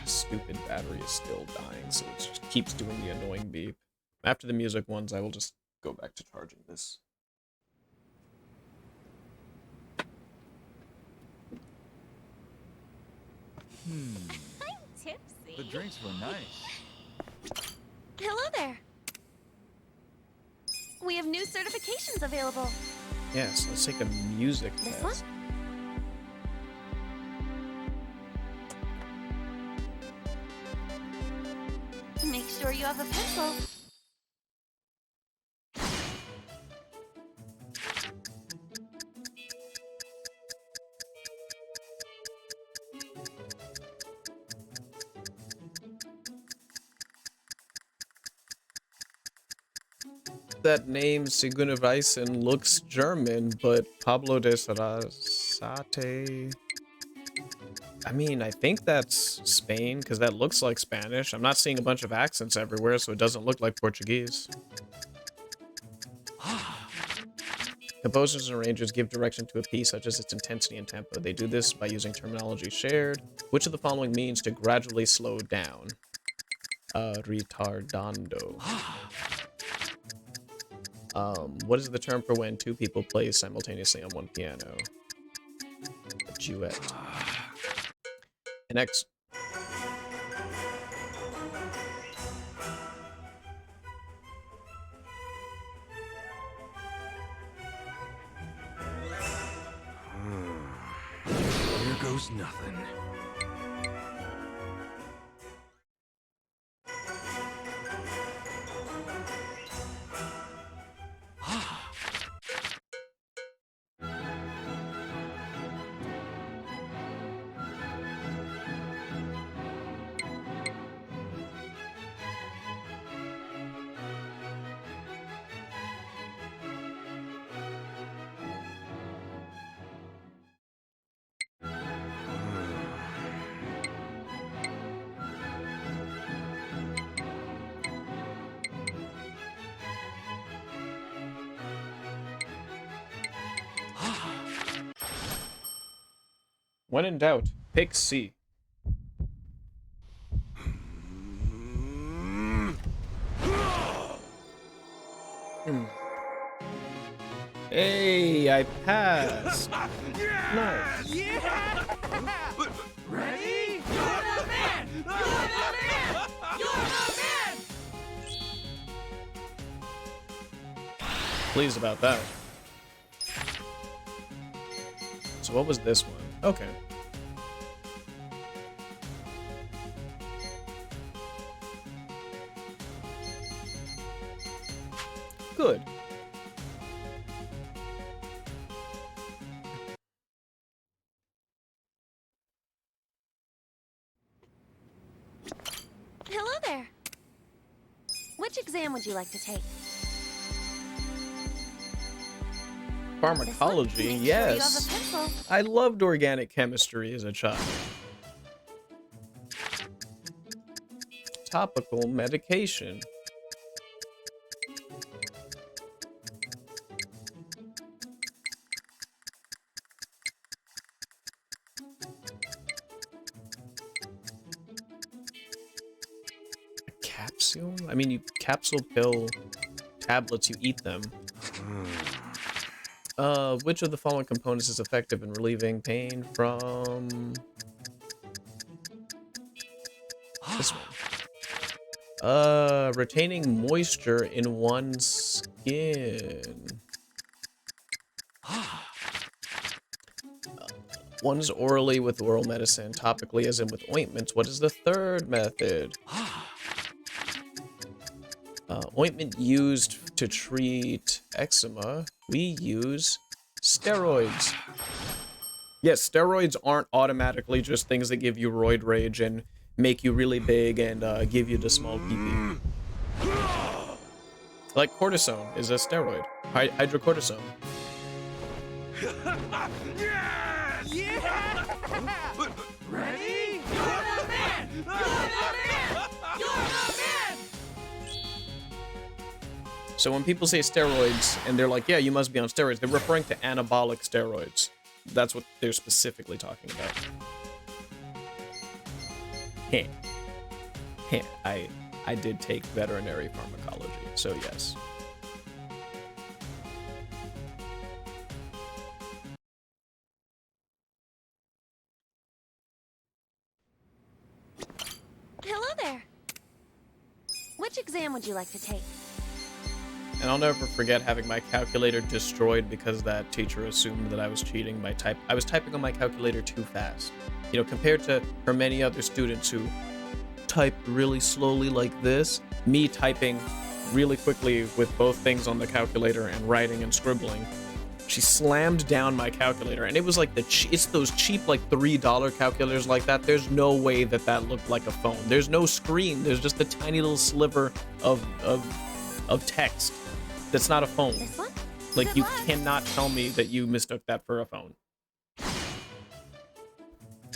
Stupid battery is still dying, so it just keeps doing the annoying beep. After the music ones, I will just go back to charging this. I'm tipsy. The drinks were nice. Hello there. We have new certifications available. Yes, let's take a music This test. one? Make sure you have a pencil. That name Sigunivaisen looks German, but Pablo de Sarasate. I mean, I think that's Spain, because that looks like Spanish. I'm not seeing a bunch of accents everywhere, so it doesn't look like Portuguese. Composers and arrangers give direction to a piece, such as its intensity and tempo. They do this by using terminology shared. Which of the following means to gradually slow down? Retardando. What is the term for when two people play simultaneously on one piano? A duet. An X. Here goes nothing. When in doubt, pick C. Hey, I passed. Nice. Yeah! Ready? You're the man! You're the man! You're the man! Pleased about that. So what was this one? Okay. Good. Hello there. Which exam would you like to take? Pharmacology, Make sure you have a yes. pencil. I loved organic chemistry as a child. Topical medication. A capsule? I mean, you capsule pill tablets, you eat them. Which of the following components is effective in relieving pain from this one? Retaining moisture in one's skin. One is orally with oral medicine, topically as in with ointments. What is the third method? Ointment used to treat eczema. We use steroids. Yes, steroids aren't automatically just things that give you roid rage and make you really big and give you the small pee-pee. Like cortisone is a steroid. Hydrocortisone. Yeah! Ready? You're the man! You're the man! You're the man! So when people say steroids and they're like, yeah, you must be on steroids, they're referring to anabolic steroids. That's what they're specifically talking about. Heh. Heh. I did take veterinary pharmacology, so yes. Hello there. Which exam would you like to take? And I'll never forget having my calculator destroyed because that teacher assumed that I was cheating by I was typing on my calculator too fast. You know, compared to her many other students who type really slowly like this, me typing really quickly with both things on the calculator and writing and scribbling. She slammed down my calculator, and it was like it's those cheap like $3 calculators like that. There's no way that that looked like a phone. There's no screen. There's just a tiny little sliver of text. That's not a phone. This one? Like, you cannot tell me that you mistook that for a phone.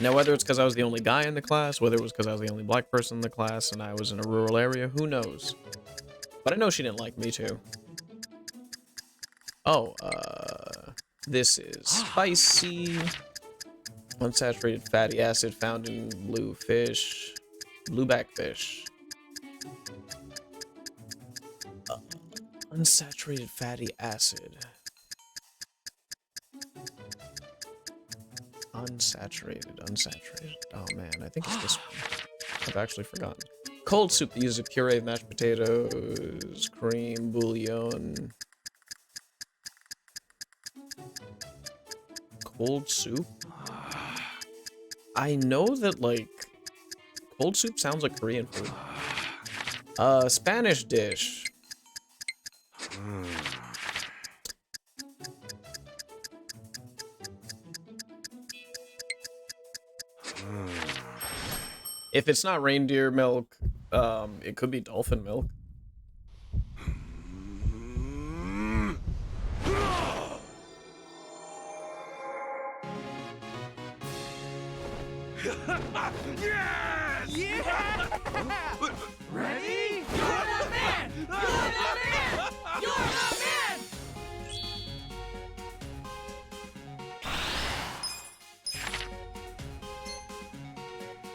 Now, whether it's because I was the only guy in the class, whether it was because I was the only black person in the class and I was in a rural area, who knows? But I know she didn't like me too. Oh, this is spicy. Unsaturated fatty acid found in blueback fish. Unsaturated fatty acid. Unsaturated. Oh man, I think it's this one. I've actually forgotten. Cold soup that uses a puree of mashed potatoes, cream, bouillon. Cold soup? I know that, like, cold soup sounds like Korean food. Spanish dish. If it's not reindeer milk, it could be dolphin milk. Yes! Yeah! Ready? You're the man! You're the man! You're the man!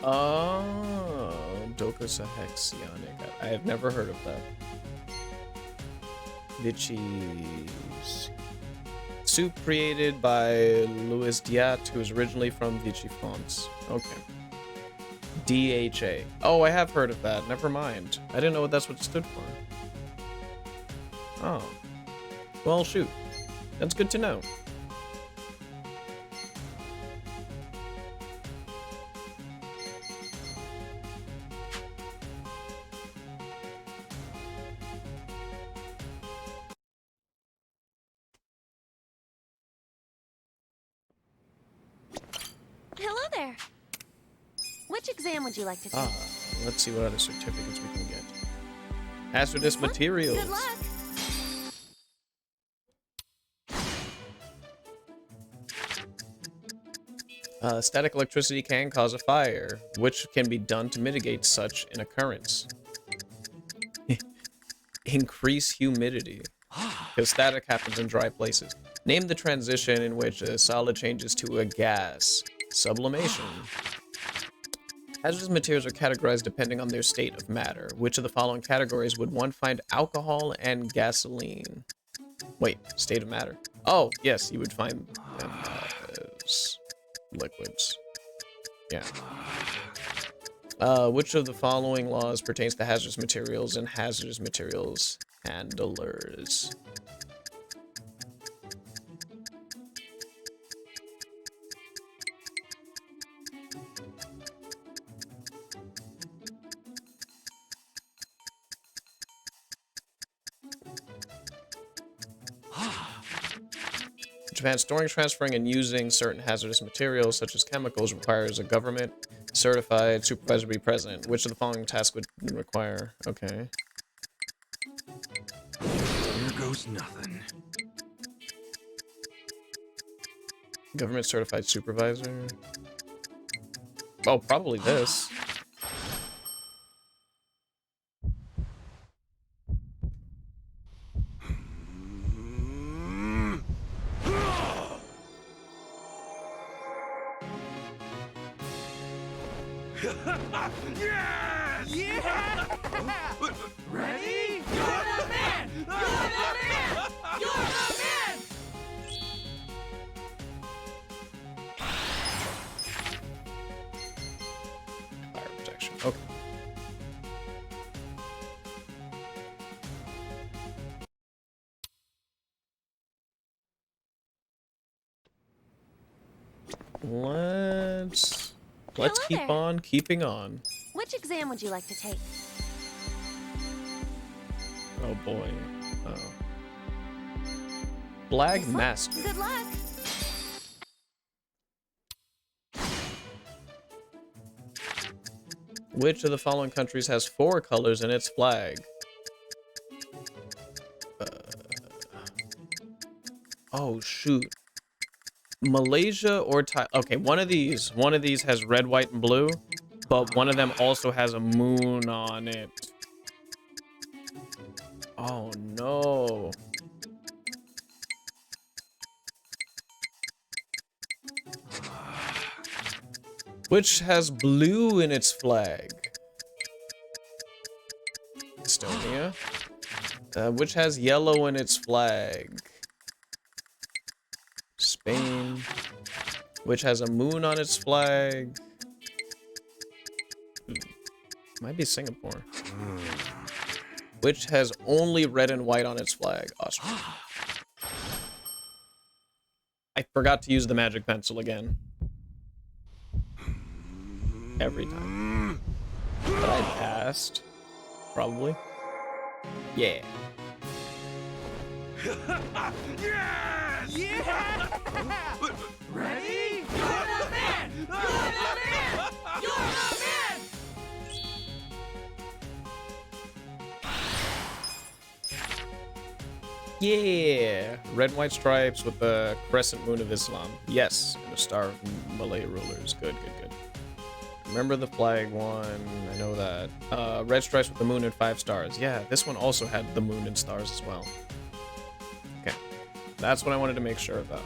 Oh, docosahexaenic. I have never heard of that. Vichy's soup created by Louis Diat, who is originally from Vichy, France. Okay. DHA. Oh, I have heard of that. Never mind. I didn't know that's what it stood for. Oh. Well, shoot. That's good to know. Hello there. Which exam would you like to take? Let's see what other certificates we can get. Hazardous materials. Good luck. Static electricity can cause a fire, which can be done to mitigate such an occurrence. Increase humidity, because static happens in dry places. Name the transition in which a solid changes to a gas. Sublimation. Hazardous materials are categorized depending on their state of matter. Which of the following categories would one find alcohol and gasoline? Wait, state of matter. Oh, yes, you would find them as liquids. Yeah. Which of the following laws pertains to hazardous materials and hazardous materials handlers? Japan, storing, transferring, and using certain hazardous materials, such as chemicals, requires a government-certified supervisor to be present. Which of the following tasks would require? Okay. Here goes nothing. Government-certified supervisor? Oh, probably this. Yes! Yeah! Ready? You're the man! You're the man! You're the man! Fire protection. Okay. Let's Hello keep there. on keeping on. Which exam would you like to take? Oh boy. Oh. Flag Master. Good luck. Which of the following countries has 4 colors in its flag? Oh shoot. Malaysia or Thai? Okay, one of these has red, white, and blue, but one of them also has a moon on it. Oh no. Which has blue in its flag? Estonia. Which has yellow in its flag? Spain. Which has a moon on its flag? Might be Singapore. Which has only red and white on its flag? Austria. I forgot to use the magic pencil again. Every time. But I passed. Probably. Yeah. Yeah! Ready? You're the man! You're the man! You're the man! Yeah! Red and white stripes with the crescent moon of Islam. Yes, and a star of Malay rulers. Good, good, good. Remember the flag one. I know that. Red stripes with the moon and 5 stars. Yeah, this one also had the moon and stars as well. Okay. That's what I wanted to make sure about.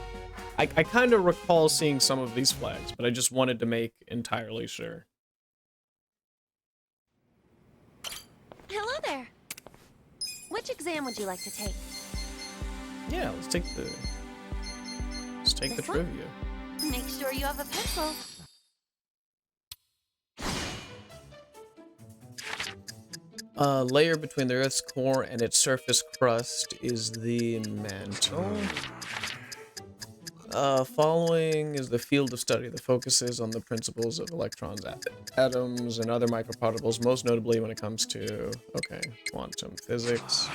I kind of recall seeing some of these flags, but I just wanted to make entirely sure. Hello there. Which exam would you like to take? Yeah, let's take the This one? trivia. Make sure you have a pencil. Layer between the Earth's core and its surface crust is the mantle. Following is the field of study that focuses on the principles of electrons, atoms, and other microparticles, most notably when it comes to, okay, quantum physics.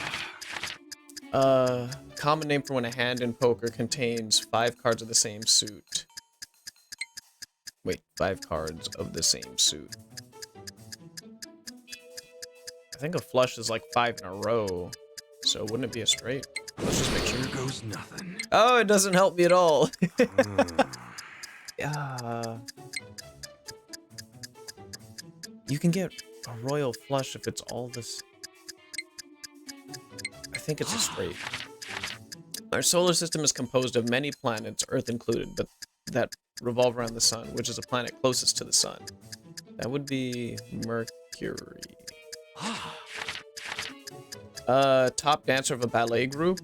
Common name for when a hand in poker contains 5 cards of the same suit. Wait, 5 cards of the same suit. I think a flush is like 5 in a row, so wouldn't it be a straight? Let's just make sure. Here goes nothing. Oh, it doesn't help me at all. You can get a royal flush if it's all this. I think it's a straight. Our solar system is composed of many planets, Earth included, but that revolve around the sun, which is a planet closest to the sun. That would be Mercury. Top dancer of a ballet group.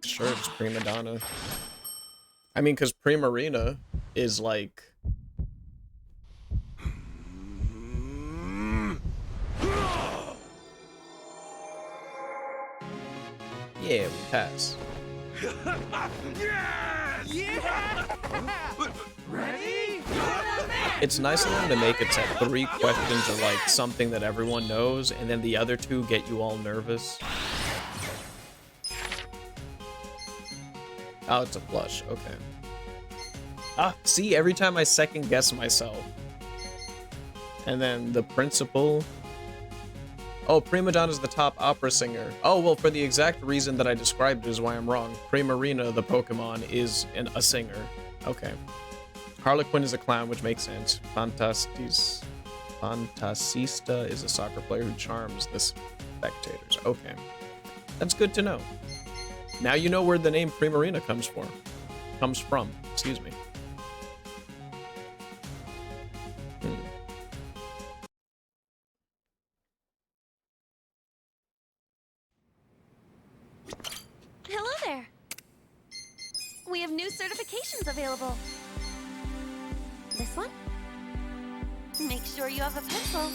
Sure, it's prima donna. I mean, because primarina is like. Yeah, we pass. Yeah! Ready? You're the man! It's nice of them to make it so 3 questions are like something that everyone knows, and then the other 2 get you all nervous. Oh, it's a flush. Okay. Ah, see, every time I second guess myself. And then the principal. Oh, prima donna is the top opera singer. Oh, well, for the exact reason that I described is why I'm wrong. Primarina, the Pokemon, is a singer. Okay. Harlequin is a clown, which makes sense. Fantasista is a soccer player who charms the spectators. Okay. That's good to know. Now you know where the name Primarina comes from. Excuse me. Hello there. We have new certifications available. This one? Make sure you have a pencil.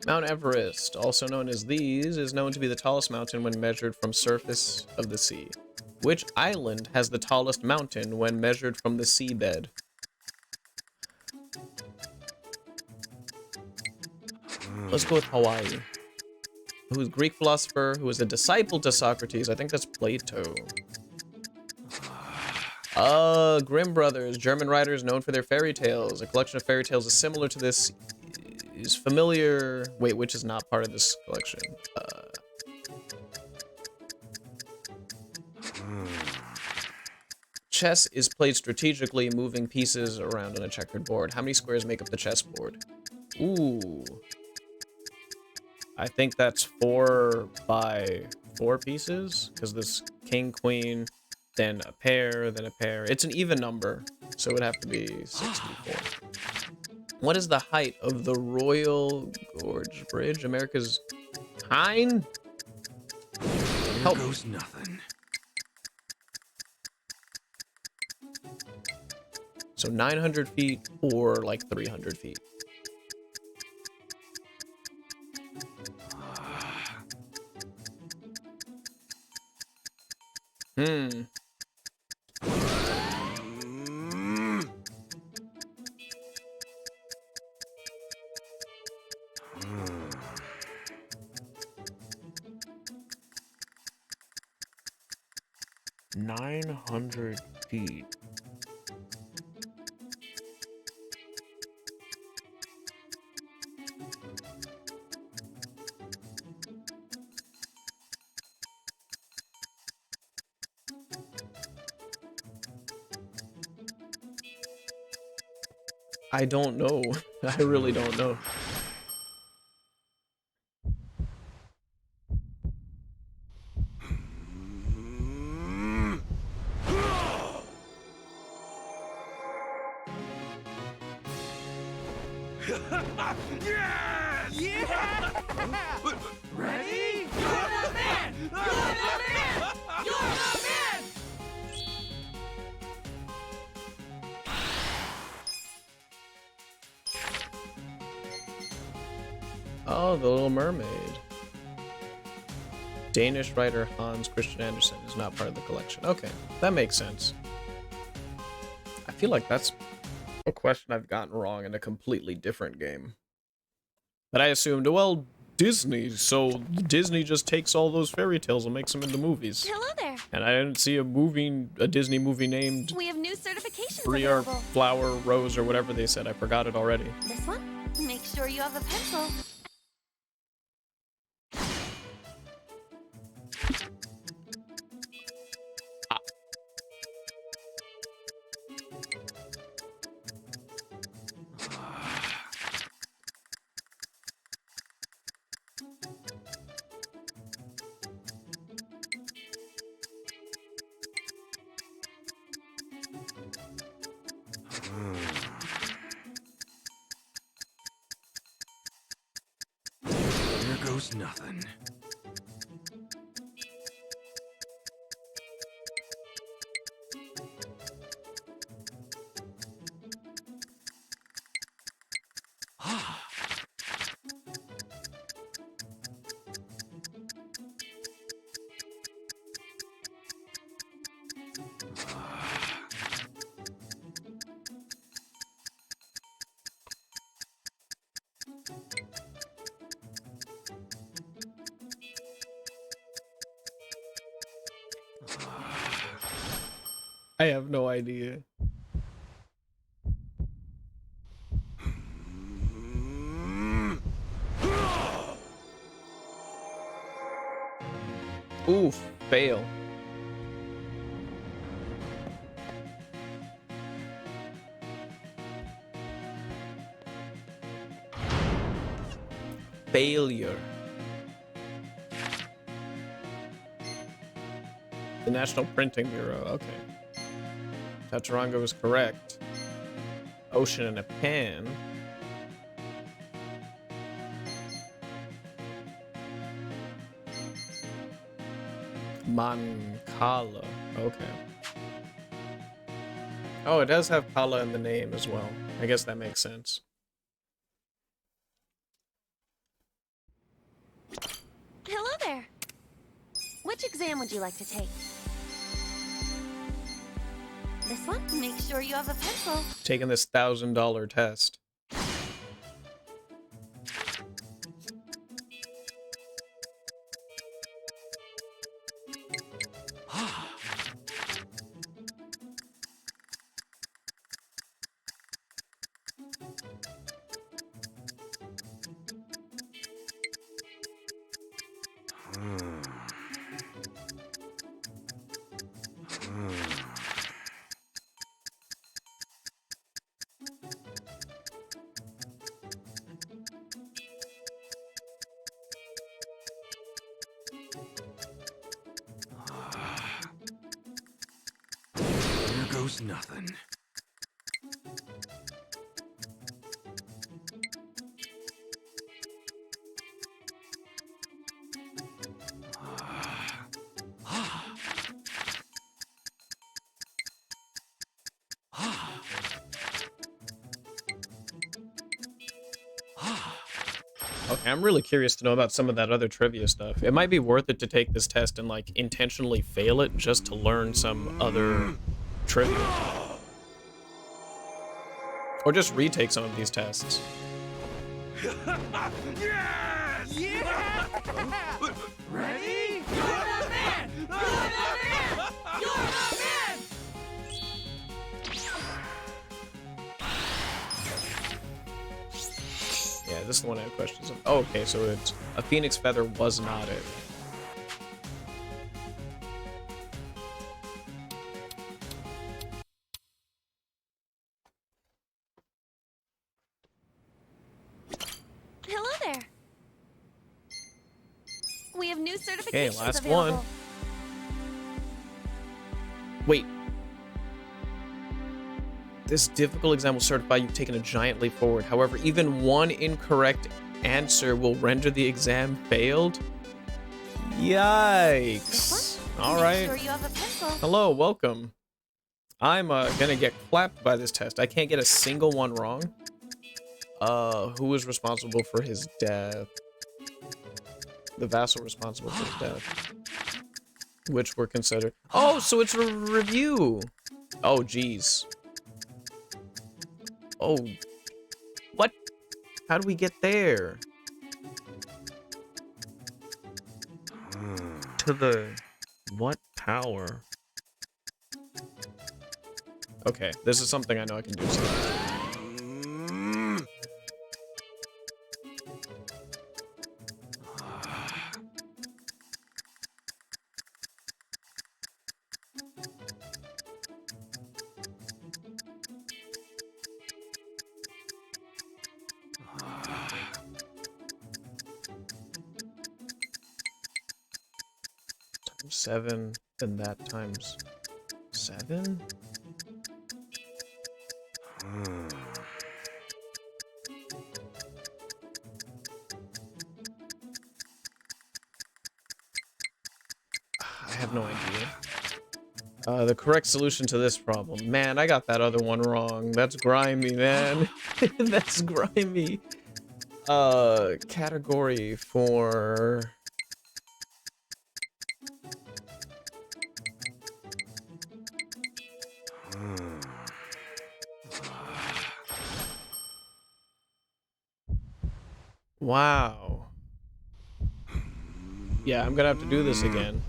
Mount Everest, also known as these, is known to be the tallest mountain when measured from surface of the sea. Which island has the tallest mountain when measured from the seabed? Let's go with Hawaii. Who is a Greek philosopher who was a disciple to Socrates? I think that's Plato. Grimm Brothers, German writers known for their fairy tales. A collection of fairy tales is similar to this is familiar. Wait, which is not part of this collection? Chess is played strategically, moving pieces around on a checkered board. How many squares make up the chessboard? Ooh. I think that's 4 by 4 pieces, because this king, queen, then a pair, then a pair. It's an even number, so it would have to be 64. What is the height of the Royal Gorge Bridge? America's Hein? Here goes nothing. So 900 feet or like 300 feet. Hmm. $900 feet. I don't know. I really don't know. Yes! Yeah! Ready? You're the man! You're the man! You're the man! Oh, The Little Mermaid. Danish writer Hans Christian Andersen is not part of the collection. Okay, that makes sense. I feel like that's a question I've gotten wrong in a completely different game. But I assumed, well, Disney, so Disney just takes all those fairy tales and makes them into movies. Hello there. And I didn't see a Disney movie named We have new certifications Free or available. Flower Rose or whatever they said. I forgot it already. This one? Make sure you have a pencil. Here goes nothing. I have no idea. Oof, fail. Failure. The National Printing Bureau, okay. Tataranga was correct. Ocean in a pan. Mancala, okay. Oh, it does have Kala in the name as well. I guess that makes sense. Hello there. Which exam would you like to take? This one? Make sure you have a pencil. Taking this $1,000 test. There goes nothing. Okay, I'm really curious to know about some of that other trivia stuff. It might be worth it to take this test and, like, intentionally fail it just to learn some other trivia. Or just retake some of these tests. Yes! Yeah! Ready? You're the man! You're the man! You're the man! Yeah, this is the one I have questions of. Oh, okay, so it's a phoenix feather was not it. Hello there. We have new certifications Okay, last available. one. Wait. This difficult exam will certify you've taken a giant leap forward. However, even one incorrect answer will render the exam failed. Yikes. All right. Make sure you have a pencil. Hello, welcome. I'm gonna get clapped by this test. I can't get a single one wrong. Who is responsible for his death? The vassal responsible for his death. Which were considered. Oh, so it's a review. Oh, geez. Oh. What? How do we get there? To the... What power? Okay, this is something I know I can do. Times 7, and that times 7? I have no idea. The correct solution to this problem. Man, I got that other one wrong. That's grimy, man. That's grimy. Category for... Wow. Yeah, I'm gonna have to do this again.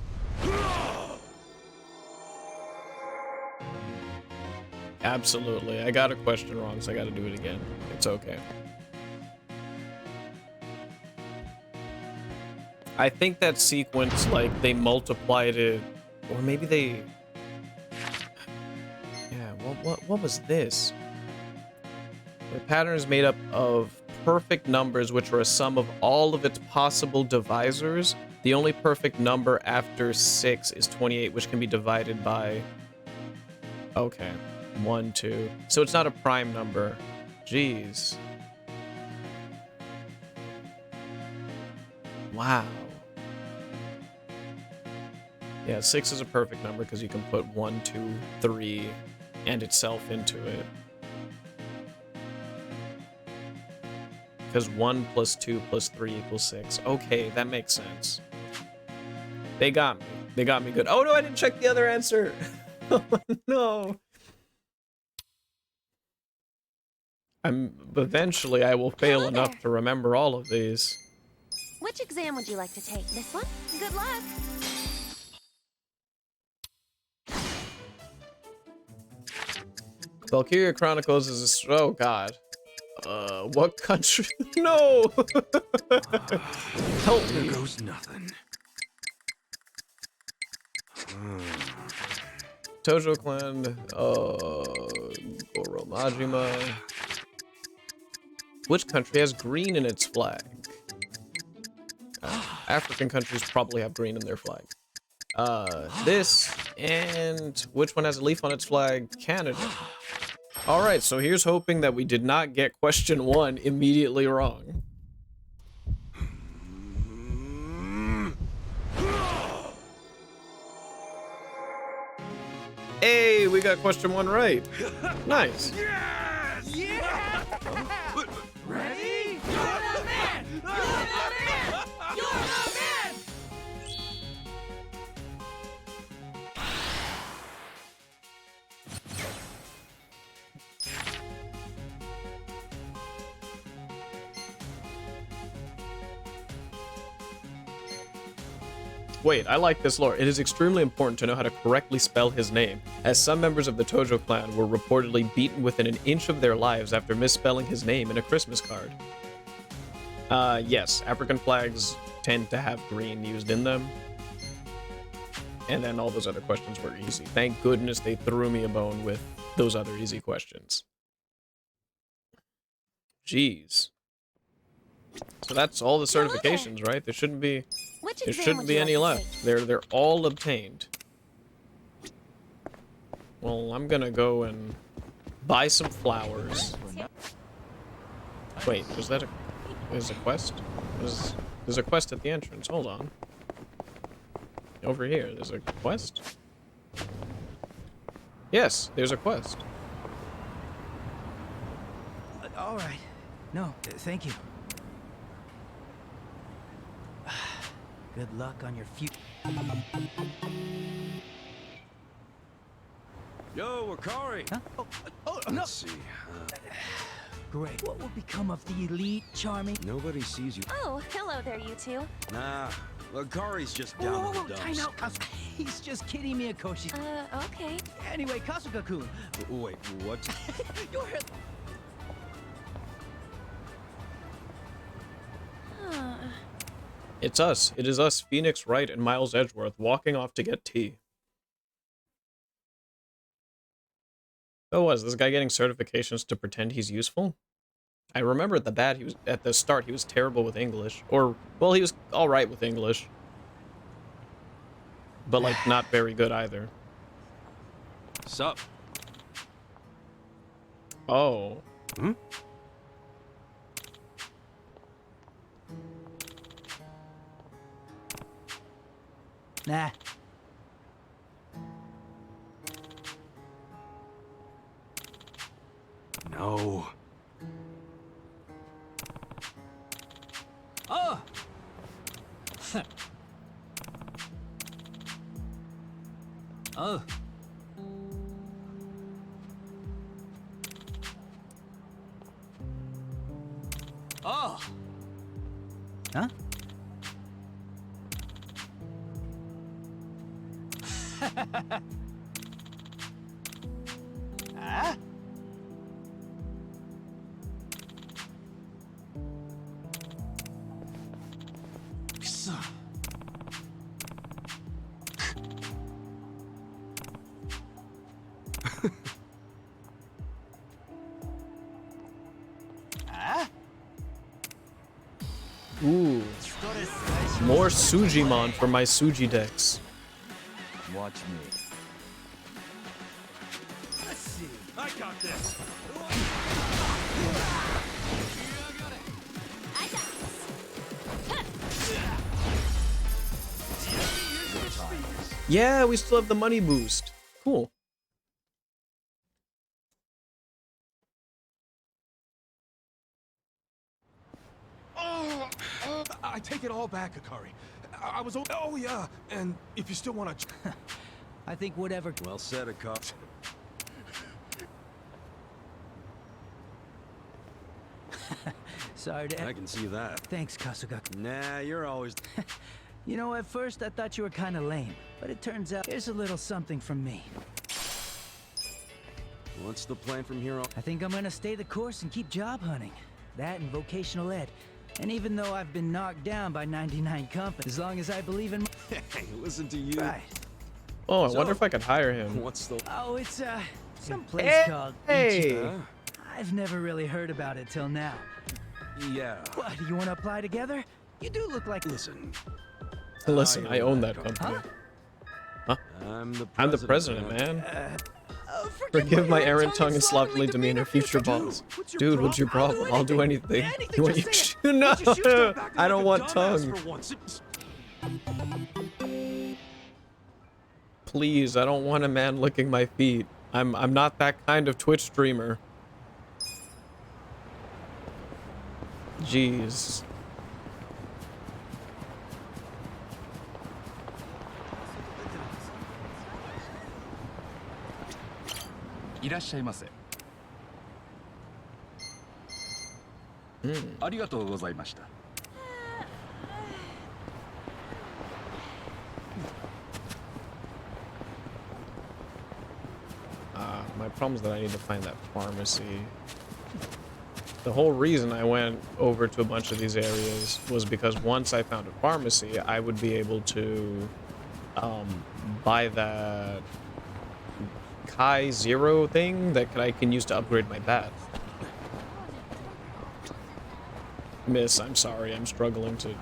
Absolutely. I got a question wrong, so I gotta do it again. It's okay. I think that sequence, like, they multiplied it, or maybe they... Yeah, what was this? The pattern is made up of perfect numbers, which are a sum of all of its possible divisors. The only perfect number after 6 is 28, which can be divided by... Okay. 1, 2. So it's not a prime number. Jeez. Wow. Yeah, 6 is a perfect number because you can put 1, 2, 3 and itself into it. because 1 plus 2 plus 3 equals 6. Okay, that makes sense. They got me. They got me good. Oh no, I didn't check the other answer. Oh no. Eventually I will fail enough to remember all of these. Which exam would you like to take? This one? Good luck. Valkyria Chronicles is a... Oh god. What country? No! Help me. There goes nothing. Tojo Clan, Goromajima. Which country has green in its flag? African countries probably have green in their flag. This, and which one has a leaf on its flag? Canada. Alright, so here's hoping that we did not get question 1 immediately wrong. Hey, we got question 1 right. Nice. Yes! Yeah! Ready? You're the man! You're the man! You're the man! Wait, I like this lore. It is extremely important to know how to correctly spell his name, as some members of the Tojo clan were reportedly beaten within an inch of their lives after misspelling his name in a Christmas card. Yes, African flags tend to have green used in them. And then all those other questions were easy. Thank goodness they threw me a bone with those other easy questions. Jeez. So that's all the certifications, right? There shouldn't be any left. They're all obtained. Well, I'm gonna go and buy some flowers. Wait, there's a quest? There's a quest at the entrance. Hold on. Over here, there's a quest? Yes, there's a quest. All right. No, thank you. Good luck on your future. Yo, Wakari! Huh? Oh, no! Let's see. Great. What will become of the elite, Charming? Nobody sees you. Oh, hello there, you two. Nah, Wakari's just down in the dumps. Time out, Kasuga. He's just kidding me, Akoshi. Okay. Anyway, Kasuga-kun. Wait, what? You're... It's us. It is us, Phoenix Wright and Miles Edgeworth, walking off to get tea. So was this guy getting certifications to pretend he's useful? I remember at the start he was terrible with English. Or, well, he was alright with English. But, like, not very good either. Sup? Oh. Hmm? Nah. No. Oh! Oh. Oh! Huh? Ah? Ooh. More Sujimon for my Suji decks. Watch me. Let's see. I got this. Yeah, we still have the money boost. Cool. I take it all back, Akari. I was... Oh, yeah. And if you still want to... I think whatever... Well said, Akari. Sorry to... I can see that. Thanks, Kasuga. Nah, you're always... You know, at first I thought you were kind of lame, but it turns out here's a little something from me. What's the plan from here on? I think I'm gonna stay the course and keep job hunting. That and vocational ed. And even though I've been knocked down by 99 companies, as long as I believe in... Hey, listen to you. Right. Oh, I wonder if I could hire him. What's the... Oh, it's, some place called... Hey! Huh? I've never really heard about it till now. Yeah. What, you want to apply together? You do look like... Listen. Listen, I own that company. Huh? I'm the president, man. Forgive my errant tongue and slovenly demeanor, future boss. Dude, what's your problem? I'll do anything. You want you no, I don't want tongue. Please, I don't want a man licking my feet. I'm not that kind of Twitch streamer. Jeez. My problem is that I need to find that pharmacy. The whole reason I went over to a bunch of these areas was because once I found a pharmacy, I would be able to buy that Kai Zero thing that I can use to upgrade my bat. Miss, I'm sorry, I'm struggling to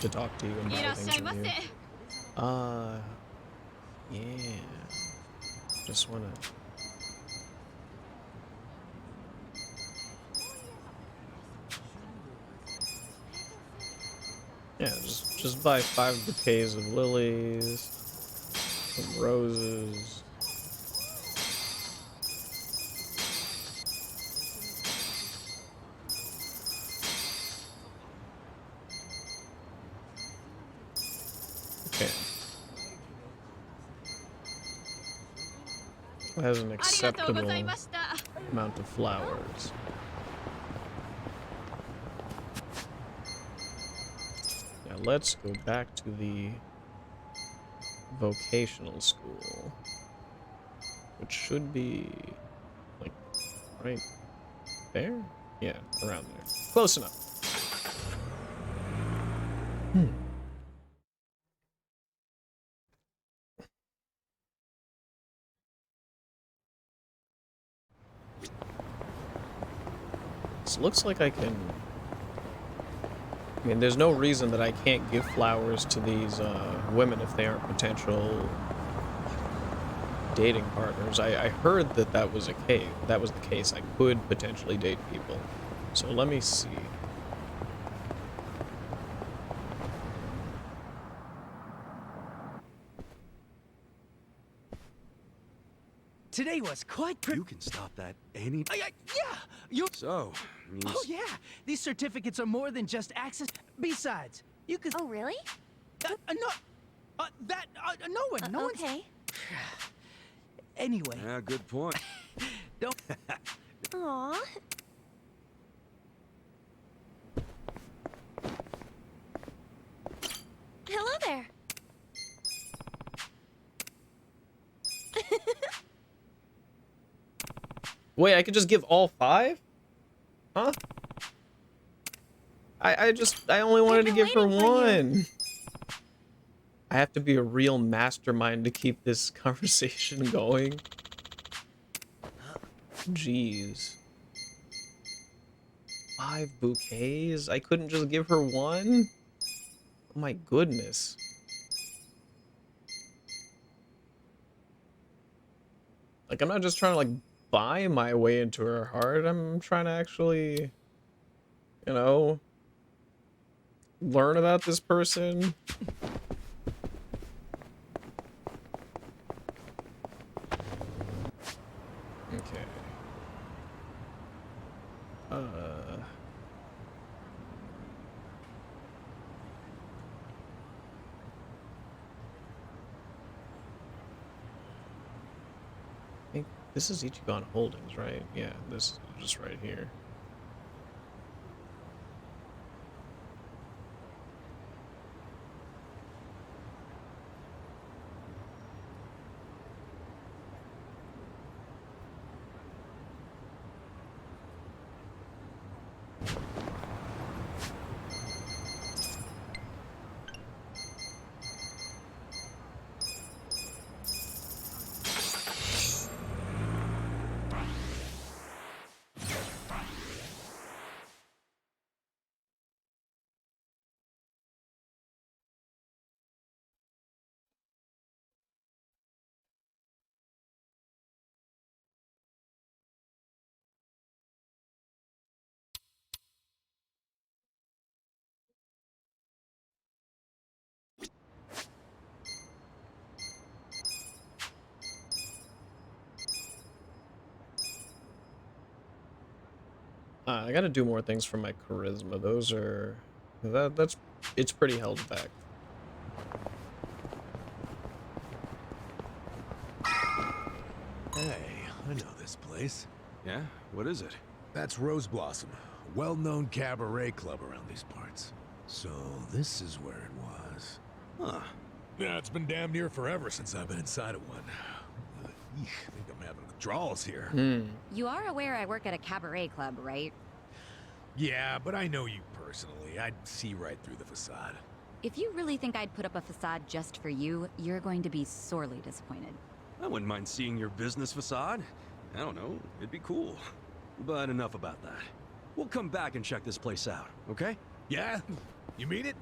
talk to you and buy things from you. Yeah. Just wanna... Yeah, just buy 5 bouquets of lilies, some roses. Okay. It has an acceptable amount of flowers. Now let's go back to the vocational school, which should be like right there. Yeah, around there. Close enough. This looks like I can... I mean, there's no reason that I can't give flowers to these women if they aren't potential dating partners. I heard that that was the case. I could potentially date people. So let me see. Today was quite You can stop that any... yeah! You... So... Oh, yeah! These certificates are more than just access. Besides, you could... Oh, really? No one. Okay. Anyway. Yeah, good point. Don't... Aww. Hello there. Wait, I could just give all 5? Huh? I only wanted to give her 1. I have to be a real mastermind to keep this conversation going. Jeez. 5 bouquets? I couldn't just give her 1? Oh my goodness. Like, I'm not just trying to, like, buy my way into her heart. I'm trying to actually, you know, learn about this person. Okay. This is Ichiban Holdings, right? Yeah, this is just right here. I gotta do more things for my charisma. Those are... That's... It's pretty held back. Hey, I know this place. Yeah? What is it? That's Rose Blossom, a well-known cabaret club around these parts. So this is where it was. Huh. Yeah, it's been damn near forever since I've been inside of one. Eek, I think I'm having withdrawals here. You are aware I work at a cabaret club, right? Yeah, but I know you personally. I'd see right through the facade. If you really think I'd put up a facade just for you, you're going to be sorely disappointed. I wouldn't mind seeing your business facade. I don't know, it'd be cool. But enough about that. We'll come back and check this place out, okay? Yeah? You mean it?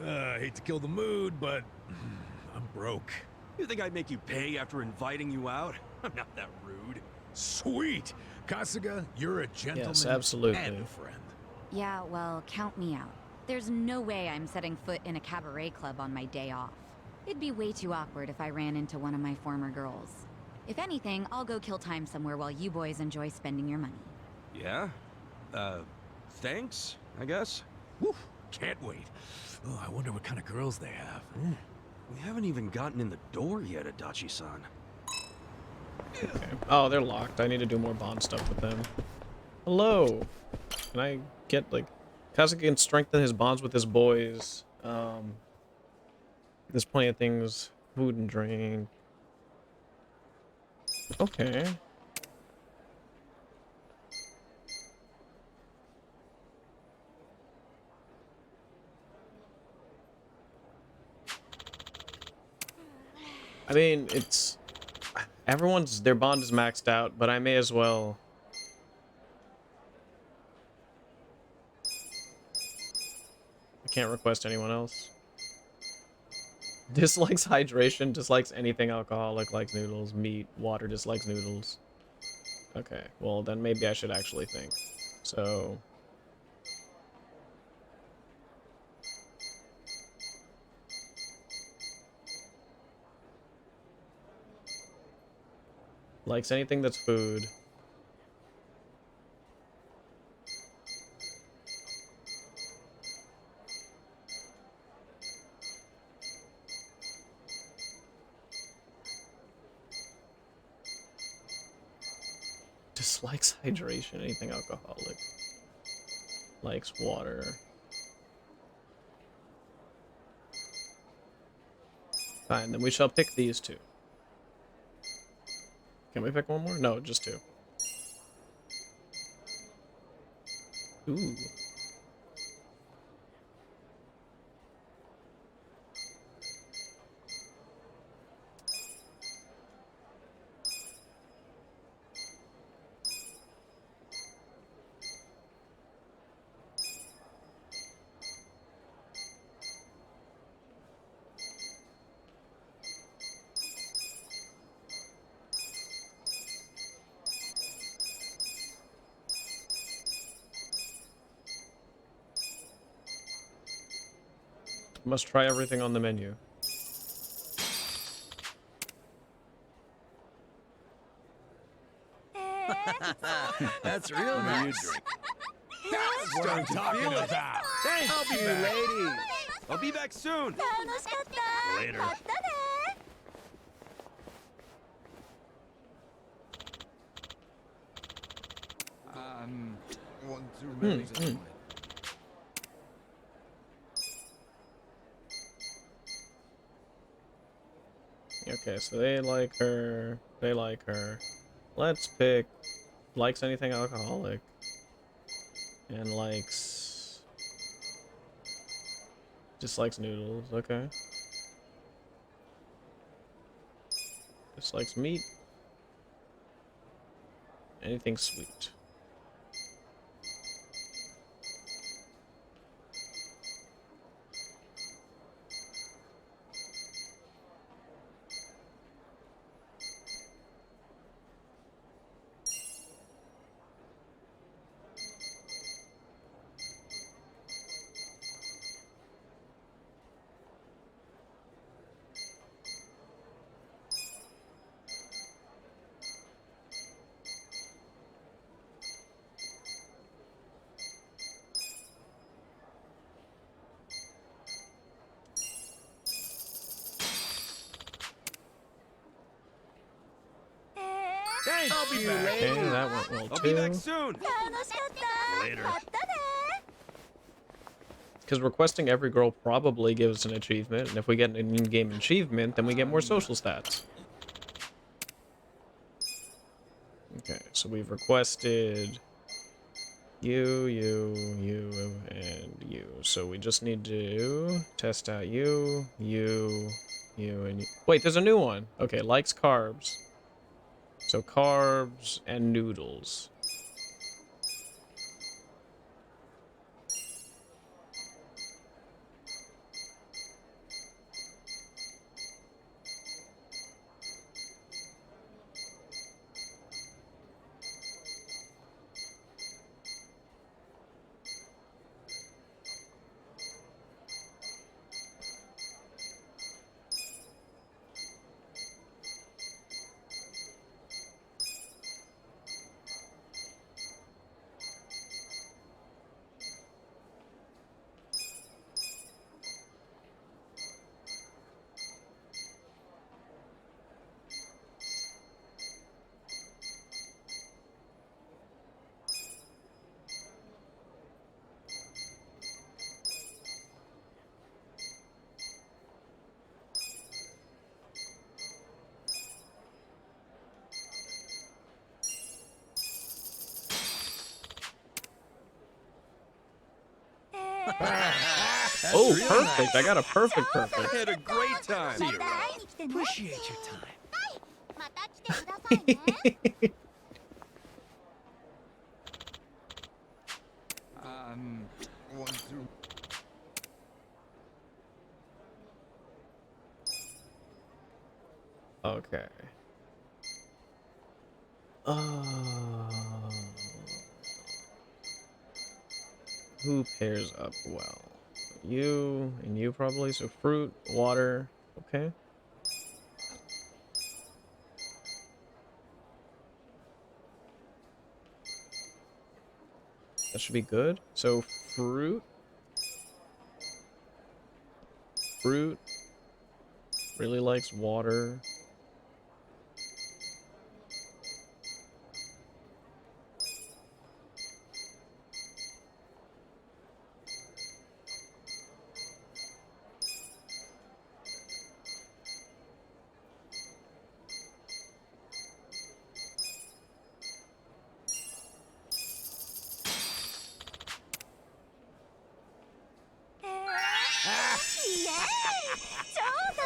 I hate to kill the mood, but I'm broke. You think I'd make you pay after inviting you out? I'm not that rude. Sweet! Kasuga, you're a gentleman Yes, absolutely. and a friend. Yeah, well, count me out. There's no way I'm setting foot in a cabaret club on my day off. It'd be way too awkward if I ran into one of my former girls. If anything, I'll go kill time somewhere while you boys enjoy spending your money. Yeah? Thanks, I guess? Woo! Can't wait. Oh, I wonder what kind of girls they have. We haven't even gotten in the door yet, Adachi-san. Okay. Oh, they're locked. I need to do more bond stuff with them. Hello. Can I get, like... Kasuga can strengthen his bonds with his boys. There's plenty of things. Food and drink. Okay. I mean, it's... Everyone's... Their bond is maxed out, but I may as well... I can't request anyone else. Dislikes hydration, dislikes anything alcoholic, likes noodles, meat, water, dislikes noodles. Okay, well then maybe I should actually think. So... Likes anything that's food. Dislikes hydration, anything alcoholic. Likes water. Fine, then we shall pick these two. Can we pick one more? No, just two. Ooh. Must try everything on the menu. That's real nice. That's what I'm talking about. Thank you, ladies. I'll be back soon. Later. Okay, so they like her. They like her. Let's pick likes anything alcoholic and likes dislikes noodles. Okay. Dislikes meat. Anything sweet. I'll be back. Okay, that went well I'll be back too. soon. Later. Because requesting every girl probably gives an achievement, and if we get an in-game achievement, then we get more social stats. Okay, so we've requested you, and you. So we just need to test out you, and you. Wait, there's a new one. Okay, likes carbs. So carbs and noodles. Oh, really perfect. nice. I got a perfect. I had a great time. See you around. Appreciate your time. One, two. Okay. Who pairs up well? You and you probably. So fruit, water. Okay. That should be good. So fruit. Fruit really likes water.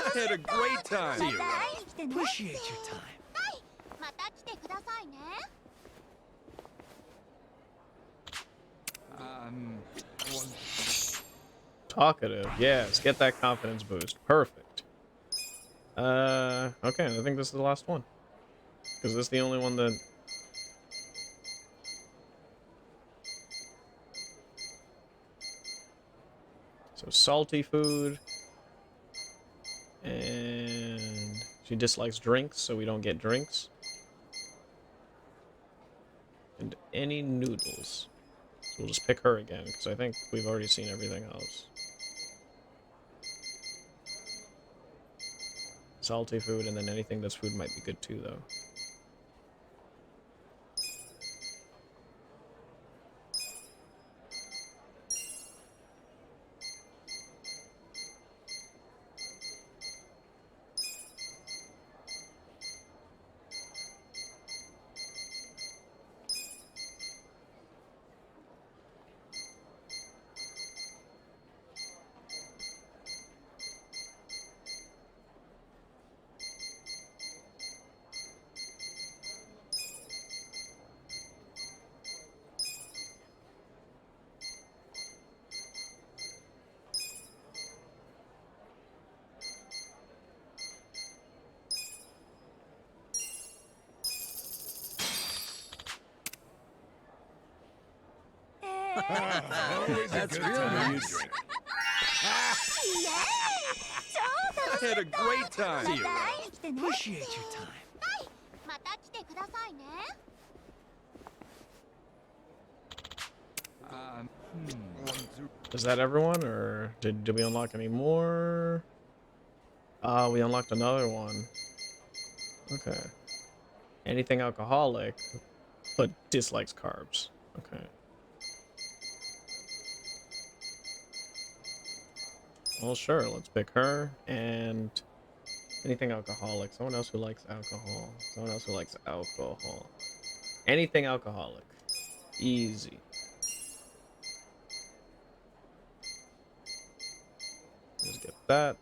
I had a great time. See you around. Appreciate your time. Talkative. Yes, get that confidence boost. Perfect. Okay, I think this is the last one. Because this is the only one that... So salty food. And she dislikes drinks, so we don't get drinks. And any noodles. So we'll just pick her again, because I think we've already seen everything else. Salty food, and then anything that's food might be good too, though. That's real nice. Had a great time. See you around. Appreciate your time. また来てくださいね Is that everyone, or did we unlock any more? We unlocked another one. Okay. Anything alcoholic, but dislikes carbs. Okay. Well, sure. Let's pick her and anything alcoholic. Someone else who likes alcohol. Someone else who likes alcohol. Anything alcoholic. Easy. Just get that.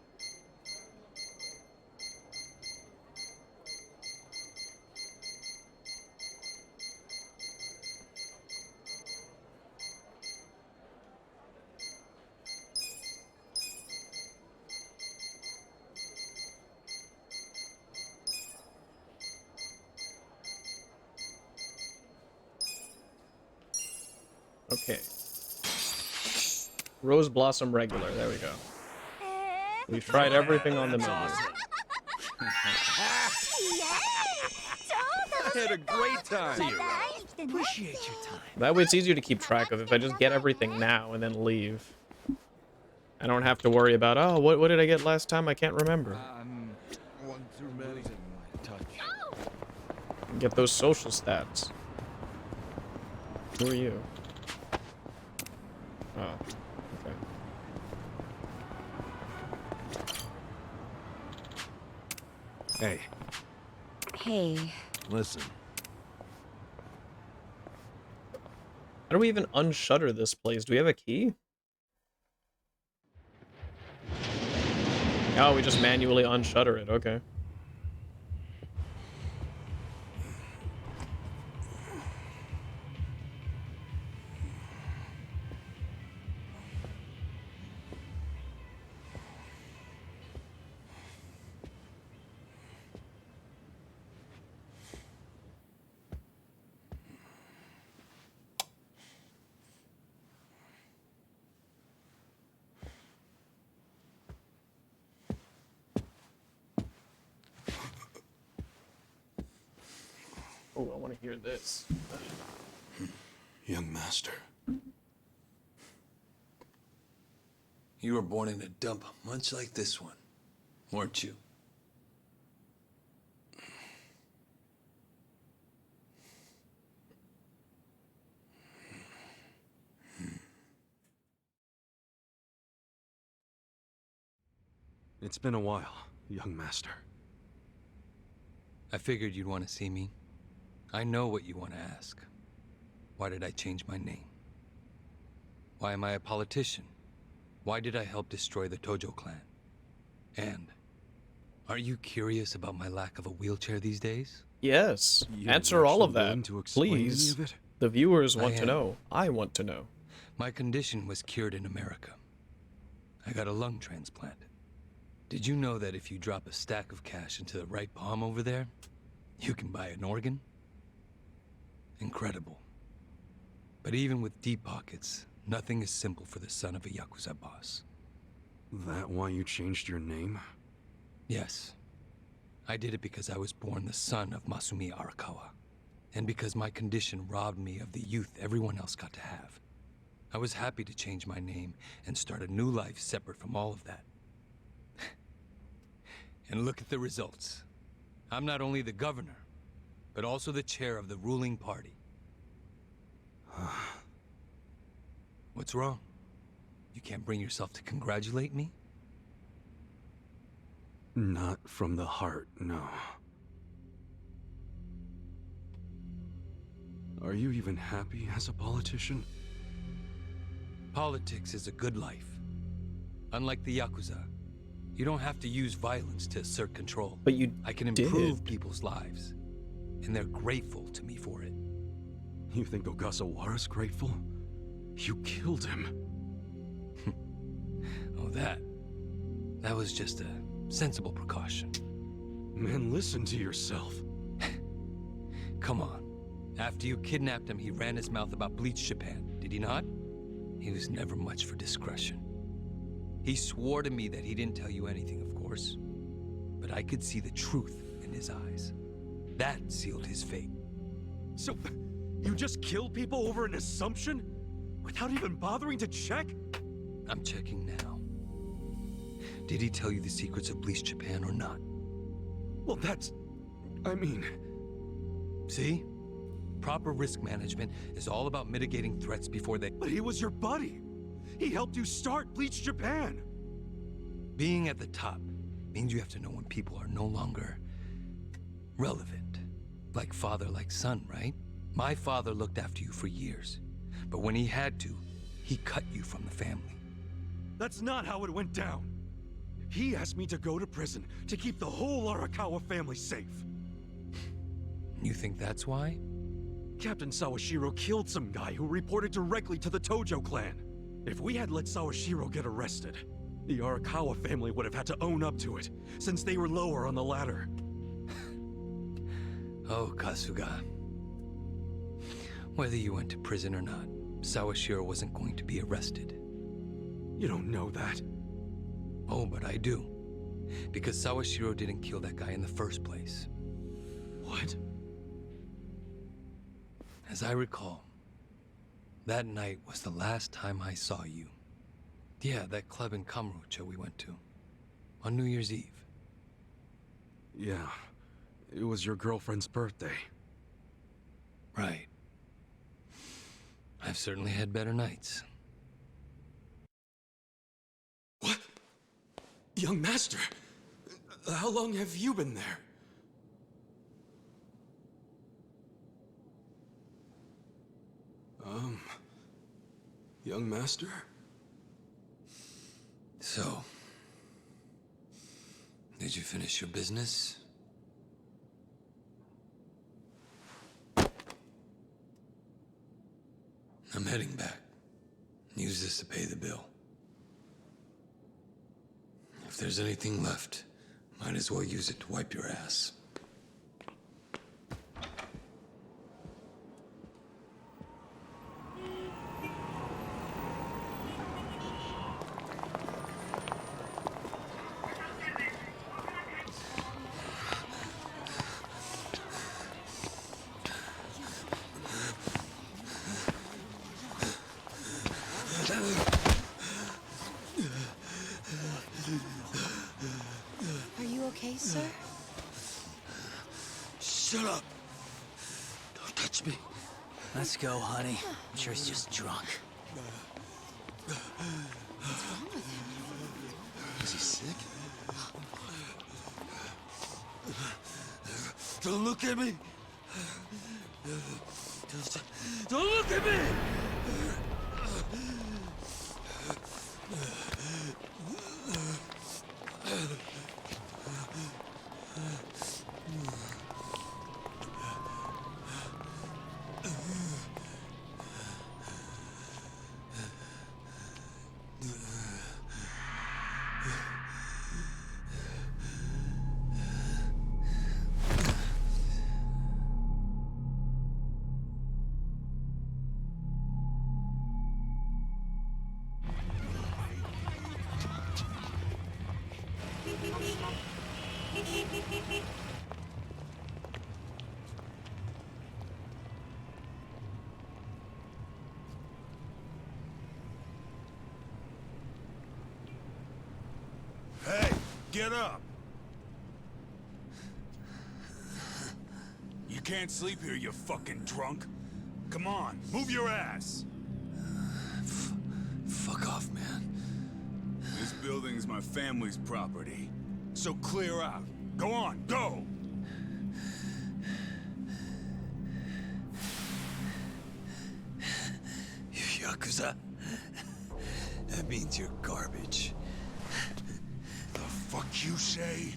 Okay. Rose Blossom regular. There we go. We've tried everything on the menu. Had a great time. See you around. Appreciate your time. That way it's easier to keep track of if I just get everything now and then leave. I don't have to worry about, oh, what did I get last time? I can't remember. One too many. Get those social stats. Who are you? Oh, okay. Hey, Hey. listen. How do we even unshutter this place? Do we have a key? Oh, we just manually unshutter it. Okay. Oh, I want to hear this. Young master. You were born in a dump much like this one, weren't you? It's been a while, young master. I figured you'd want to see me. I know what you want to ask. Why did I change my name? Why am I a politician? Why did I help destroy the Tojo clan? And are you curious about my lack of a wheelchair these days? Yes. You're Answer all of actually that, willing to explain any please. of it? The viewers want I to am. know. I want to know. My condition was cured in America. I got a lung transplant. Did you know that if you drop a stack of cash into the right palm over there, you can buy an organ? Incredible. But even with deep pockets, nothing is simple for the son of a Yakuza boss. That why you changed your name? Yes. I did it because I was born the son of Masumi Arakawa. And because my condition robbed me of the youth everyone else got to have. I was happy to change my name and start a new life separate from all of that. And look at the results. I'm not only the governor, but also the chair of the ruling party. What's wrong? You can't bring yourself to congratulate me? Not from the heart, no. Are you even happy as a politician? Politics is a good life. Unlike the Yakuza, you don't have to use violence to assert control. But you I can improve people's lives, and they're grateful to me for it. You think Ogasawara's grateful? You killed him. Oh, that was just a sensible precaution. Man, listen to yourself. Come on. After you kidnapped him, he ran his mouth about Bleach Japan, did he not? he was never much for discretion. He swore to me that he didn't tell you anything, of course. But I could see the truth in his eyes. That sealed his fate. So, you just kill people over an assumption? Without even bothering to check? I'm checking now. Did he tell you the secrets of Bleach Japan or not? Well, that's... I mean... See? Proper risk management is all about mitigating threats before they... But he was your buddy! He helped you start Bleach Japan! Being at the top means you have to know when people are no longer relevant. Like father, like son, right? My father looked after you for years. But when he had to, he cut you from the family. That's not how it went down. He asked me to go to prison to keep the whole Arakawa family safe. You think that's why? Captain Sawashiro killed some guy who reported directly to the Tojo clan. If we had let Sawashiro get arrested, the Arakawa family would have had to own up to it, since they were lower on the ladder. Oh, Kasuga. Whether you went to prison or not, Sawashiro wasn't going to be arrested. You don't know that. Oh, but I do. Because Sawashiro didn't kill that guy in the first place. What? As I recall, that night was the last time I saw you. Yeah, that club in Kamurocho we went to. On New Year's Eve. Yeah, it was your girlfriend's birthday. Right. I've certainly had better nights. What? Young master, how long have you been there? Young master? So, did you finish your business? I'm heading back. Use this to pay the bill. If there's anything left, might as well use it to wipe your ass. Are you okay, sir? Shut up! Don't touch me. Let's go, honey. I'm sure he's just drunk. What's wrong with him? Is he sick? Don't look at me! Don't look at me! Hey, get up! You can't sleep here, you fucking drunk. Come on, move your ass! Fuck off, man. This building's my family's property. So clear out. Go on, go! You Yakuza? That means you're garbage. The fuck you say?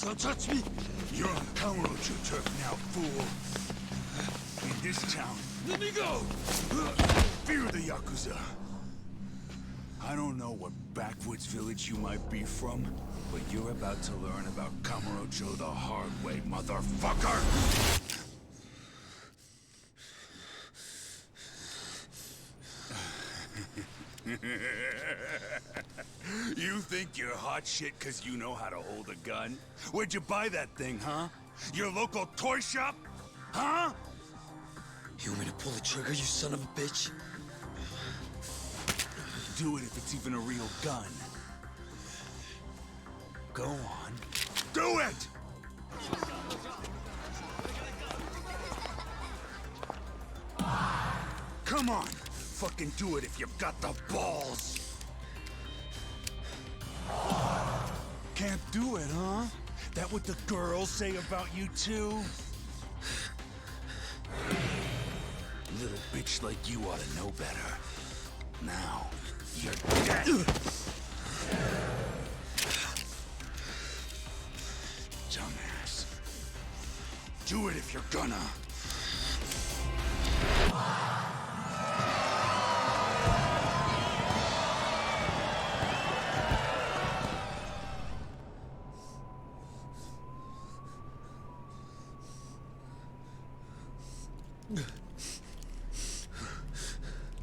Don't touch me! You're on Kamurocho turf now, fool. In this town, Let me go! fear the Yakuza. I don't know what backwoods village you might be from, but you're about to learn about Kamurocho the hard way, motherfucker! You think you're hot shit because you know how to hold a gun? Where'd you buy that thing, huh? Your local toy shop? Huh? You want me to pull the trigger, you son of a bitch? Do it if it's even a real gun. Go on. Do it! Come on! Fucking do it if you've got the balls! Can't do it, huh? That what the girls say about you too? Little bitch like you ought to know better. Now, you're dead! Dumbass. Do it if you're gonna.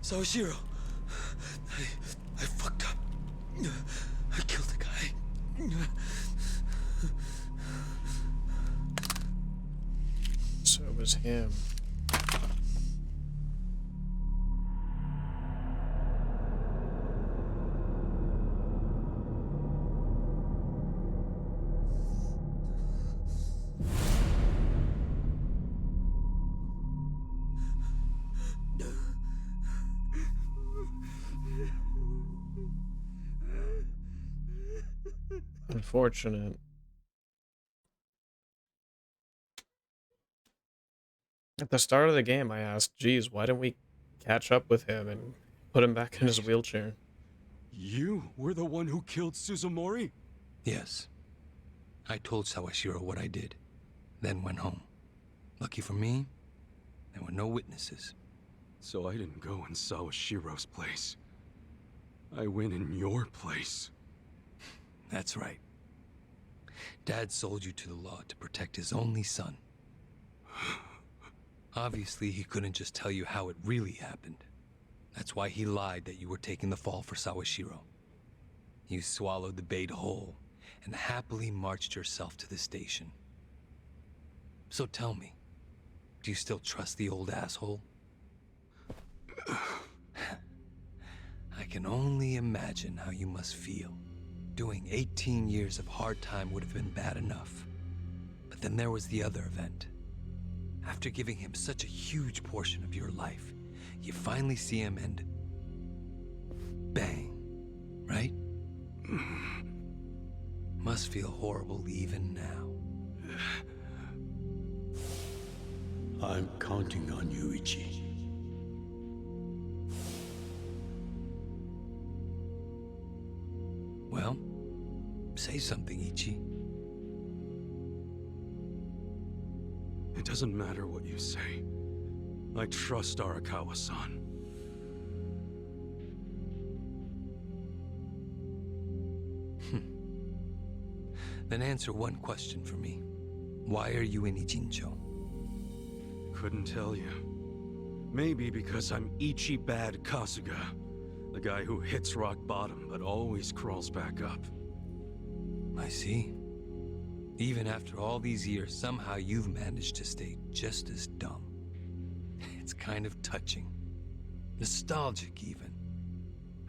Sawashiro, I fucked up. I killed the guy. So it was him. Unfortunate. At the start of the game, I asked, geez, why didn't we catch up with him and put him back in his wheelchair? You were the one who killed Suzumori? Yes. I told Sawashiro what I did, then went home. Lucky for me, there were no witnesses. So I didn't go in Sawashiro's place. I went in your place. That's right. Dad sold you to the law to protect his only son. Obviously, he couldn't just tell you how it really happened. That's why he lied that you were taking the fall for Sawashiro. You swallowed the bait whole and happily marched yourself to the station. So tell me, do you still trust the old asshole? I can only imagine how you must feel. Doing 18 years of hard time would have been bad enough. But then there was the other event. After giving him such a huge portion of your life, you finally see him and... bang. Right? Must feel horrible even now. I'm counting on you, Ichi. Well, say something, Ichi. It doesn't matter what you say. I trust Arakawa-san. Then answer one question for me. Why are you in Ijincho? Couldn't tell you. Maybe because I'm Ichi Bad Kasuga. The guy who hits rock bottom but always crawls back up. I see. Even after all these years, somehow you've managed to stay just as dumb. It's kind of touching. Nostalgic, even.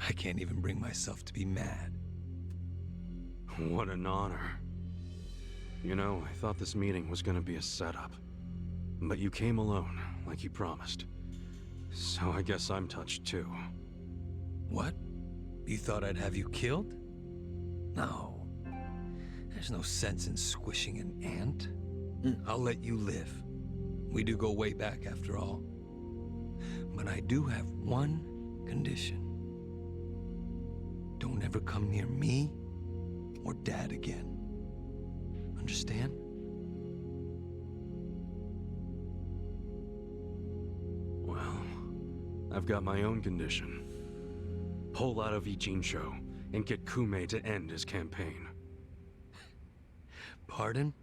I can't even bring myself to be mad. What an honor. You know, I thought this meeting was gonna be a setup. But you came alone, like you promised. So I guess I'm touched too. What? You thought I'd have you killed? No. There's no sense in squishing an ant. I'll let you live. We do go way back after all. But I do have one condition. Don't ever come near me or Dad again. Understand? Well, I've got my own condition. pull out of Ijincho and get Kume to end his campaign. Pardon?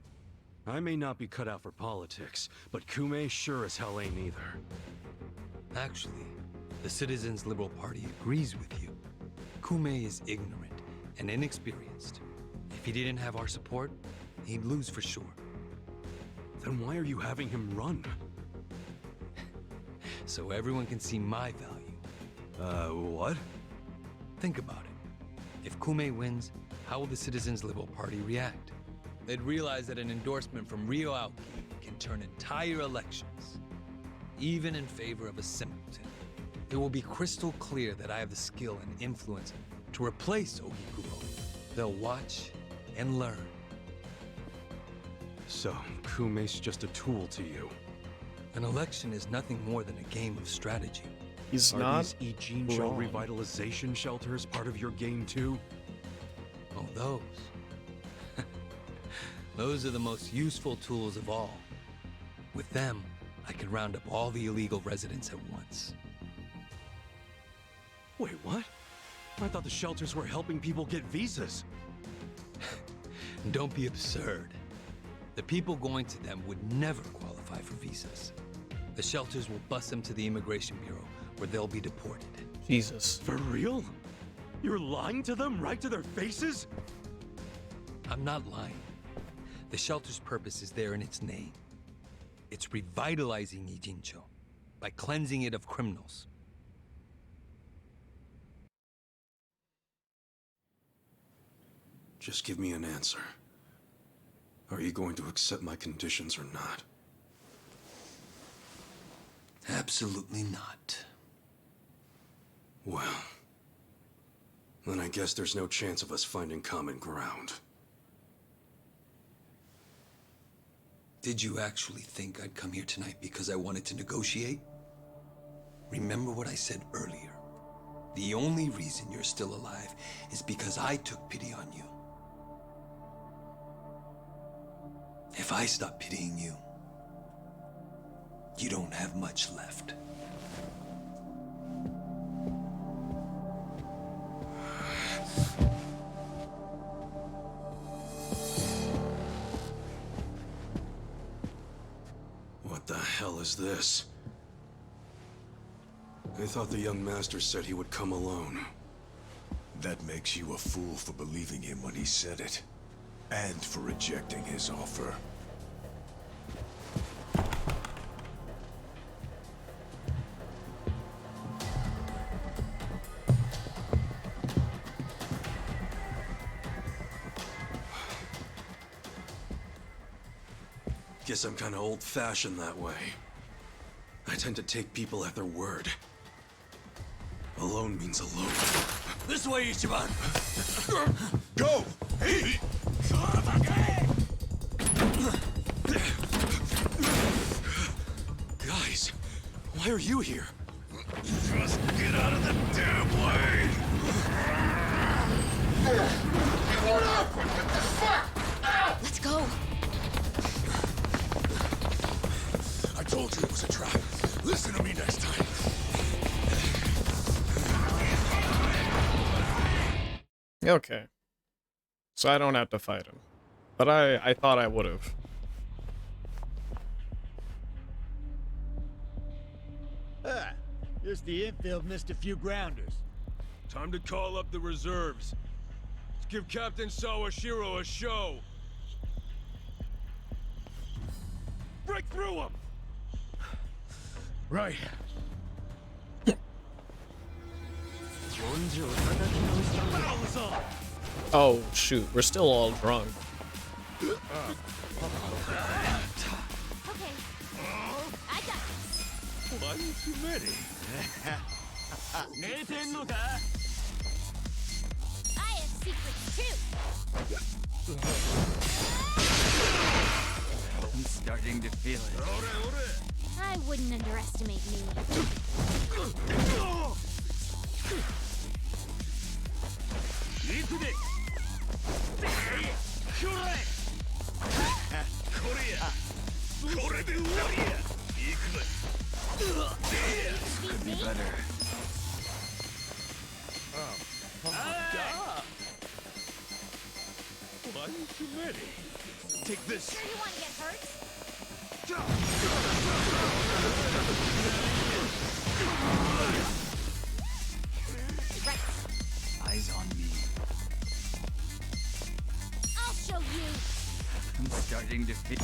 I may not be cut out for politics, but Kume sure as hell ain't either. Actually, the Citizens Liberal Party agrees with you. Kume is ignorant and inexperienced. If he didn't have our support, he'd lose for sure. Then why are you having him run? So everyone can see my value. What? Think about it. If Kume wins, how will the Citizens Liberal Party react? They'd realize that an endorsement from Ryo Aoki can turn entire elections, even in favor of a simpleton. It will be crystal clear that I have the skill and influence to replace Ogikubo. They'll watch and learn. So, Kume's just a tool to you. An election is nothing more than a game of strategy. He's Are not these Ijincho wrong. revitalization shelters part of your game too? Oh, those. Those are the most useful tools of all. With them, I can round up all the illegal residents at once. Wait, what? I thought the shelters were helping people get visas. Don't be absurd. The people going to them would never qualify for visas. The shelters will bus them to the Immigration Bureau, where they'll be deported. Jesus. For real? You're lying to them right to their faces? I'm not lying. The shelter's purpose is there in its name. It's revitalizing Ijincho by cleansing it of criminals. Just give me an answer. Are you going to accept my conditions or not? Absolutely not. Well, then I guess there's no chance of us finding common ground. Did you actually think I'd come here tonight because I wanted to negotiate? Remember what I said earlier. The only reason you're still alive is because I took pity on you. If I stop pitying you, you don't have much left. What the hell is this? I thought the young master said he would come alone. That makes you a fool for believing him when he said it. And for rejecting his offer. Guess I'm kind of old-fashioned that way. I tend to take people at their word. Alone means alone. This way, Ichiban! Go! Hey! Guys, why are you here? Just get out of the damn way! Let's go. I told you it was a trap. Listen to me next time. Okay. So I don't have to fight him. But I thought I would have. Ah, just the infield missed a few grounders. Time to call up the reserves. Let's give Captain Sawashiro a show. Break through him! Right. Oh, shoot. We're still all drunk. Okay. I got this. Why too many? I have secrets too. I'm starting to feel it. I wouldn't underestimate me. Could be better. Oh, One too many. Take this. Sure you want to get hurt? Right. Eyes on me. I'll show you. I'm starting to feel.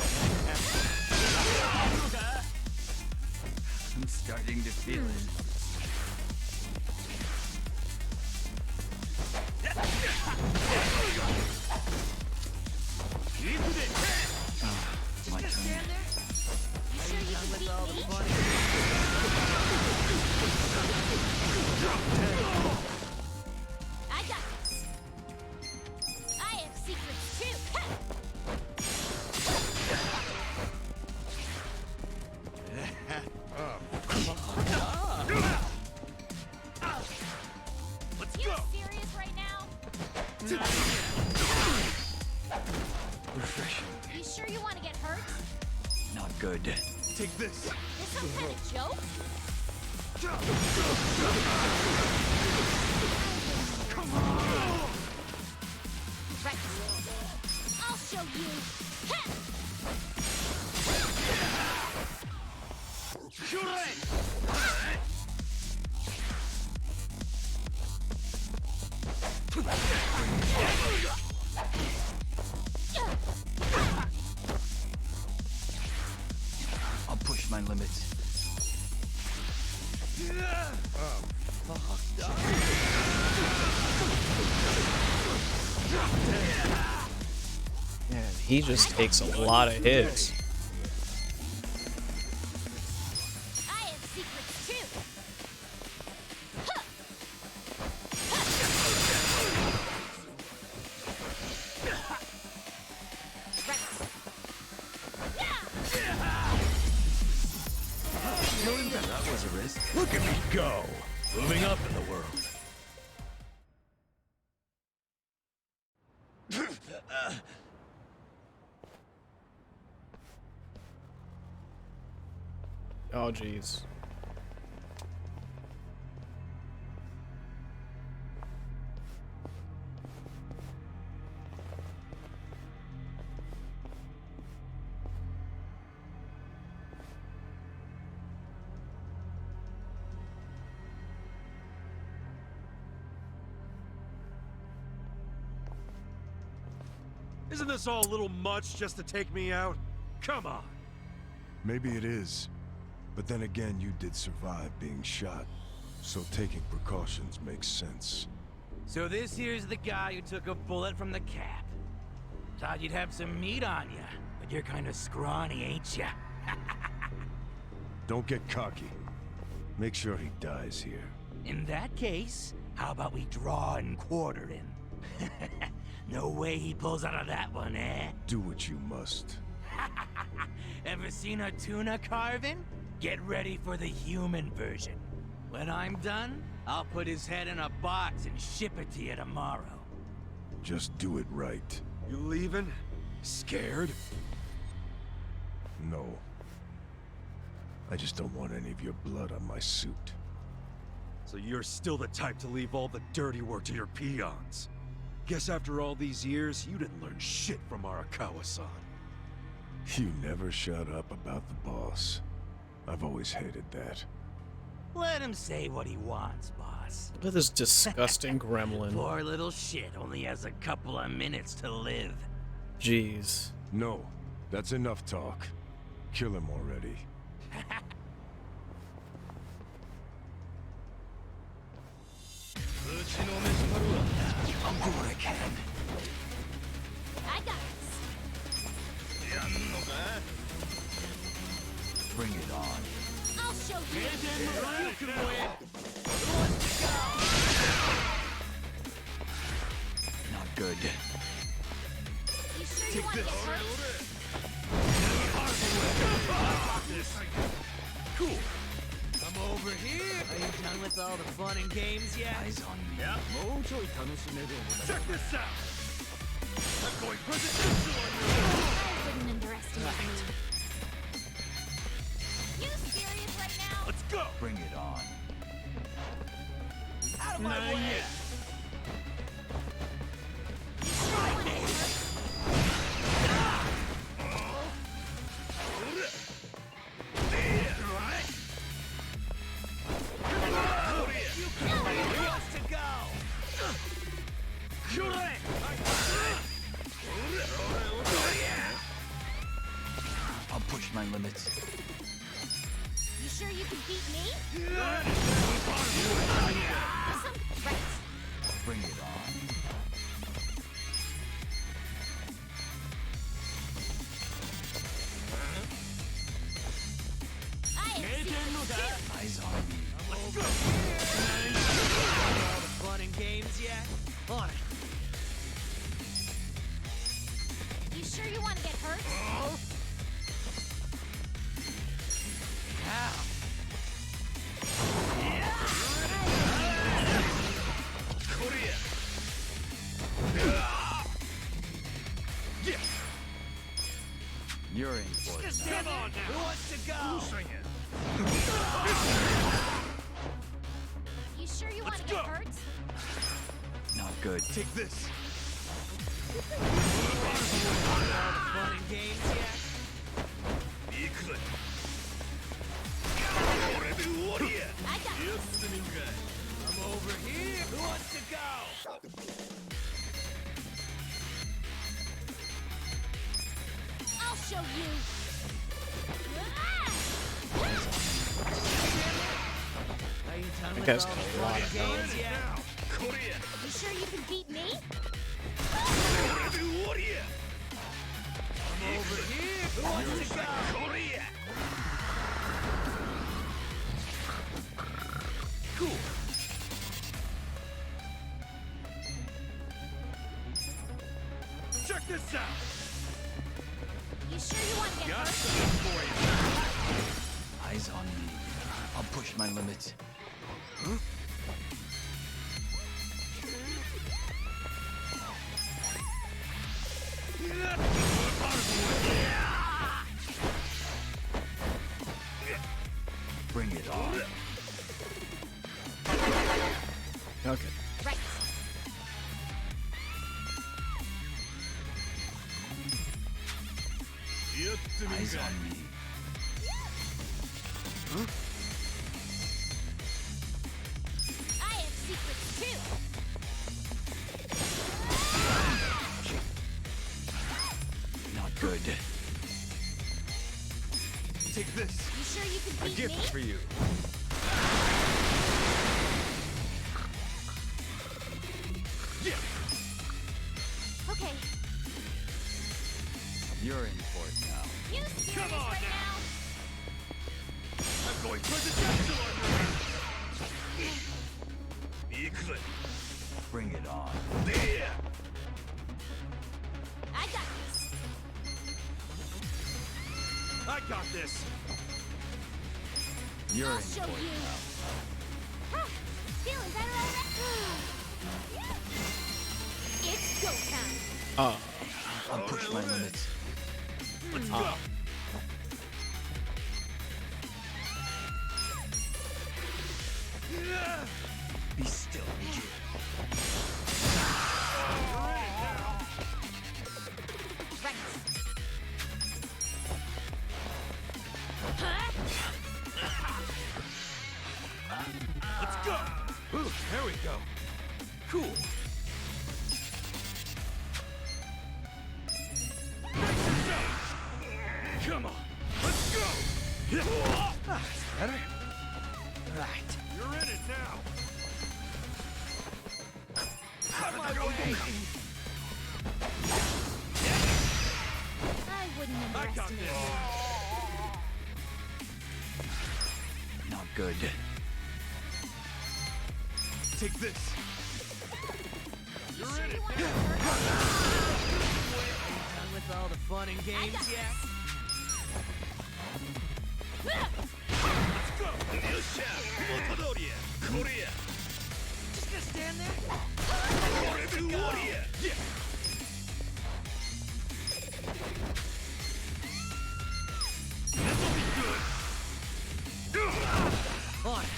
I'm starting to feel it. My turn. You sure you can beat me? I got this. I have secrets too. Let's You go. serious right now? Refreshing. You sure you want to get hurt? Not good. Take this. This some kind of joke? Come on. Right. I'll show you. I'll push my limits. Man, he just takes a lot of hits. I have secrets too. That was a risk. Look at me go. Moving up in the world. Oh, jeez. Isn't this all a little much just to take me out? Come on. Maybe it is. But then again, you did survive being shot. So taking precautions makes sense. So this here's the guy who took a bullet from the cap. Thought you'd have some meat on you, but you're kind of scrawny, ain't ya? Don't get cocky. Make sure he dies here. In that case, how about we draw and quarter him? No way he pulls out of that one, eh? Do what you must. Ever seen a tuna carving? Get ready for the human version. When I'm done, I'll put his head in a box and ship it to you tomorrow. Just do it right. You leaving? Scared? No. I just don't want any of your blood on my suit. So you're still the type to leave all the dirty work to your peons. Guess after all these years, you didn't learn shit from Arakawa-san. You never shut up about the boss. I've always hated that. Let him say what he wants, boss. Look at this disgusting gremlin. Poor little shit only has a couple of minutes to live. Jeez. No, that's enough talk. Kill him already. I'll do what I can. I got this. Bring it on. I'll show you. You can win. Not good. You sure you want to get hurt? Cool. Come over here. Are you done with all the fun and games yet? Eyes on me. Yeah. Check this out. I'm going presidential on you. I wouldn't underestimate me. You serious right now? Let's go. Bring it on. Out of my way. push my limits. You sure you can beat me? Right. Bring it on. I have secrets too. Eyes on me. I'm over here. All the fun and games yet? On it. You sure you want to get hurt? Ow. You're in for it. Come on now. Who wants to go? You sure you want to get hurt? Not good. Take this. All the fun and games yet? I got this. I'm over here. Who wants to go? I'll show you. Are you done That with guy's all got the a fun lot and of games yet? You sure you can beat me? I'm over here. Who wants to go? Cool. Check this out. You sure you want to get Got hurt? something for you. Eyes on me. I'll push my limits. Bring it on. Okay. Right. Eyes on me. I have secrets too. Not good. Take this. You sure you can A beat gift me? for you. Okay. You're in for it now. You serious right now? I'm going presidential on your ass. Bring it on. I got this. I got this. You're I'll in show for it you. now. Huh. Feeling better already? It's go time. I'll push my limits. Let's go. Be still. Right. Huh? Let's go. Ooh, there we go. Cool. Come on. Let's go. That's better. Right. You're in it now. Out of my way. I wouldn't I got underestimate this. you. Not good. Take this. You You're sure in you it want to now. get hurt? Done with all the fun and I games got yet? Let's go. Just gonna stand there? Yeah. This'll be good. On it.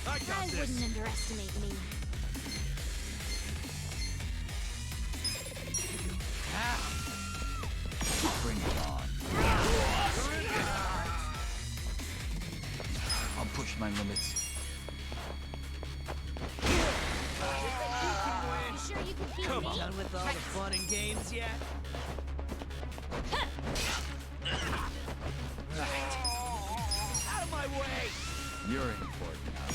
I got I this. wouldn't underestimate me. Bring it on. I'll push my limits. You sure you can beat Come me? on. Done with all the fun and games yet? You're in for it now.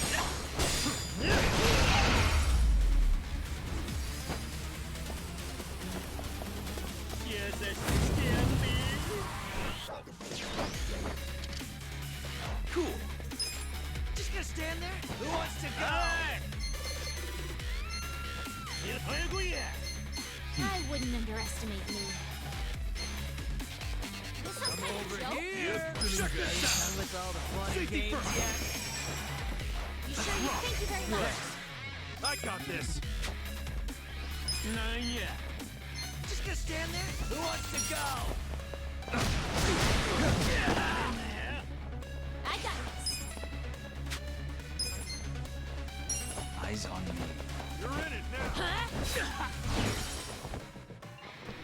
Cool. Just gonna stand there? Who wants to go? I wouldn't underestimate me. Come over here. Shut this down with all the fun and games yet. You sure you? Thank you very much. I got this. Not yet. Just gonna stand there? Who wants to go? I got this. Eyes on me. You're in it now. Huh?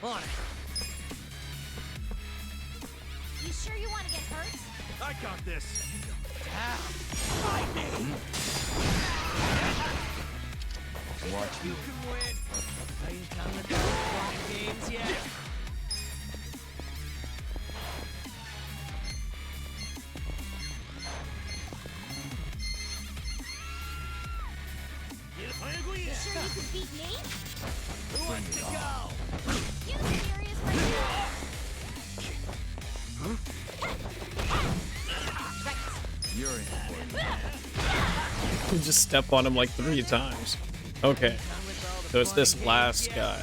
On it. You sure you want to get hurt? I got this. Fight me. Watch You me. can win. Are you done with all the fun and games yet? You sure you could beat me? Who wants to go? You serious right now? You're in for it. You just step on him like 3 times. Okay. So it's this last guy.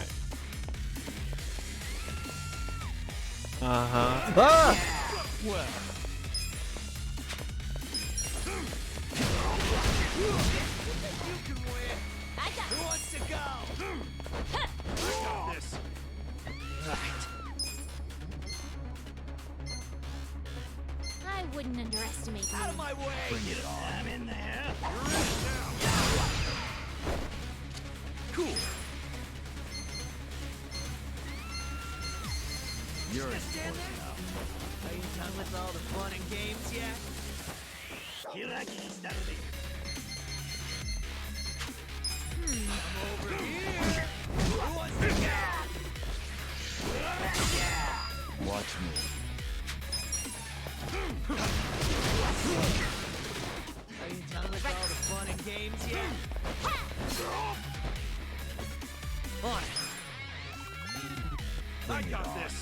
Uh-huh. Ah! Well. You can win. I got Who wants to go? I got this. I wouldn't underestimate me. Out of my way. Bring it on. I'm in there. You're in it now. Cool. You're in Just for stand it there? now. Are you done with all the fun and games yet? Come over here. Who wants to go? Watch me. Are you done with all the fun and games yet? On it. I got this.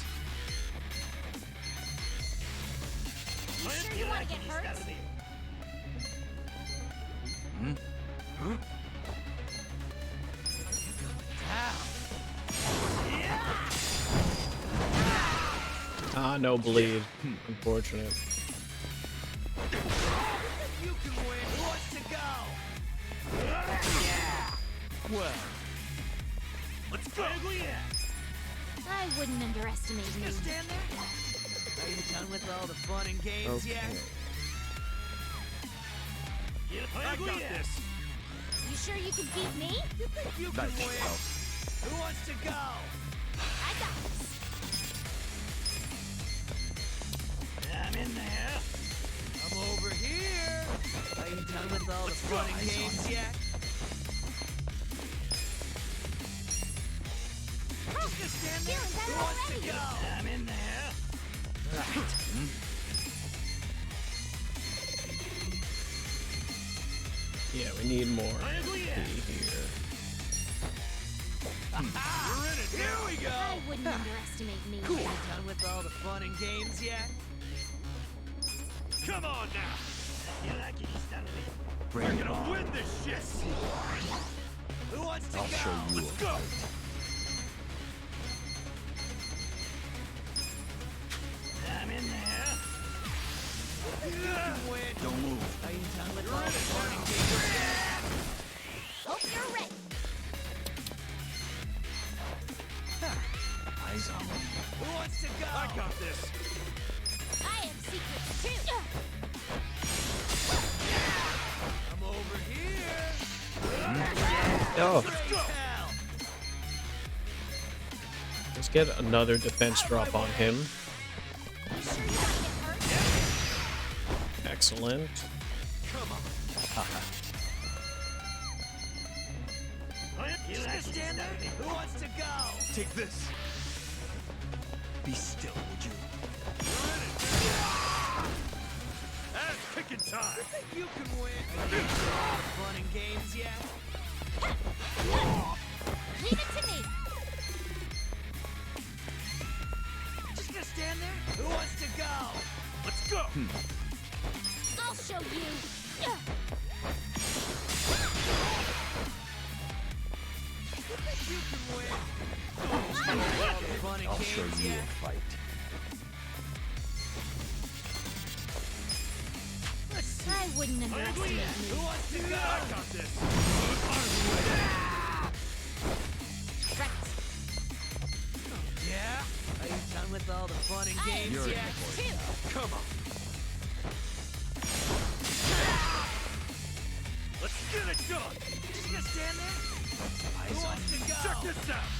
You sure you want to get hurt? Hmm? Huh? Ah, no bleed. Unfortunate. You can win. Who wants to go? Well. Let's go. I wouldn't underestimate me. Just stand there. Are you done with all the fun and games yet? I got this. You sure you could beat me? You think you can That's win? yourself. Who wants to go? I got this. I'm in there. I'm over here. Are you done with all the fun and games yet? Just stand there. Feeling better Who wants to already. go? I'm in there. Right. Yeah, we need more HP here. You're in it. Here we go. I wouldn't underestimate me. Cool. You done with all the fun and games yet? Come on now. Bring We're it gonna on. win this shit. Who wants to I'll go? show you Let's a go. fight. I'm in there. You can win. Don't move. Are you done with all the fun and games yet? Hope you're ready. Eyes on me. Who wants to go? I got this. I have secrets too. I'm over here. Oh, Great hell. let's get another defense drop on him. You sure you want to get hurt? Excellent. Come on. Just gonna stand there? Who wants to go? Take this. Be still, would you? Ass kicking time. You can win. Fun and games, yeah? Leave it to me. Just gonna stand there? Who wants to go? Let's go. I'll show you. You can win. Fun and I'll games, show you yeah? a fight. I wouldn't underestimate Who me. wants to go? I got this. Right. Yeah? Are you done with all the fun and games You're in yet? the court. Come on. Let's get it done. Just gonna stand there? Who wants to go? Check this out.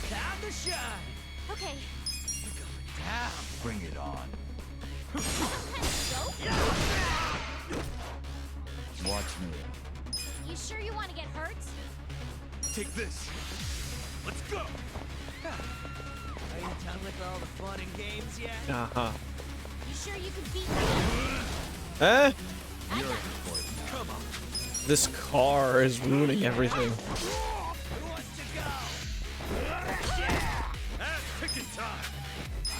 Time to shine. Okay. Down. Bring it on. Go. Watch me. You sure you want to get hurt? Take this. Let's go. Are you done with all the fun and games yet? Uh-huh. You sure you can beat me? Eh? You're in the court now. Come on. This car is ruining everything. Who wants to go? Ass kicking time.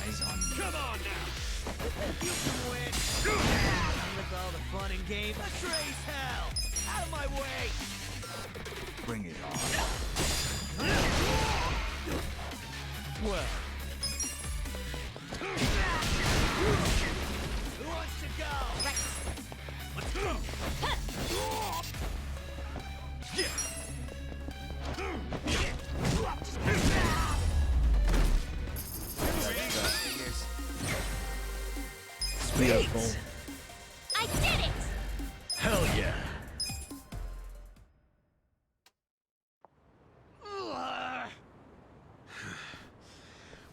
Eyes on me. Come on now. You can win. Done with all the fun and games. Let's raise hell. Out of my way. Bring it on. Well. Who wants to go? Let's go. Yeah. It's beautiful. I did it! Hell yeah.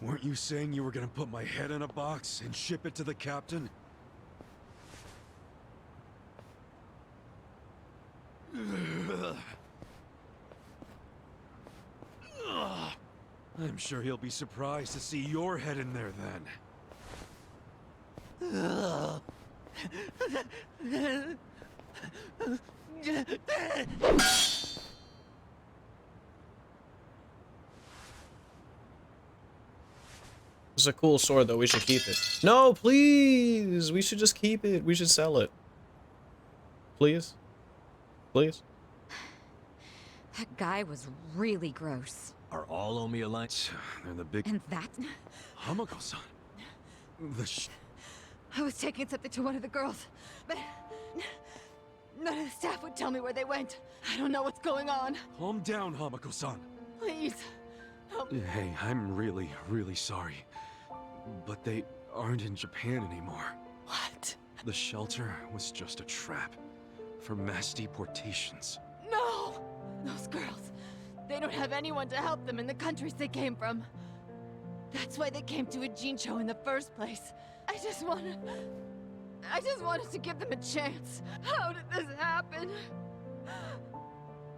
Weren't you saying you were gonna put my head in a box and ship it to the captain? I'm sure he'll be surprised to see your head in there then. It's a cool sword, though. We should keep it. No, please! We should just keep it. We should sell it. Please? Please? That guy was really gross. Are all Omi Alliance? They're the big And that... Hamako-san. I was taking something to one of the girls, but none of the staff would tell me where they went. I don't know what's going on. Calm down, Hamako-san. Please, help me. Hey, I'm really, really sorry. But they aren't in Japan anymore. What? The shelter was just a trap for mass deportations. No! Those girls, they don't have anyone to help them in the countries they came from. That's why they came to a Jincho in the first place. I just wanted to give them a chance. How did this happen?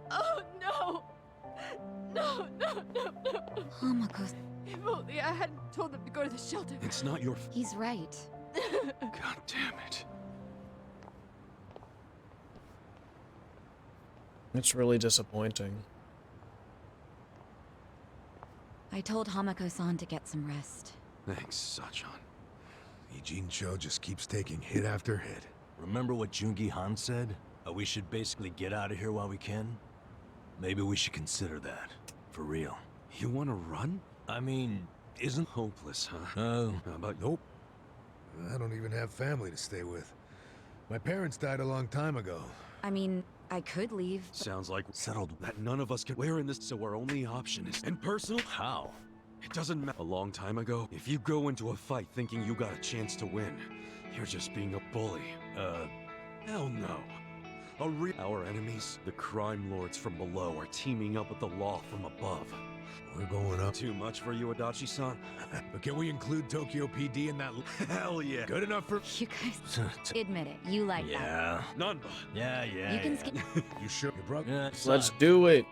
Oh no! No, no, no, no! Hamako. If only I hadn't told them to go to the shelter. It's not your He's right. God damn it. It's really disappointing. I told Hamako-san to get some rest. Thanks, Sachan. Ijincho just keeps taking hit after hit. Remember what Jungi Han said? We should basically get out of here while we can? Maybe we should consider that. For real. You want to run? I mean, isn't... Hopeless, huh? Oh. How about... Nope. I don't even have family to stay with. My parents died a long time ago. I mean, I could leave. Sounds like settled that none of us can wear in this, so our only option is... And personal? How? It doesn't matter. A long time ago, if you go into a fight thinking you got a chance to win, you're just being a bully. Hell no. Our enemies, the crime lords from below, are teaming up with the law from above. We're going up. Too much for you, Adachi-san? But can we include Tokyo PD in that? Hell yeah. Good enough for... You guys admit it. You like that. Yeah. Nanba. Yeah, yeah, You can yeah. skip. You sure? You broke? Yeah, Let's do it.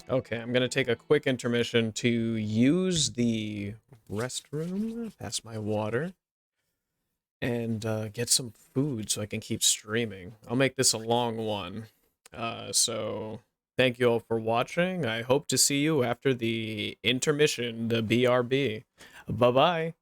Okay, I'm gonna take a quick intermission to use the restroom, pass my water, and get some food so I can keep streaming. I'll make this a long one. So thank you all for watching. I hope to see you after the intermission, the BRB. Bye-bye.